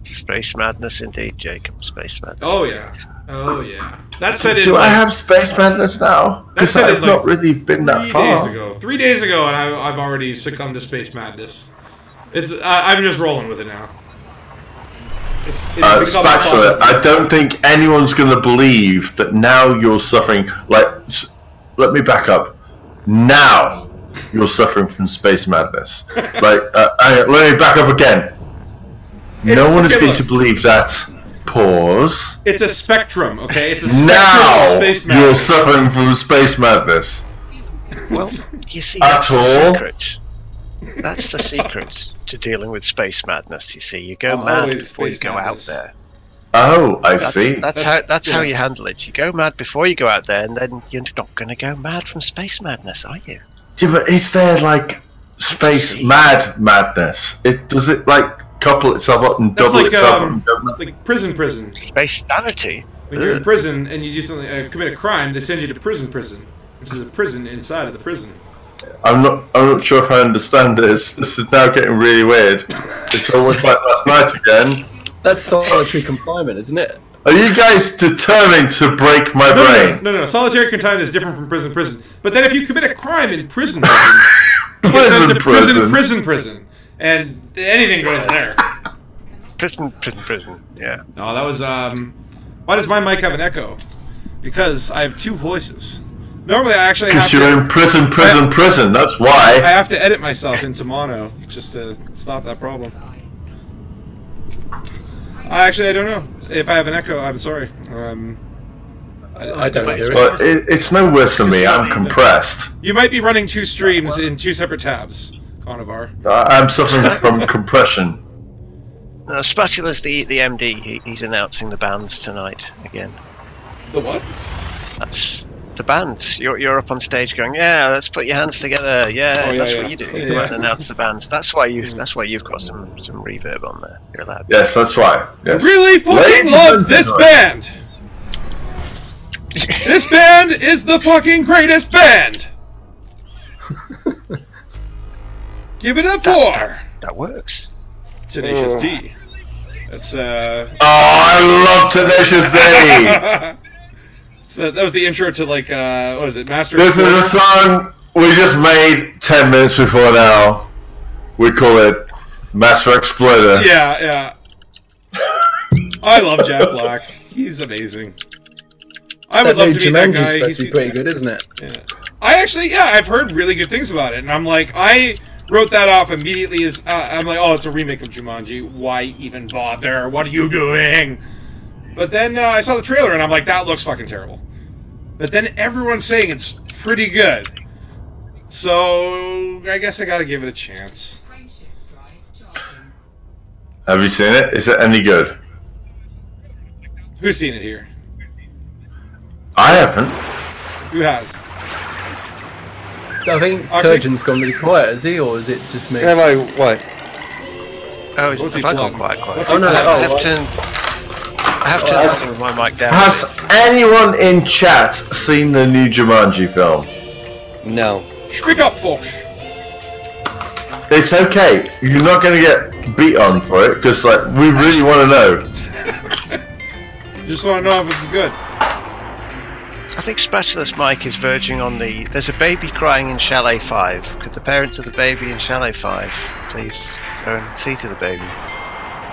Space madness indeed, Jacob. Space madness. Oh yeah. Oh yeah. That's it. Do I have space madness now? Because I've not really been that far. 3 days ago, and I've already succumbed to space madness. I'm just rolling with it now. Spatula, I don't think anyone's going to believe that now you're suffering. Like, let me back up. Now you're suffering from space madness. Like, let me back up again. No one is going to believe that. Pause. It's a spectrum, okay? It's a spectrum now of space madness. You're suffering from space madness. Well, you see, that's the secret. That's the secret to dealing with space madness. You see, you go mad before you go out there. Oh, I see. That's how you handle it. You go mad before you go out there, and then you're not going to go mad from space madness, are you? Yeah, but is there like space madness? Does it like couple itself up and double itself up? It's like prison. Space sanity. When you're in prison and you do something, commit a crime, they send you to prison, which is a prison inside of the prison. I'm not sure if I understand this. This is now getting really weird. It's almost like last night again. That's solitary confinement, isn't it? Are you guys determined to break my brain? No. Solitary confinement is different from prison. But then if you commit a crime in prison, prison, and anything goes there. Prison. Yeah. No, that was why does my mic have an echo? Because I have two voices. Normally, I actually have to... Because you're in prison. That's why. I have to edit myself into mono just to stop that problem. I don't know. If I have an echo, I'm sorry. I don't hear it. But it's no worse than me. I'm compressed. You might be running two streams in two separate tabs, Conovar. I'm suffering from compression. Spatula's the MD. He's announcing the bands tonight again. The what? That's... the bands. You're up on stage going, yeah, let's put your hands together. That's what you do. You go out and announce the bands. That's why you've got some reverb on there. You're allowed. Yes, that's right. Yes. I really fucking love this band. This band is the fucking greatest band. Give it up for. That works. Tenacious D. That's Oh, I love Tenacious D. So that was the intro to like what was it, Master? This is a song we just made 10 minutes before now. We call it Master Exploiter. Yeah. I love Jack Black. He's amazing. I would love to meet that guy. He's pretty good, isn't it? Yeah. I've heard really good things about it, and I'm like, I wrote that off immediately as I'm like, oh, it's a remake of Jumanji. Why even bother? What are you doing? But then I saw the trailer, and I'm like, that looks fucking terrible. But then everyone's saying it's pretty good. So, I guess I gotta give it a chance. Have you seen it? Is it any good? Who's seen it here? I haven't. Who has? I think Turgeon's gone really quiet, is he? Or is it just me? No, what? Oh, have I gone quite quiet? Oh, no, I have to with my mic down. Has anyone in chat seen the new Jumanji film? No. Speak up, folks. It's okay. You're not going to get beat on for it, because like we really want to know. Just want to know if it's good. I think Spatulous Mike is verging on the... There's a baby crying in Chalet 5. Could the parents of the baby in Chalet 5 please go and see to the baby?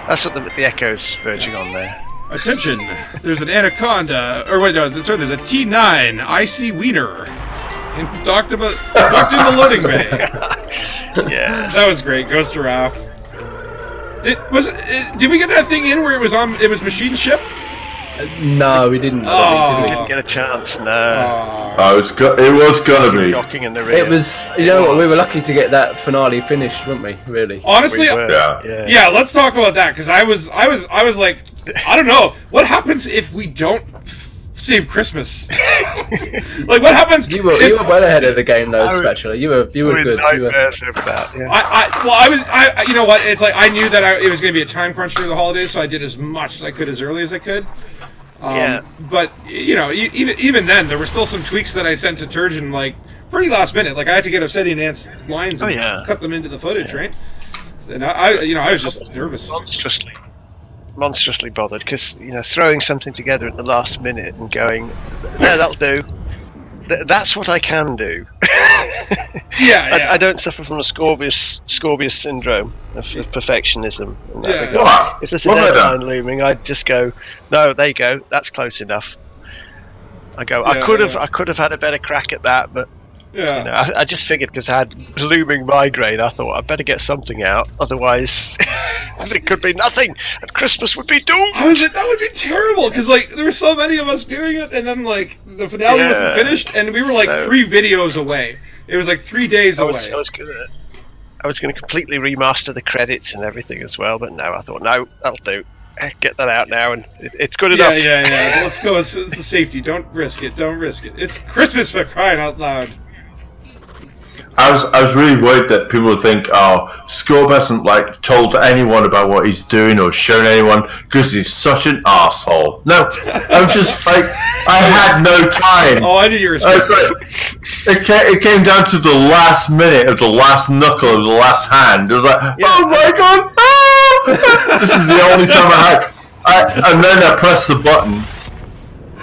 That's what the Echo's verging on there. Attention! There's an anaconda... Or wait, no, sorry, there's a T9 icy wiener docked in the loading bay. Yes. That was great. Ghost Giraffe. Did we get that thing in where it was machine ship? No, we didn't. Oh, we didn't get a chance. No. Oh, it was gonna be. Docking in the rear. It was. You know what? We were lucky to get that finale finished, weren't we? Really. Honestly, yeah. Let's talk about that because I was like, I don't know what happens if we don't save Christmas. Like, what happens? You were well ahead of the game, though, Spatula. You were good. Nightmares over that. Yeah. I you know what? It's like I knew that it was going to be a time crunch through the holidays, so I did as much as I could as early as I could. Yeah. But you know, even then, there were still some tweaks that I sent to Turgeon, like pretty last minute. Like I had to get Obsidian Ant's lines and cut them into the footage, right? And I was just nervous. Monstrously bothered because throwing something together at the last minute and going, no, that'll do. That's what I can do. Yeah. I don't suffer from a Scorpius syndrome of perfectionism. In that regard. What? If there's a deadline looming, I'd just go, no, there you go, that's close enough. I could have had a better crack at that, but I just figured because I had looming migraine, I thought I'd better get something out, otherwise it could be nothing, and Christmas would be doomed. I was like, that would be terrible, because like there were so many of us doing it, and then like the finale wasn't finished, and we were like 3 videos away. It was like 3 days away. I was gonna completely remaster the credits and everything as well, but no, I thought no, that'll do. Get that out now, and it's good enough. Yeah. Let's go. It's the safety. Don't risk it. Don't risk it. It's Christmas, for crying out loud. I was really worried that people would think, oh, Scorb hasn't like told anyone about what he's doing or shown anyone because he's such an asshole. No, I'm just like, I had no time. Oh, I knew you were. It came down to the last minute of the last knuckle of the last hand. It was like, oh my god, ah! This is the only time I had. And then I pressed the button,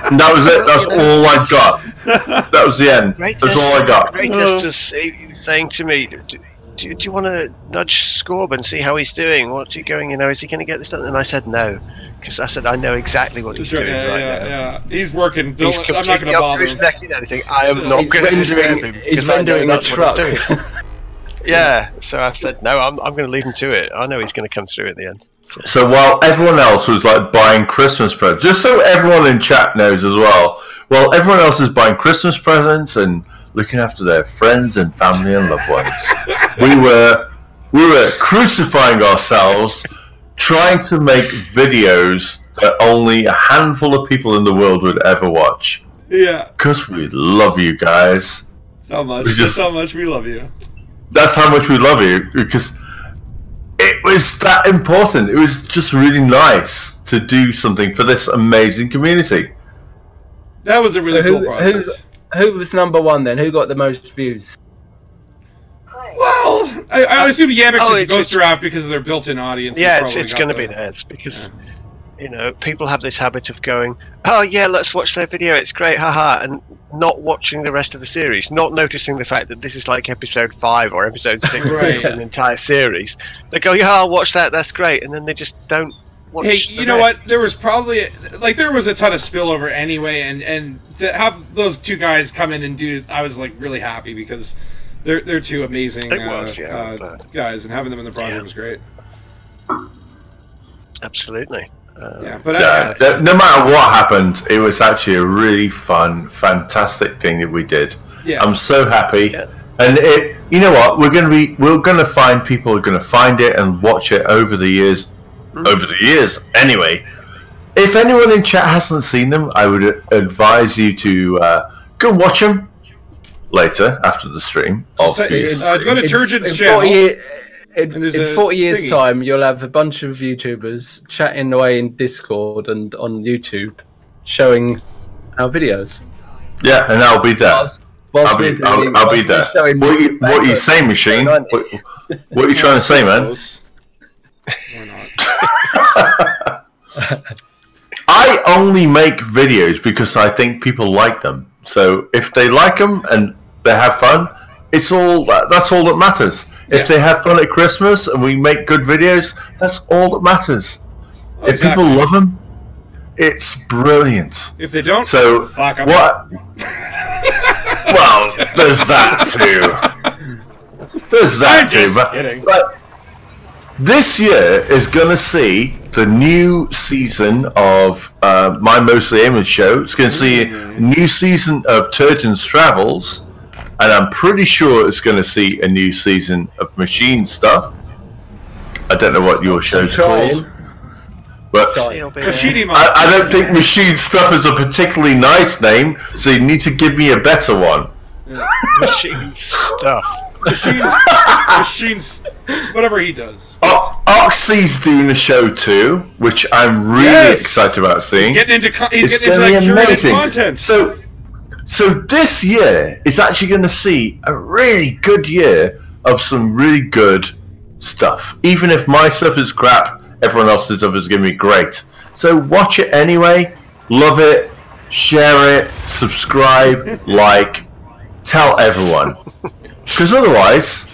and that was it. That's all I got. That was the end. That's all I got. Greatest was saying to me, do you want to nudge Scorb and see how he's doing? What's he going, is he going to get this done? And I said no, because I said I know exactly what he's doing right now. Yeah, he's working. I'm not going to bother him. I am not going to disturb him. He's rendering a truck. Yeah, so I said no, I'm going to leave him to it. I know he's going to come through at the end. So while everyone else was like buying Christmas presents, just so everyone in chat knows as well, while everyone else is buying Christmas presents and looking after their friends and family and loved ones, we were crucifying ourselves trying to make videos that only a handful of people in the world would ever watch. Yeah. Because we love you guys. So much. So much we love you. That's how much we love you, because it was that important. It was just really nice to do something for this amazing community. That was a really cool project. Who was #1 then? Who got the most views? Well, I assume Yamix and Ghost Giraffe because of their built-in audience. Yeah, it's going to be theirs because people have this habit of going, oh yeah, let's watch their video, it's great, haha, and not watching the rest of the series, not noticing the fact that this is like episode 5 or episode 6 of an entire series. They go, yeah, I'll watch that, that's great, and then they just don't watch Hey, you know what, there was probably, there was a ton of spillover anyway, and to have those two guys come in and do, I was like really happy because they're two amazing guys, and having them in the project was great. Absolutely. But no matter what happened, it was actually a really fun, fantastic thing that we did. Yeah. I'm so happy, and you know what? We're gonna find people who are gonna find it and watch it over the years. Over the years, anyway. If anyone in chat hasn't seen them, I would advise you to go and watch them later after the stream. Go to Turgeon's channel. In 40 years' time, you'll have a bunch of YouTubers chatting away in Discord and on YouTube, showing our videos. Yeah, and I'll be there. I'll be there. What are you saying, Machine? What are you trying to say, man? I only make videos because I think people like them. So if they like them and they have fun, that's all that matters. If they have fun at Christmas and we make good videos, that's all that matters. If people love them, it's brilliant. If they don't, so fuck them. What? Well, there's that too. But this year is going to see the new season of My Mostly Aiming Show. It's going to see a new season of Turgeon's Travels, and I'm pretty sure it's going to see a new season of Machine Stuff. I don't know what your show's called. But I don't think Machine Stuff is a particularly nice name, so you need to give me a better one. Machine Stuff. Machines, whatever he does. Oxy's doing a show too, which I'm really excited about seeing. He's getting into like curated content. So this year is actually going to see a really good year of some really good stuff. Even if my stuff is crap, everyone else's stuff is going to be great. So watch it anyway, love it, share it, subscribe, like, tell everyone. Because otherwise,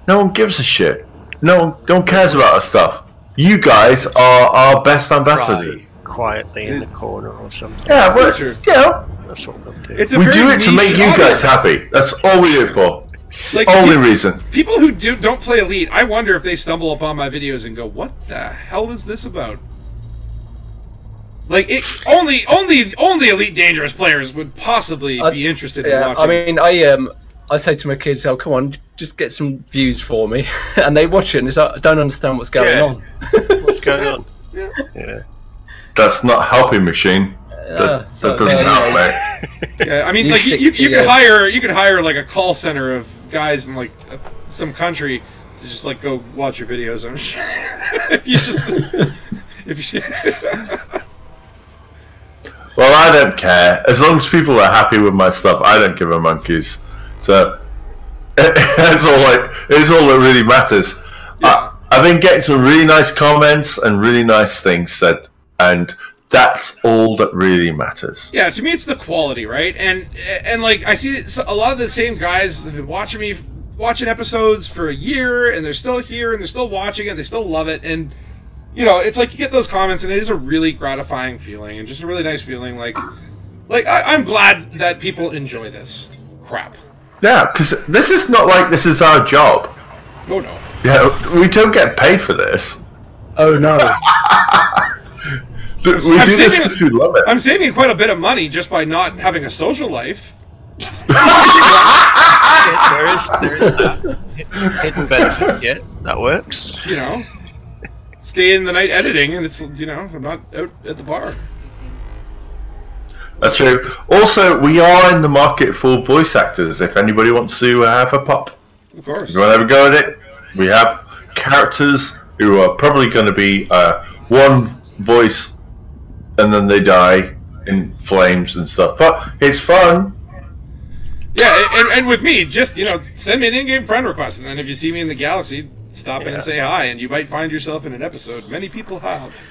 no one gives a shit. No one cares about our stuff. You guys are our best ambassadors. Quietly in the corner or something. Yeah, well, that's what we'll do. We do it to make you guys happy. That's all we do it for. Like, only reason. People who don't play Elite, I wonder if they stumble upon my videos and go, "What the hell is this about?" Like, only Elite Dangerous players would possibly be interested in watching. I mean, I say to my kids, "Oh, come on, just get some views for me," and they watch it, and it's like, I don't understand what's going on. What's going on? Yeah. That's not helping, Machine. That doesn't help, mate. Yeah, I mean, like you could hire like a call center of guys in like some country to just like go watch your videos. I'm sure if you Well, I don't care. As long as people are happy with my stuff, I don't give a monkeys. So it's all that really matters. Yeah. I've been getting some really nice comments and really nice things said, and that's all that really matters. Yeah, to me, it's the quality, right? And like I see a lot of the same guys have been watching episodes for a year, and they're still here and they're still watching it. They still love it, and you know, it's like you get those comments, and it is a really gratifying feeling, and just a really nice feeling. Like I'm glad that people enjoy this crap. Yeah, because this is not like this is our job. Oh no. Yeah, we don't get paid for this. Oh no. We do this because we love it. I'm saving quite a bit of money just by not having a social life. There is that hidden benefit. Yeah, that works. You know, stay in the night editing, and it's I'm not out at the bar. That's true. Also, we are in the market for voice actors. If anybody wants to have a pop, of course. If you want to have a go at it, we have characters who are probably going to be one voice, and then they die in flames and stuff. But it's fun. Yeah, and with me, just send me an in-game friend request, and then if you see me in the galaxy, stop in and say hi, and you might find yourself in an episode. Many people have.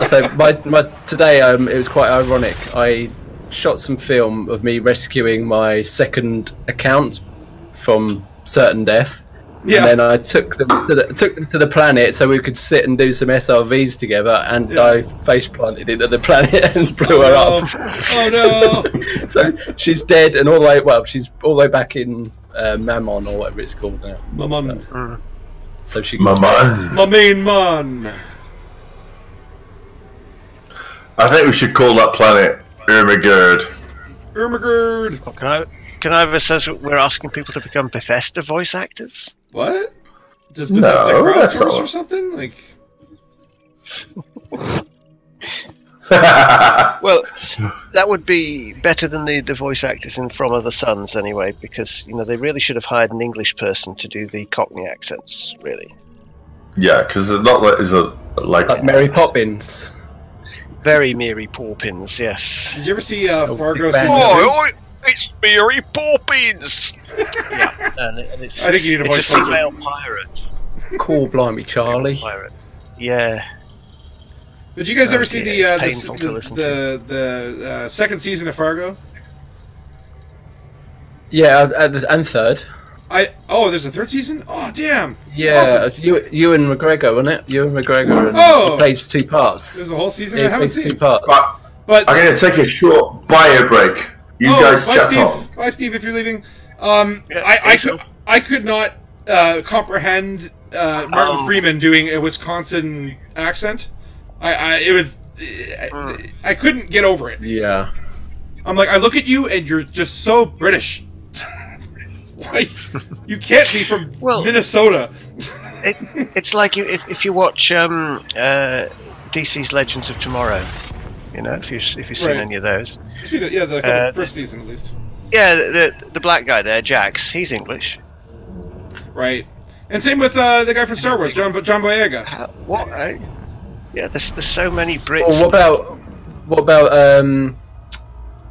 So today it was quite ironic. I shot some film of me rescuing my second account from certain death. Yeah. And then I took them to the planet so we could sit and do some SRVs together, and I face planted into the planet and blew her up. Oh no! So she's dead and she's all the way back in Mammon or whatever it's called now. Mammon. So she can My main man. I think we should call that planet Ermagerd. Ermagerd. Can I have a sense we're asking people to become Bethesda voice actors? What? Does Bethesda crowdsource or something? Like. Well, that would be better than the voice actors in From Other Suns, anyway, because they really should have hired an English person to do the Cockney accents, really. Yeah, because it's not like Mary Poppins. Very Mary Poppins, yes. Did you ever see Fargo season 2? It's Mary Poppins! Yeah, and it's, I think you need a voice it's a female pirate. Cool, blimey, Charlie. Pirate. Yeah. Did you guys ever see it's painful to listen to. the second season of Fargo? Yeah, and third. There's a third season? Oh, damn! Yeah, Awesome. Ewan McGregor, wasn't it? Ewan McGregor. And he plays 2 parts. There's a whole season Yeah, I haven't plays seen. 2 parts. But I'm going to take a short bio break. You guys bye, chat Steve. on. Bye, Steve, if you're leaving. I could not comprehend Martin Freeman doing a Wisconsin accent. I couldn't get over it. Yeah. I'm like, I look at you and you're just so British. Why? You can't be from Minnesota. It's like if you watch DC's Legends of Tomorrow, you know, if you've seen any of those. You've seen it, yeah, the first season at least. Yeah, the black guy there, Jax, he's English. Right. And same with the guy from Star Wars, John Boyega. What? Yeah, there's so many Brits. Well, what about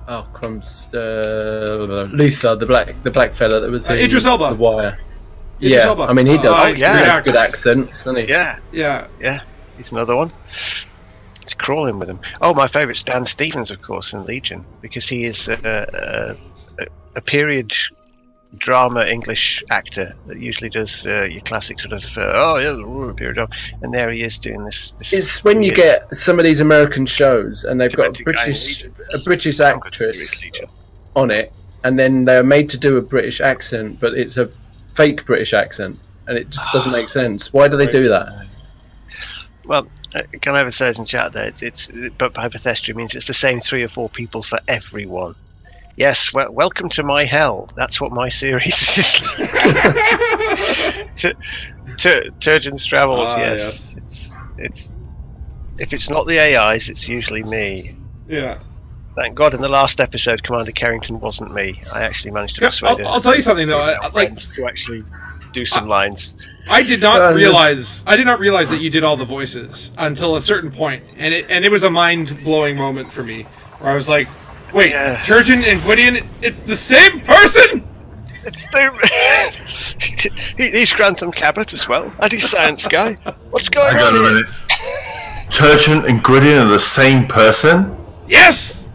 oh crumbs, Luther, the black fella that was in Idris Elba. The Wire. Idris Elba. I mean he does. He has good accents, doesn't he? Yeah. He's another one. It's crawling with him. Oh, my favourite's Dan Stevens, of course, in Legion, because he is a period drama English actor that usually does your classic sort of period drama, and there he is doing this. It's when you get some of these American shows and they've got a British actress on it, and then they're made to do a British accent, but it's a fake British accent, and it just doesn't make sense. Why do they do that? Well, can I have a says in chat there? But hypothetical means it's the same 3 or 4 people for everyone. Yes, well, welcome to my hell. That's what my series is. Turgeon's Travels. Yes, it's if it's not the AIs, it's usually me. Yeah. Thank God, in the last episode, Commander Carrington wasn't me. I actually managed to persuade I'll tell you something though. to actually do some lines. I did not realize that you did all the voices until a certain point, and it was a mind-blowing moment for me, where I was like, wait, Turgeon and Gwydion, it's the same person? He's Grantham Cabot as well, and he's Science Guy. What's going on here? Turgeon and Gwydion are the same person? Yes!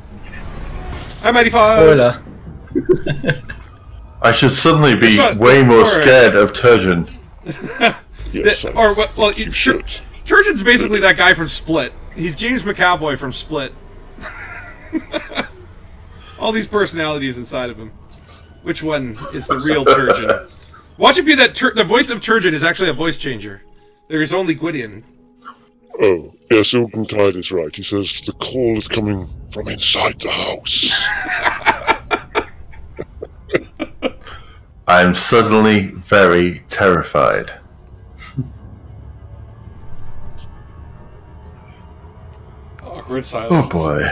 Hi, Mighty Foz. Spoiler. I should suddenly be way more scared of Turgeon. Yes, Turgeon's basically that guy from Split. He's James McAvoy from Split. All these personalities inside of him. Which one is the real Turgeon? Watch it be that the voice of Turgeon is actually a voice changer. There is only Gwydion. Oh, yes, Tide is right. He says the call is coming from inside the house. I'm suddenly very terrified. Awkward silence. Oh boy.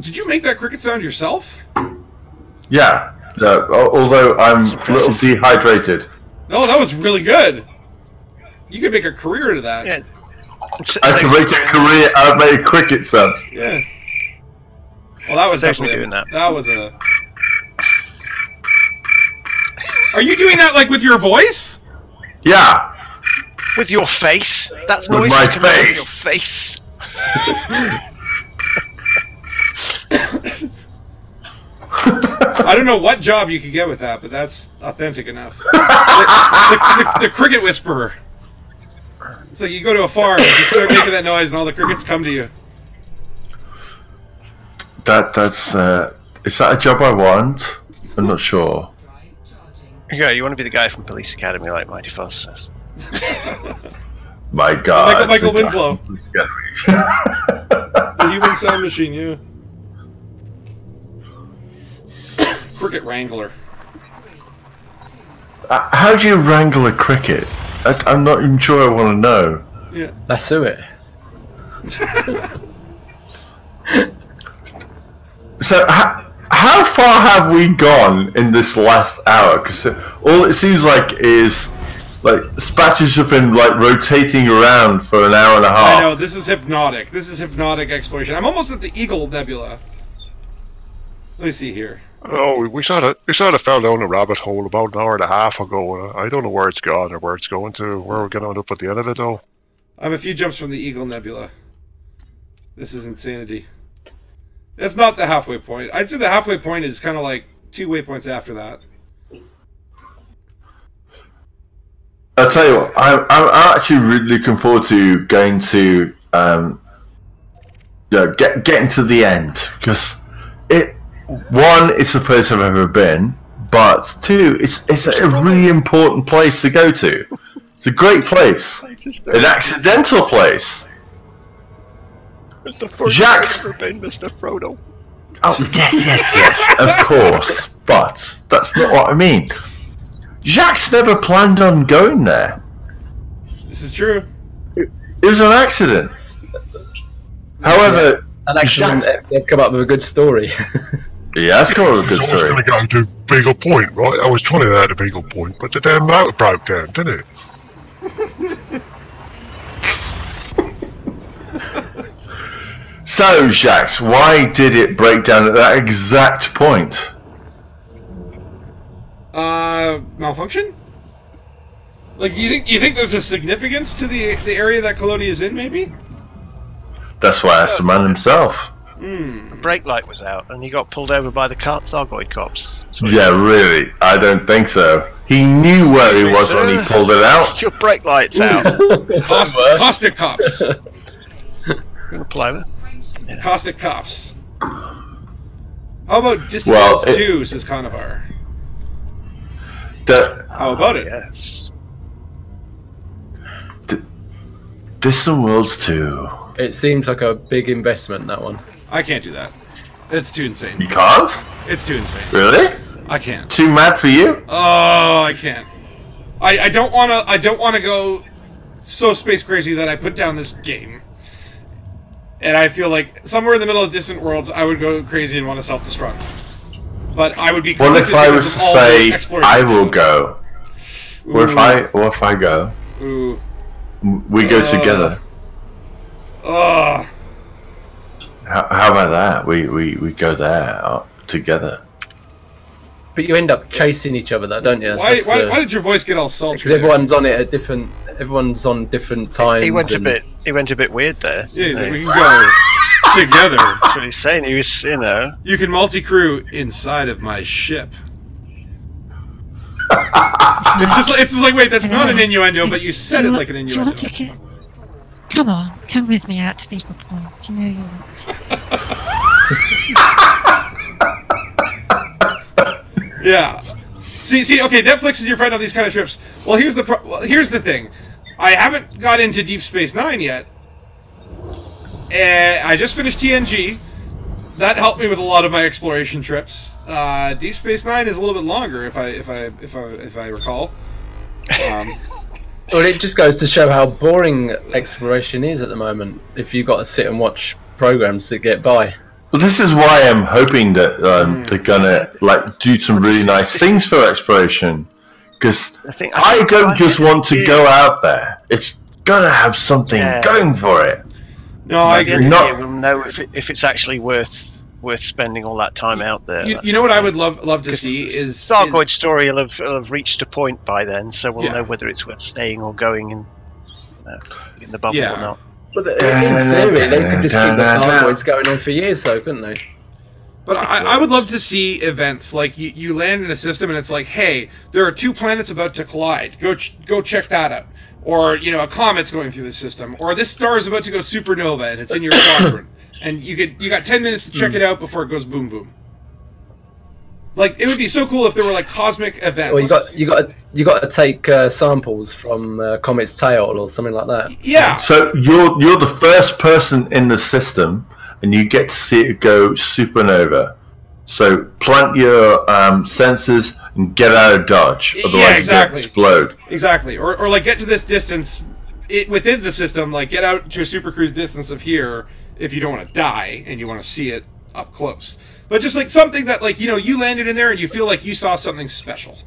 Did you make that cricket sound yourself? Yeah. Although I'm a little dehydrated. No, that was really good. You could make a career out of that. Yeah. I can make a career out of making cricket sound. Yeah. Well, that was definitely doing that. That was a. Are you doing that like with your voice? Yeah. With your face? That's with noise my coming out of your face. I don't know what job you could get with that, but that's authentic enough. The cricket whisperer. It's like you go to a farm and you start making that noise and all the crickets come to you. That's is that a job I want? I'm not sure. Yeah, you want to be the guy from Police Academy like Mighty Foss says. My God. Michael Winslow. The human sound machine, yeah. Cricket wrangler. How do you wrangle a cricket? I'm not even sure I want to know. Yeah. Lasso it. So, how far have we gone in this last hour? Because all it seems like is Like, Spatches have been, like, rotating around for an hour and a half. I know, this is hypnotic. This is hypnotic exploration. I'm almost at the Eagle Nebula. Let me see here. Oh, we sort of fell down a rabbit hole about an hour and a half ago. I don't know where it's gone or where it's going to. Where we're going to end up at the end of it, though. I'm a few jumps from the Eagle Nebula. This is insanity. That's not the halfway point. I'd say the halfway point is kind of like 2 waypoints after that. I'll tell you what, I'm actually really looking forward to going to, getting to the end, because one, it's the place I've ever been, but two, it's a really important place to go to. It's a great place, an accidental place. It's the first Jacques... I've ever been, Mr. Frodo. Oh, yes, of course, but that's not what I mean. Jacques never planned on going there. This is true. It was an accident. However, an accident. They've come up with a good story. Yeah, that's come up with a good story. I was going to go to Beagle Point, right? I was trying to get to Beagle Point, but the damn motor broke down, didn't it? So, Jacques, why did it break down at that exact point? Malfunction? Like, you think there's a significance to the area that Colonia is in, maybe? That's why I asked the man himself. The brake light was out, and he got pulled over by the Thargoid cops. Yeah, really? I don't think so. He knew where he was when he pulled it out. Your brake light's out. Caustic cops. Gonna plow yeah. Caustic cops. How about Distant Worlds 2, says Conovar. How about it? Yes. Distant Worlds 2. It seems like a big investment, that one. I can't do that. It's too insane. You can't? It's too insane. Really? I can't. Too mad for you? Oh, I can't. I don't wanna go so space crazy that I put down this game. And I feel like somewhere in the middle of Distant Worlds, I would go crazy and want to self-destruct. But I would be. What if I was to say I will go? What if I go? Ooh. We go together. Ugh. How about that? We go there together. But you end up chasing each other, though, don't you? Why did your voice get all sultry? Because everyone's on it at different. Everyone's on different times. He went a bit weird there. Yeah, we can go together. That's what he's saying. He was, You can multi-crew inside of my ship. It's just like, wait, that's not an innuendo, but you said it like an innuendo. Do you want to come on, come with me out to Beagle Point. You know you want. Yeah. See. Okay, Netflix is your friend on these kind of trips. Well, here's the thing. I haven't got into Deep Space Nine yet. I just finished TNG. That helped me with a lot of my exploration trips. Deep Space Nine is a little bit longer, if I recall. Well, it just goes to show how boring exploration is at the moment. If you've got to sit and watch programs that get by. Well, this is why I'm hoping that they're gonna do some really nice things for exploration, because I don't just want to go out there. It's gotta have something going for it. No, I agree. We'll know if it's actually worth spending all that time out there. You know what I would love to see is Thargoid story will have reached a point by then, so we'll know whether it's worth staying or going in the bubble or not. But in theory, they could just keep the Thargoids going on for years, though, couldn't they? But I would love to see events like you land in a system and it's like, hey, there are 2 planets about to collide. Go check that out. Or a comet's going through the system. Or this star is about to go supernova and it's in your quadrant. And you got 10 minutes to check it out before it goes boom boom. Like, it would be so cool if there were like cosmic events. Well, you got to take samples from Comet's tail or something like that. Yeah. So you're the first person in the system, and you get to see it go supernova. So plant your sensors and get out of Dodge, otherwise you'll explode. Exactly. Or like get to this distance within the system, like get out to a supercruise distance of here if you don't want to die and you want to see it up close. But just like something that you landed in there and you feel like you saw something special.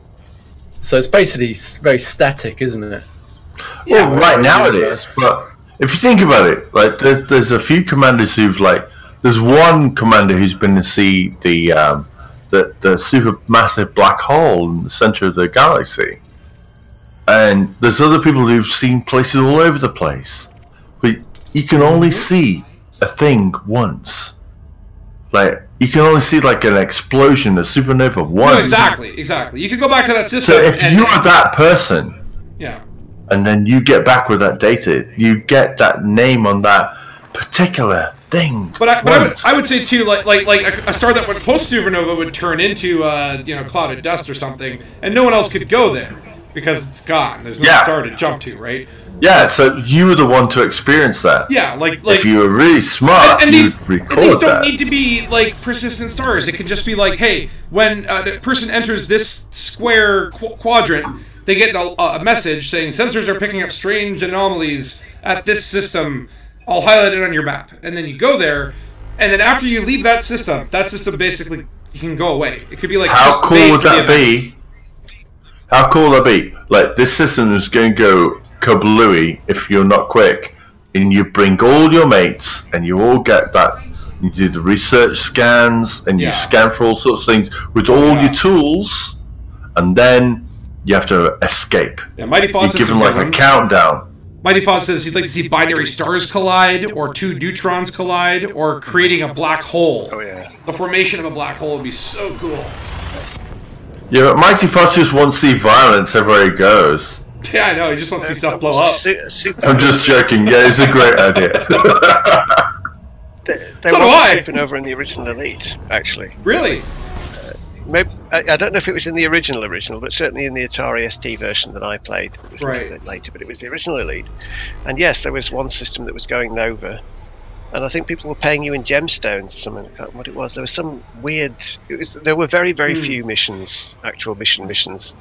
So it's basically very static, isn't it? Well, right now it is, but if you think about it, like there's a few commanders who've like, there's one commander who's been to see the super massive black hole in the center of the galaxy, and there's other people who've seen places all over the place, but you can only see a thing once. Like, you can only see like an explosion, a supernova once. No, exactly. You could go back to that system. So if you are that person, yeah, and then you get back with that data, you get that name on that particular thing. But I would say too, like a star that would post supernova would turn into cloud of dust or something, and no one else could go there because it's gone. There's no star to jump to, right? Yeah, so you were the one to experience that. Yeah, like if you were really smart, and you'd record that. These don't need to be like persistent stars. It can just be like, hey, when the person enters this square quadrant, they get a message saying sensors are picking up strange anomalies at this system. I'll highlight it on your map, and then you go there, and then after you leave that system basically can go away. It could be like how cool would that be? How cool would that be? Like, this system is going to go kablooey if you're not quick, and you bring all your mates, and you all get that. You do the research scans, and you scan for all sorts of things with all your tools, and then you have to escape. Yeah, Mighty Fawn you give them like a countdown. Mighty Fawn says he'd like to see binary stars collide, or two neutrons collide, or creating a black hole. Oh yeah. The formation of a black hole would be so cool. Yeah, but Mighty Fox just wants to see violence everywhere he goes. Yeah, I know. He just wants to see stuff blow up. I'm just joking. Yeah, it's a great idea. There was a supernova in the original Elite, actually. Really? Maybe, I don't know if it was in the original, but certainly in the Atari ST version that I played. It was a little bit later, but it was the original Elite. And yes, there was one system that was going over, and I think people were paying you in gemstones or something. I can't remember what it was. There was some weird. There were very, very few missions, actual missions.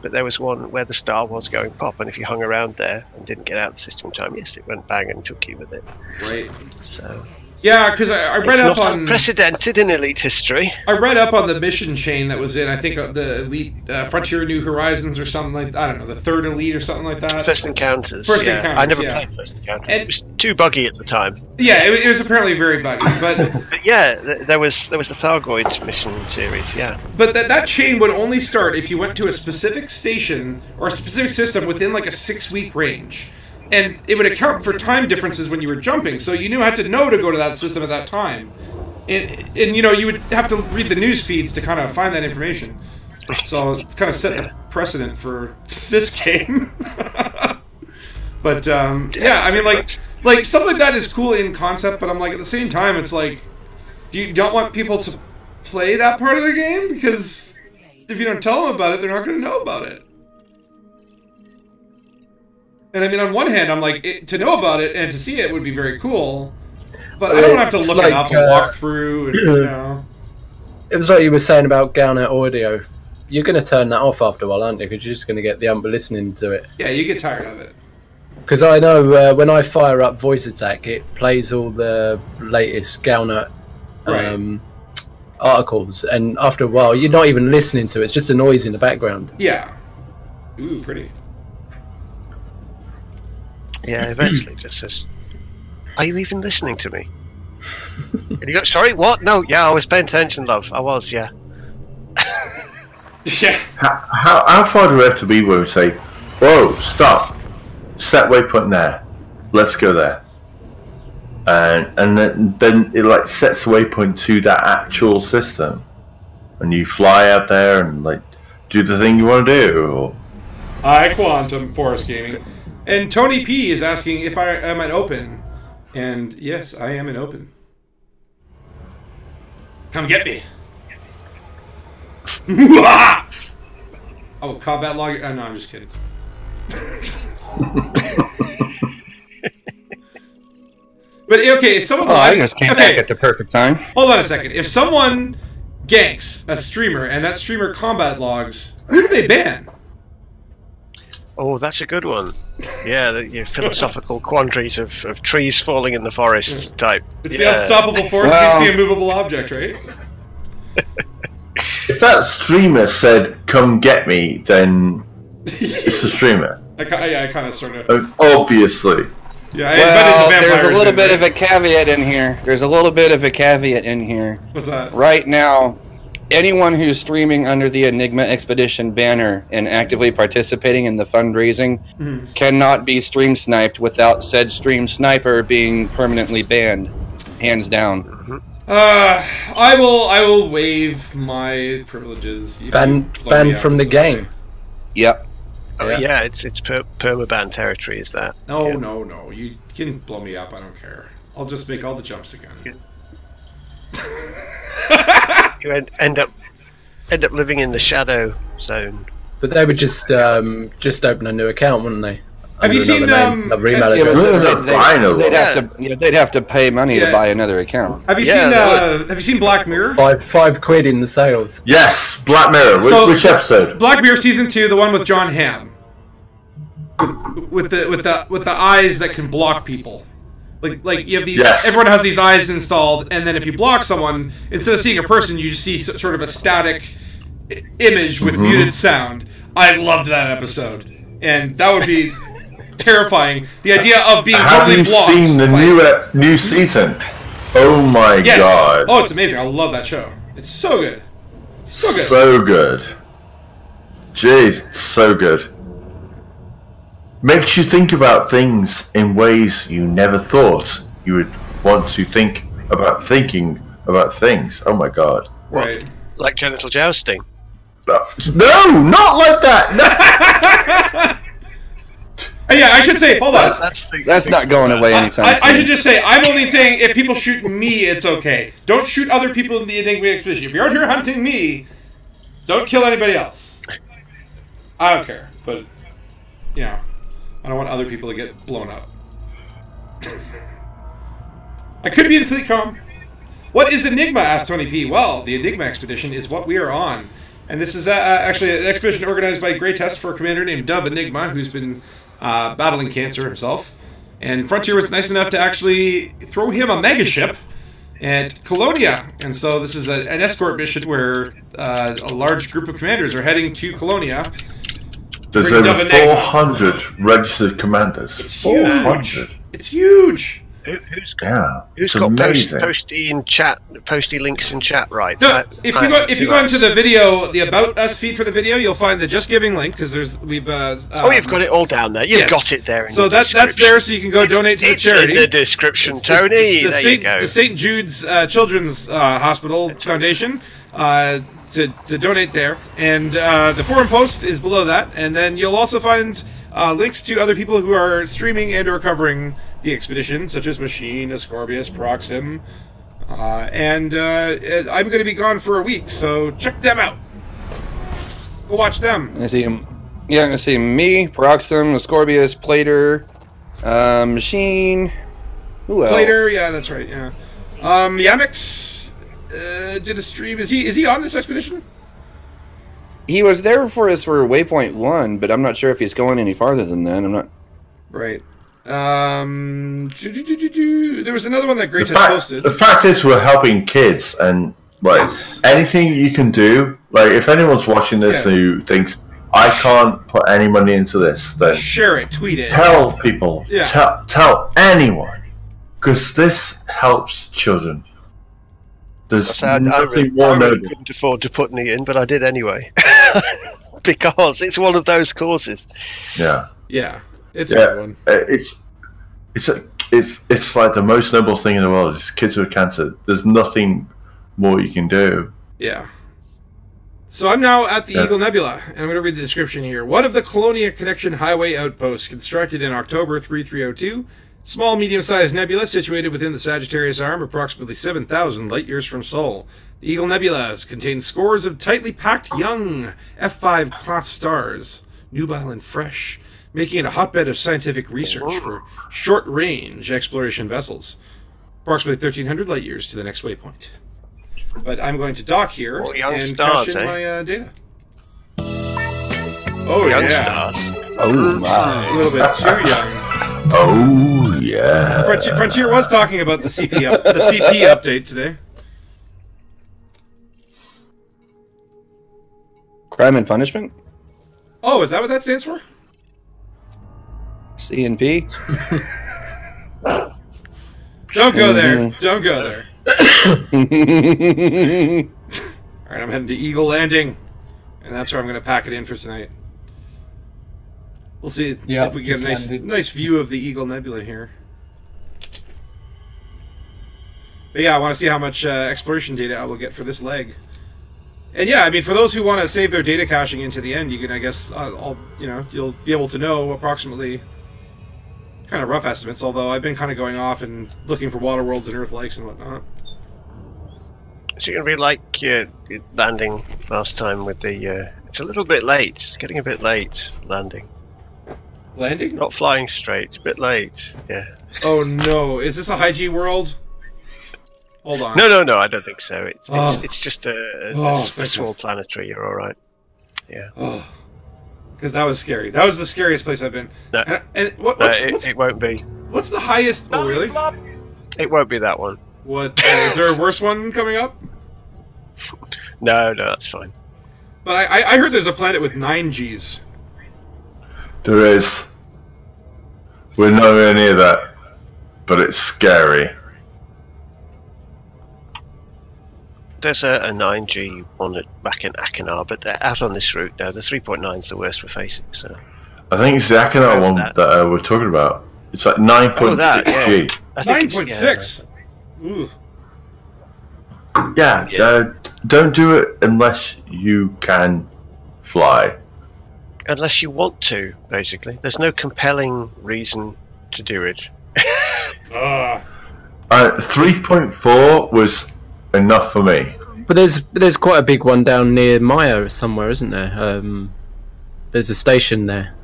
But there was one where the star was going pop, and if you hung around there and didn't get out of the system in time, yes, it went bang and took you with it. Right. So. Yeah, because I read up on unprecedented in Elite history. I read up on the mission chain that was in, I think, the Elite Frontier New Horizons or something like, I don't know, the third Elite or something like that. First Encounters. Encounters. I never played First Encounters. It was too buggy at the time. Yeah, it was apparently very buggy, but but yeah, there was the Thargoid mission series. Yeah. But that chain would only start if you went to a specific station or a specific system within like a 6-week range. And it would account for time differences when you were jumping, so you had to know to go to that system at that time. And you know, you would have to read the news feeds to kind of find that information. So it's kind of set the precedent for this game. But yeah, I mean, like stuff like that is cool in concept, but I'm like, at the same time, it's like, you don't want people to play that part of the game, because if you don't tell them about it, they're not going to know about it. And I mean, on one hand, I'm like, to know about it and to see it would be very cool, but I don't have to look it up and walk through. And, you know. It was like you were saying about Galnet audio. You're going to turn that off after a while, aren't you? Because you're just going to get the umber listening to it. Yeah, you get tired of it. Because I know when I fire up Voice Attack, it plays all the latest Galnet articles, and after a while, you're not even listening to it. It's just a noise in the background. Yeah. Ooh, pretty. Yeah, eventually it just says, "Are you even listening to me?" And you go, "Sorry, what? No, yeah, I was paying attention, love. I was, yeah." Yeah. How far do we have to be where we say, "Whoa, stop, set waypoint there, let's go there," and then it like sets the waypoint to that actual system, and you fly out there and like do the thing you want to do? Or... Hi, Quantum Forest Gaming. And Tony P is asking if I am an open. And yes, I am an open. Come get me. Oh, combat log. Oh, no, I'm just kidding. But okay, if someone. I just came back at the perfect time. Hold on a second. If someone ganks a streamer and that streamer combat logs, who do they ban? Oh, that's a good one. Yeah, the philosophical quandaries of trees falling in the forest type. It's the unstoppable force against the immovable object, right? If that streamer said, "Come get me," then It's the streamer. I kind of sort of. Obviously. Yeah. Well, there's a little bit of a caveat in here. What's that? Right now, anyone who's streaming under the Enigma Expedition banner and actively participating in the fundraising cannot be stream sniped without said stream sniper being permanently banned, hands down. I will waive my privileges. Banned from the game. Yep. Oh yeah, it's permaban territory. Is that? No. You can blow me up. I don't care. I'll just make all the jumps again. You end up living in the shadow zone. But they would just open a new account, wouldn't they? Have you seen another email address? They'd have to pay money to buy another account. Have you seen Black Mirror? Five quid in the sales. Yes, Black Mirror. Which episode? Black Mirror season 2, the one with John Hamm. With the eyes that can block people. Like you have these. Yes. Everyone has these eyes installed, and then if you block someone, instead of seeing a person, you just see sort of a static image with muted sound. I loved that episode, and that would be terrifying. The idea of being totally blocked. Have you seen the new season? Oh my god! Oh, it's amazing. I love that show. It's so good. So good. Jeez, so good. Makes you think about things in ways you never thought you would want to think about thinking about things. Oh my god. Right. Like genital jousting. No, not like that. No. Yeah, I should say, hold on. That's not going away anytime soon. I should just say, I'm only saying if people shoot me, it's okay. Don't shoot other people in the Enigma Expedition. If you're out here hunting me, don't kill anybody else. I don't care, but, you know, I don't want other people to get blown up. I could be in Fleet Com. What is Enigma? Asked 20p. Well, the Enigma Expedition is what we are on. And this is actually an expedition organized by Grey Test for a commander named DoveEngima, who's been battling cancer himself. And Frontier was nice enough to actually throw him a megaship at Colonia. And so this is an escort mission where a large group of commanders are heading to Colonia. There's over 400 registered commanders. It's huge. It's huge. Who's got posty links in chat, right? No, if you go into the video, the About Us feed for the video, you'll find the Just Giving link because we've. You've got it all down there. You've got it there. So that's there, so you can go donate to the charity. It's in the description, Tony. There you go. The St. Jude's Children's Hospital Foundation. To donate there, and the forum post is below that, and then you'll also find links to other people who are streaming and or covering the expedition, such as Machine, Ascorbius, Proxim, and I'm going to be gone for a week, so check them out. Go watch them. I see me, Proxim, Ascorbius, Plater, Machine. Who else? Plater, yeah, that's right. Yeah, Yamix. Did a stream. Is he on this expedition? He was there for us for Waypoint 1, but I'm not sure if he's going any farther than that. I'm not. Right. There was another one that Grey Test posted. The fact is, we're helping kids, and anything you can do. Like, if anyone's watching this who thinks I can't put any money into this, then share it, tweet it, tell people, tell anyone, because this helps children. There's nothing more noble. I couldn't afford to put any in, but I did anyway. Because it's one of those causes. Yeah. Yeah. It's a good one. It's like the most noble thing in the world. It's kids with cancer. There's nothing more you can do. Yeah. So I'm now at the Eagle Nebula, and I'm going to read the description here. One of the Colonia Connection Highway outposts constructed in October 3302. Small, medium-sized nebula situated within the Sagittarius Arm, approximately 7,000 light-years from Sol. The Eagle Nebula contains scores of tightly packed young F5 cloth stars, nubile and fresh, making it a hotbed of scientific research for short-range exploration vessels. Approximately 1,300 light-years to the next waypoint. But I'm going to dock here and cash in my data. Oh, young stars. Oh, my. A little bit too young. Oh yeah. Frontier was talking about the CP update today. Crime and Punishment? Oh, is that what that stands for? CNP? Don't go there. Don't go there. Alright, I'm heading to Eagle Landing. And that's where I'm going to pack it in for tonight. We'll see if we get a nice view of the Eagle Nebula here. But yeah, I want to see how much exploration data I will get for this leg. And yeah, I mean, for those who want to save their data caching into the end, you can, I guess, you'll be able to know approximately kind of rough estimates, although I've been kind of going off and looking for water worlds and Earth likes and whatnot. Is it going to be like landing last time with the... it's a little bit late. It's getting a bit late, landing. Landing? Not flying straight. A bit late, yeah. Oh no, is this a high G world? Hold on. No, I don't think so. It's just a small planetary. You're all right. Yeah. Oh, because that was scary. That was the scariest place I've been. No, it won't be. What's the highest? Oh, really? It won't be that one. What? Is there a worse one coming up? No, that's fine. But I heard there's a planet with 9 Gs. There is. We're nowhere near that, but it's scary. There's a 9G one back in Akinar, but they're out on this route now. The 3.9 is the worst we're facing. So I think it's the Akinar one that we're talking about. It's like 9.6 G. 9.6. Ooh. Yeah, don't do it unless you can fly. Unless you want to, basically. There's no compelling reason to do it. 3.4 was enough for me. But there's quite a big one down near Maya somewhere, isn't there? There's a station there.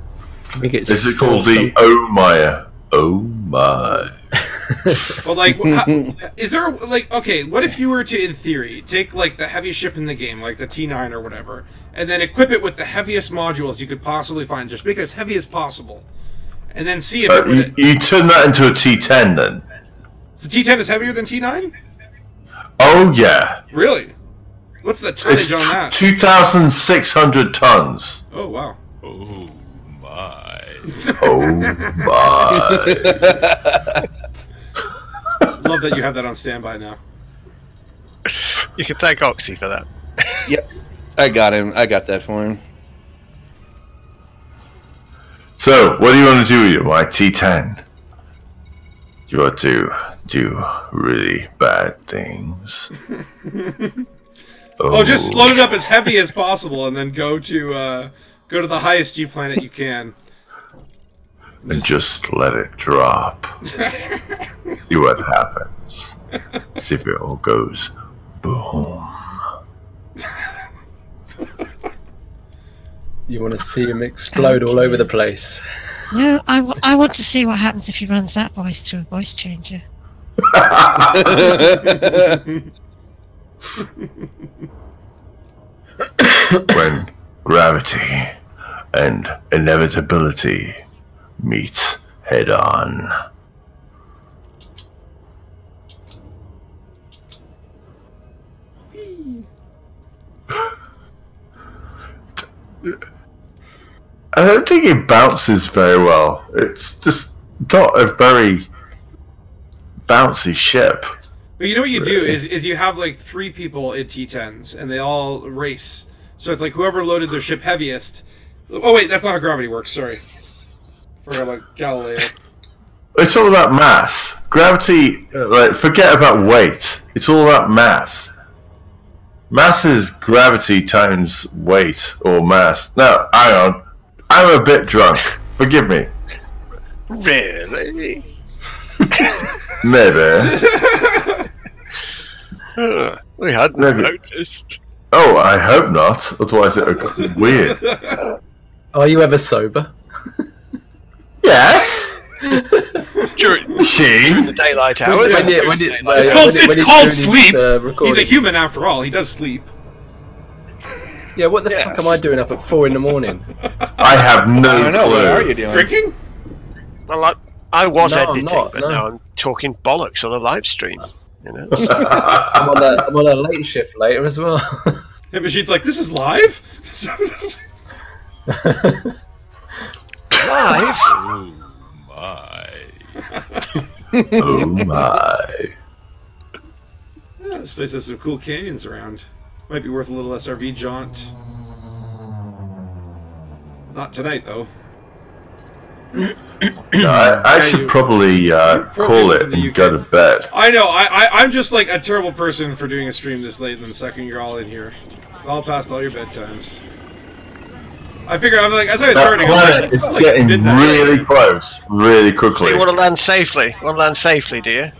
I think it's. Is it called the Oh Maya? Oh my. Well, like, is there like, okay, what if you were to, in theory, take like the heaviest ship in the game, like the T9 or whatever, and then equip it with the heaviest modules you could possibly find, just make it as heavy as possible, and then see if it would. You turn that into a T10 then. So T10 is heavier than T9? Oh yeah. Really? What's the tonnage on that? 2,600 tons. Oh wow. Oh my. Oh my. Love that you have that on standby now. You can thank Oxy for that. Yep. I got him. I got that for him. So, what do you want to do with your T10? You want to do really bad things? Oh, just load it up as heavy as possible, and then go to the highest G planet you can. And just let it drop. See what happens. See if it all goes boom. You want to see him explode all over the place. No, I want to see what happens if he runs that voice to a voice changer. When gravity and inevitability meet head on. I don't think it bounces very well. It's just not a very bouncy ship. But you know what you do is you have like 3 people in T10s, and they all race. So it's like whoever loaded their ship heaviest. Oh wait, that's not how gravity works. Sorry, forgot about Galileo. It's all about mass. Gravity, like, forget about weight. It's all about mass. Mass is gravity times weight or mass. No, hang on. I'm a bit drunk. Forgive me. Really? Maybe. We hadn't noticed. Oh, I hope not. Otherwise it would be weird. Are you ever sober? Yes. During the daylight hours. It's called sleep. He's a human after all. He does sleep. Yeah, what the fuck am I doing up at 4 in the morning? I have no clue. What are you doing? Drinking? Well, I was No, I'm editing, not, but no. now I'm talking bollocks on a live stream. You know. I'm on a late shift later as well. And Machine's like, this is live? Live? Oh my. Oh my. Yeah, this place has some cool canyons around. Might be worth a little SRV jaunt. Not tonight, though. No, I should probably call it and go to bed. I know. I'm just like a terrible person for doing a stream this late and then second you're all in here. It's all past all your bedtimes. I figure I'm like, as I was starting, planet is like getting midnight. really close, really quickly. So you want to land safely? Want to land safely, do you?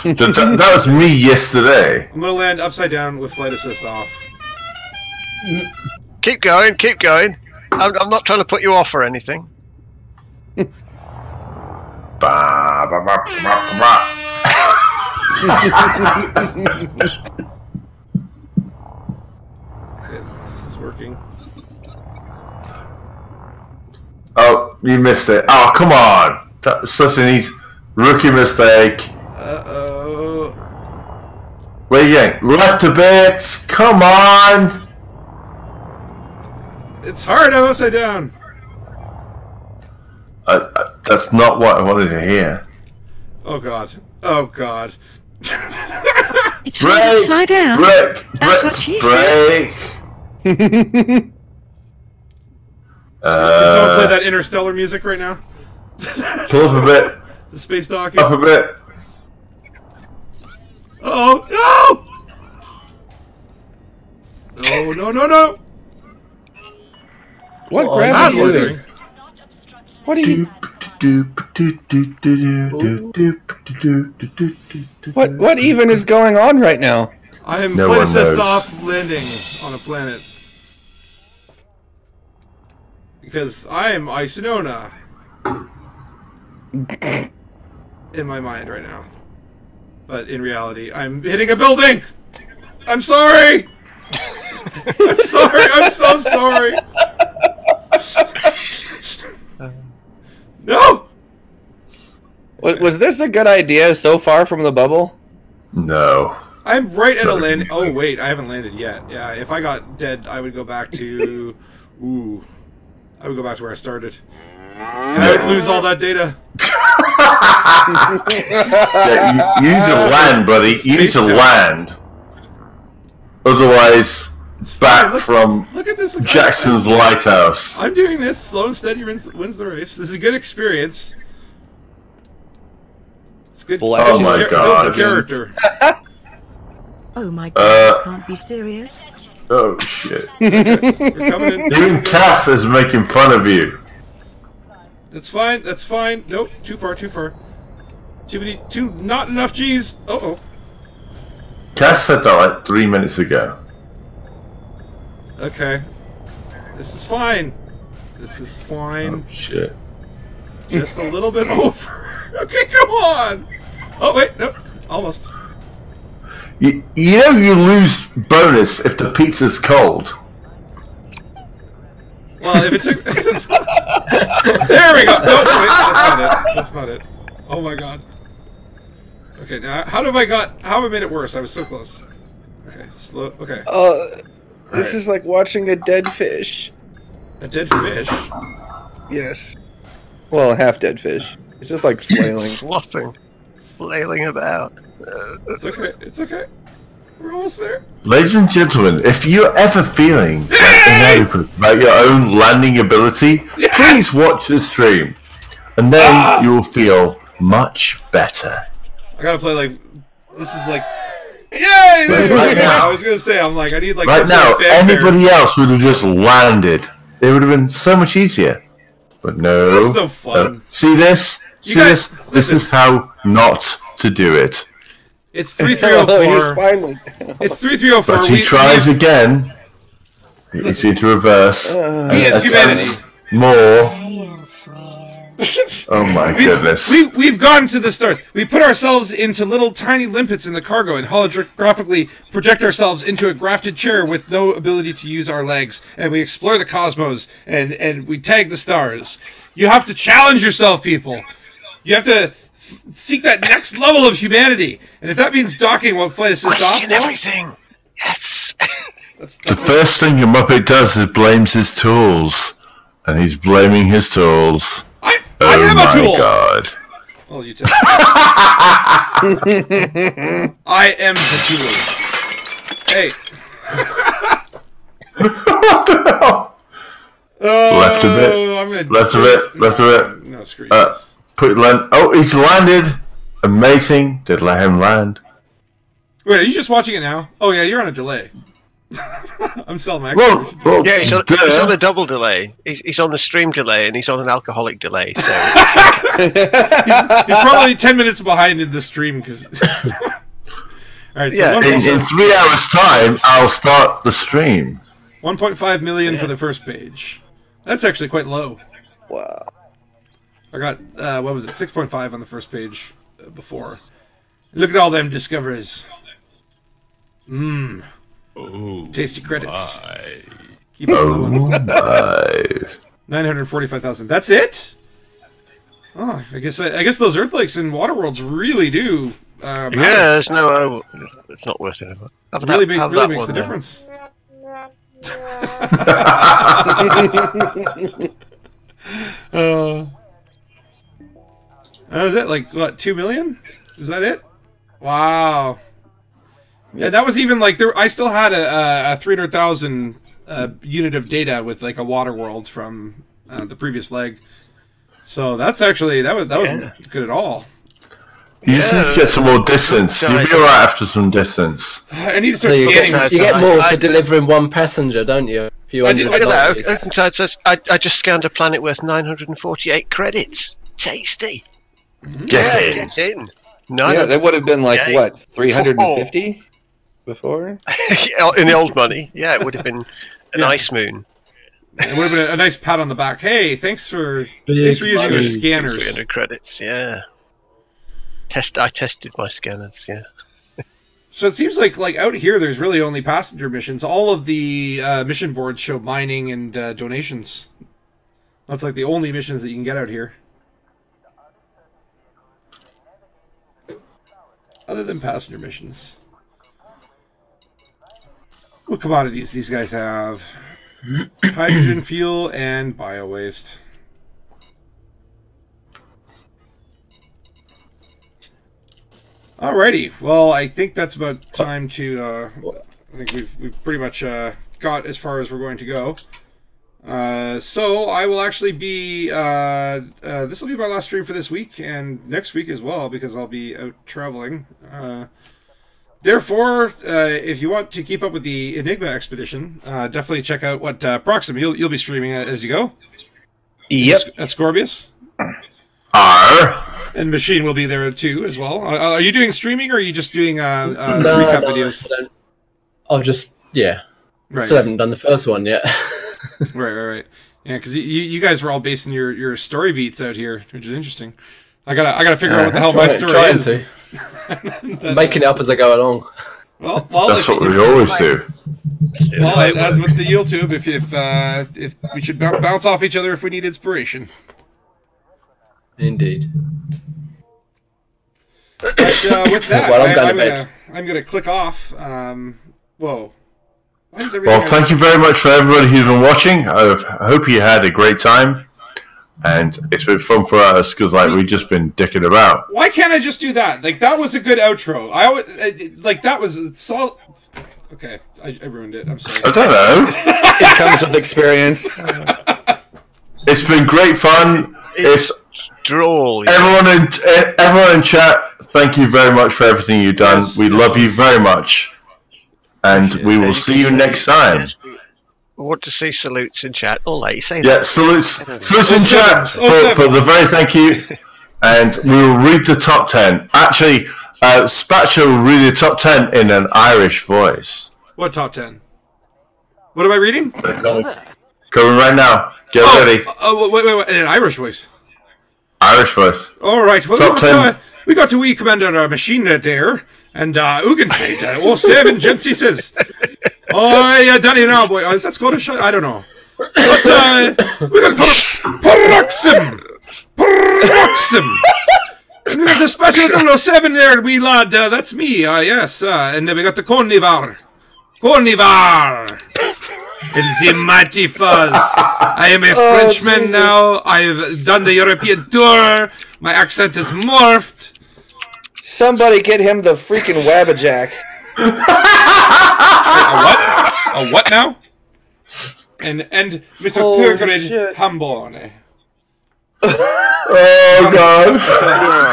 That was me yesterday. I'm gonna land upside down with flight assist off. Keep going, keep going. I'm not trying to put you off or anything. Ba, ba, ba, ba, ba. Okay, this is working. Oh, you missed it. Oh, come on. That's such an easy rookie mistake. Uh-oh. Where are you going? Left to bits. Come on. It's hard, I'm upside down. That's not what I wanted to hear. Oh god. Oh god. It's hard upside down. That's what she said. Can someone play that Interstellar music right now? Pull up a bit. The space docking. Up a bit. Oh no! No, no, no, no! What gravity is this? What are you? What even is going on right now? I am flight assist off landing on a planet. Because I am Isinona. In my mind right now. But in reality, I'm hitting a building! I'm sorry! I'm sorry, I'm so sorry! No! Was this a good idea so far from the bubble? No. I'm right at a land. Oh wait, I haven't landed yet. Yeah, if I got dead, I would go back to. Ooh, I would go back to where I started, and I would lose all that data. Yeah, you need to land, buddy. You need to land. Otherwise, back from look at this. Jackson's Lighthouse. I'm doing this. Slow and steady wins the race. This is a good experience. It's good. Oh my god. Character. Oh my god, can't be serious. Oh shit. We're coming in. Even Cass is making fun of you. That's fine, that's fine. Nope, too far, too far. Not enough G's. Uh-oh. Cass said that like 3 minutes ago. Okay. This is fine. This is fine. Oh shit. Just a little bit over. Okay, come on! Oh, wait, nope. Almost. You know you lose bonus if the pizza's cold. Well, if it took... There we go! No, wait, that's not it. That's not it. Oh my god. Okay, now, how have I made it worse? I was so close. Okay, slow, okay. This is like watching a dead fish. A dead fish? Yes. Well, a half-dead fish. It's just like flailing. Flopping. Flailing about. It's okay, it's okay. We're almost there. Ladies and gentlemen, if you're ever feeling like inadequate about your own landing ability, please watch the stream. And then you will feel much better. I gotta play like... This is like... Yay! Right now, I was gonna say, I'm like, I need like right some now, sort of fanfare. anybody else would have just landed. It would have been so much easier. But no. That's no fun. See this? See this? This is how not to do it. It's 3304. Finally. It's 3304. But he tries again. He's into reverse. He is humanity. More. Oh my goodness. We've gone to the stars. We put ourselves into little tiny limpets in the cargo and holographically project ourselves into a grafted chair with no ability to use our legs. And we explore the cosmos and we tag the stars. You have to challenge yourself, people. You have to seek that next level of humanity. And if that means docking while flight assist off, everything. Yes. The first thing a Muppet does is blames his tools. And he's blaming his tools. I am a tool! God. Oh, you tell me. I am the tool. Hey. What the hell? Left a bit. Left a bit. Left a bit. No, screw you. Oh, he's landed. Amazing. Did let him land. Wait, are you just watching it now? Oh, yeah, you're on a delay. I'm selling my well, yeah, he's on a double delay. He's on the stream delay and he's on an alcoholic delay. So he's probably 10 minutes behind in the stream because. Alright, so yeah, in 3 hours' time, I'll start the stream. 1.5 million for the first page. That's actually quite low. Wow. I got what was it? 6.5 on the first page before. Look at all them discoveries. Mmm. Oh, tasty credits. My. Keep it flowing. 945,000. That's it? Oh, I guess those Earthquakes and Waterworlds really do. Yeah, there's no. It's not worth it. Really makes the difference. Is that like what, 2 million? Is that it? Wow. Yeah, that was even like there. I still had a 300,000 unit of data with like a Waterworld from the previous leg. So that's actually that wasn't good at all. You just need to get some more distance. You'll be alright after some distance. I need to start scanning. You get more for delivering one passenger, don't you? I did look at that. Oakentide says I just scanned a planet worth 948 credits. Tasty. Get in. Yeah, that would have been like what, 350 before? In the old money, yeah, it would have been an ice moon. It would have been a nice pat on the back. Hey, thanks for using your scanners. 300 credits, yeah. I tested my scanners, yeah. So it seems like out here, there's really only passenger missions. All of the mission boards show mining and donations. That's like the only missions that you can get out here. Other than passenger missions. What commodities these guys have? Hydrogen fuel and bio-waste. Alrighty, well, I think that's about time to, I think we've pretty much got as far as we're going to go. So I will actually be, this will be my last stream for this week, and next week as well, because I'll be out traveling. Therefore, if you want to keep up with the Enigma Expedition, definitely check out what Proxim, you'll be streaming as you go. Yep. At Scorbius. And Machine will be there too as well. Are you doing streaming or are you just doing recap videos? I'll just Right. Still haven't done the first one yet. right. Yeah, because you guys were all basing your story beats out here, which is interesting. I gotta figure out what the hell my story is. Making it up as I go along. Well, that's what we always do. Well, as with the YouTube, if we should bounce off each other if we need inspiration. Indeed. But with that, well, I'm gonna click off. Whoa. Well, thank you very much for everybody who's been watching. I hope you had a great time, and it's been fun for us because we've just been dicking about. Why can't I just do that? Like that was a good outro. I always like that was solid. Okay, I ruined it. I'm sorry. I don't know. It comes with experience. It's been great fun. It's droll. Everyone in chat, thank you very much for everything you've done. We love you very much. And we will see you next time. We want to see salutes in chat. All right, say that. Yeah, salutes in chat for the very thank you. And we will read the top 10. Actually, Spatcher will read the top 10 in an Irish voice. What top 10? What am I reading? Coming right now. Get ready. Oh, wait, in an Irish voice. Irish voice. All right. Well, top 10. We got to Commander Machine there. And Ugentide, 07, gents, he says. Oh, yeah, Danny now, boy. Is that Scottish? I don't know. But, we got Proxim. And we got the Special 007 there, wee lad. That's me, yes. And we got the Cornivar. Cornivar! In the mighty fuzz. I am a Frenchman Jesus. now. I've done the European tour. My accent is morphed. Somebody get him the freaking Wabbajack. A what now? And Mr. Turgrid Hambone. Oh god.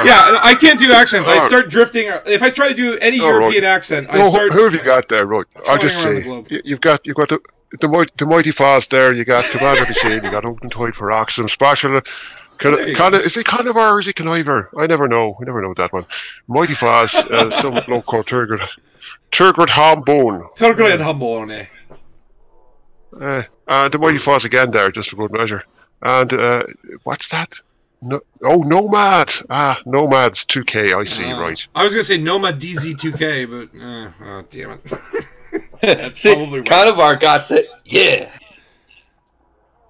Yeah, I can't do accents. I start drifting. If I try to do any European accent, I start. Who have you got there, right? I'll just say you've got the mighty fast there. You got Commander Machine. You got Oakentide Paroxysm Special. Is he Conniver or is he Conniver? I never know. We never know that one. Mighty fast. Some bloke called Turgrid Hambone. Turgrid Hambone. And the mighty fast again there, just for good measure. And what's that? Nomad. Nomad's 2K. I see. Right. I was gonna say Nomad DZ2K, but oh damn it. That's probably right. Connivar got it. Yeah.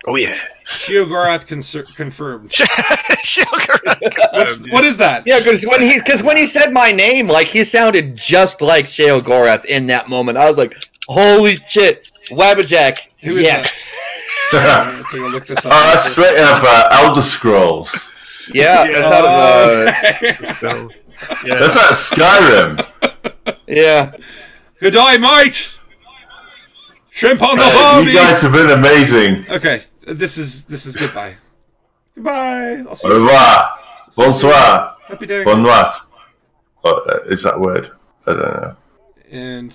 Oh yeah. Sheogorath confirmed. What is that? Yeah, because when he said my name, like he sounded just like Sheogorath in that moment. I was like, holy shit, Wabbajack. Yes. Look this up. Straight up Elder Scrolls. Yeah, that's out of That's out of Skyrim. Yeah. Good day, mate. Shrimp on the barbie. You guys have been amazing. Okay, this is goodbye. Goodbye. I'll see you. Au revoir. Bonsoir. Happy day. Bonne nuit. Is that a word? I don't know. And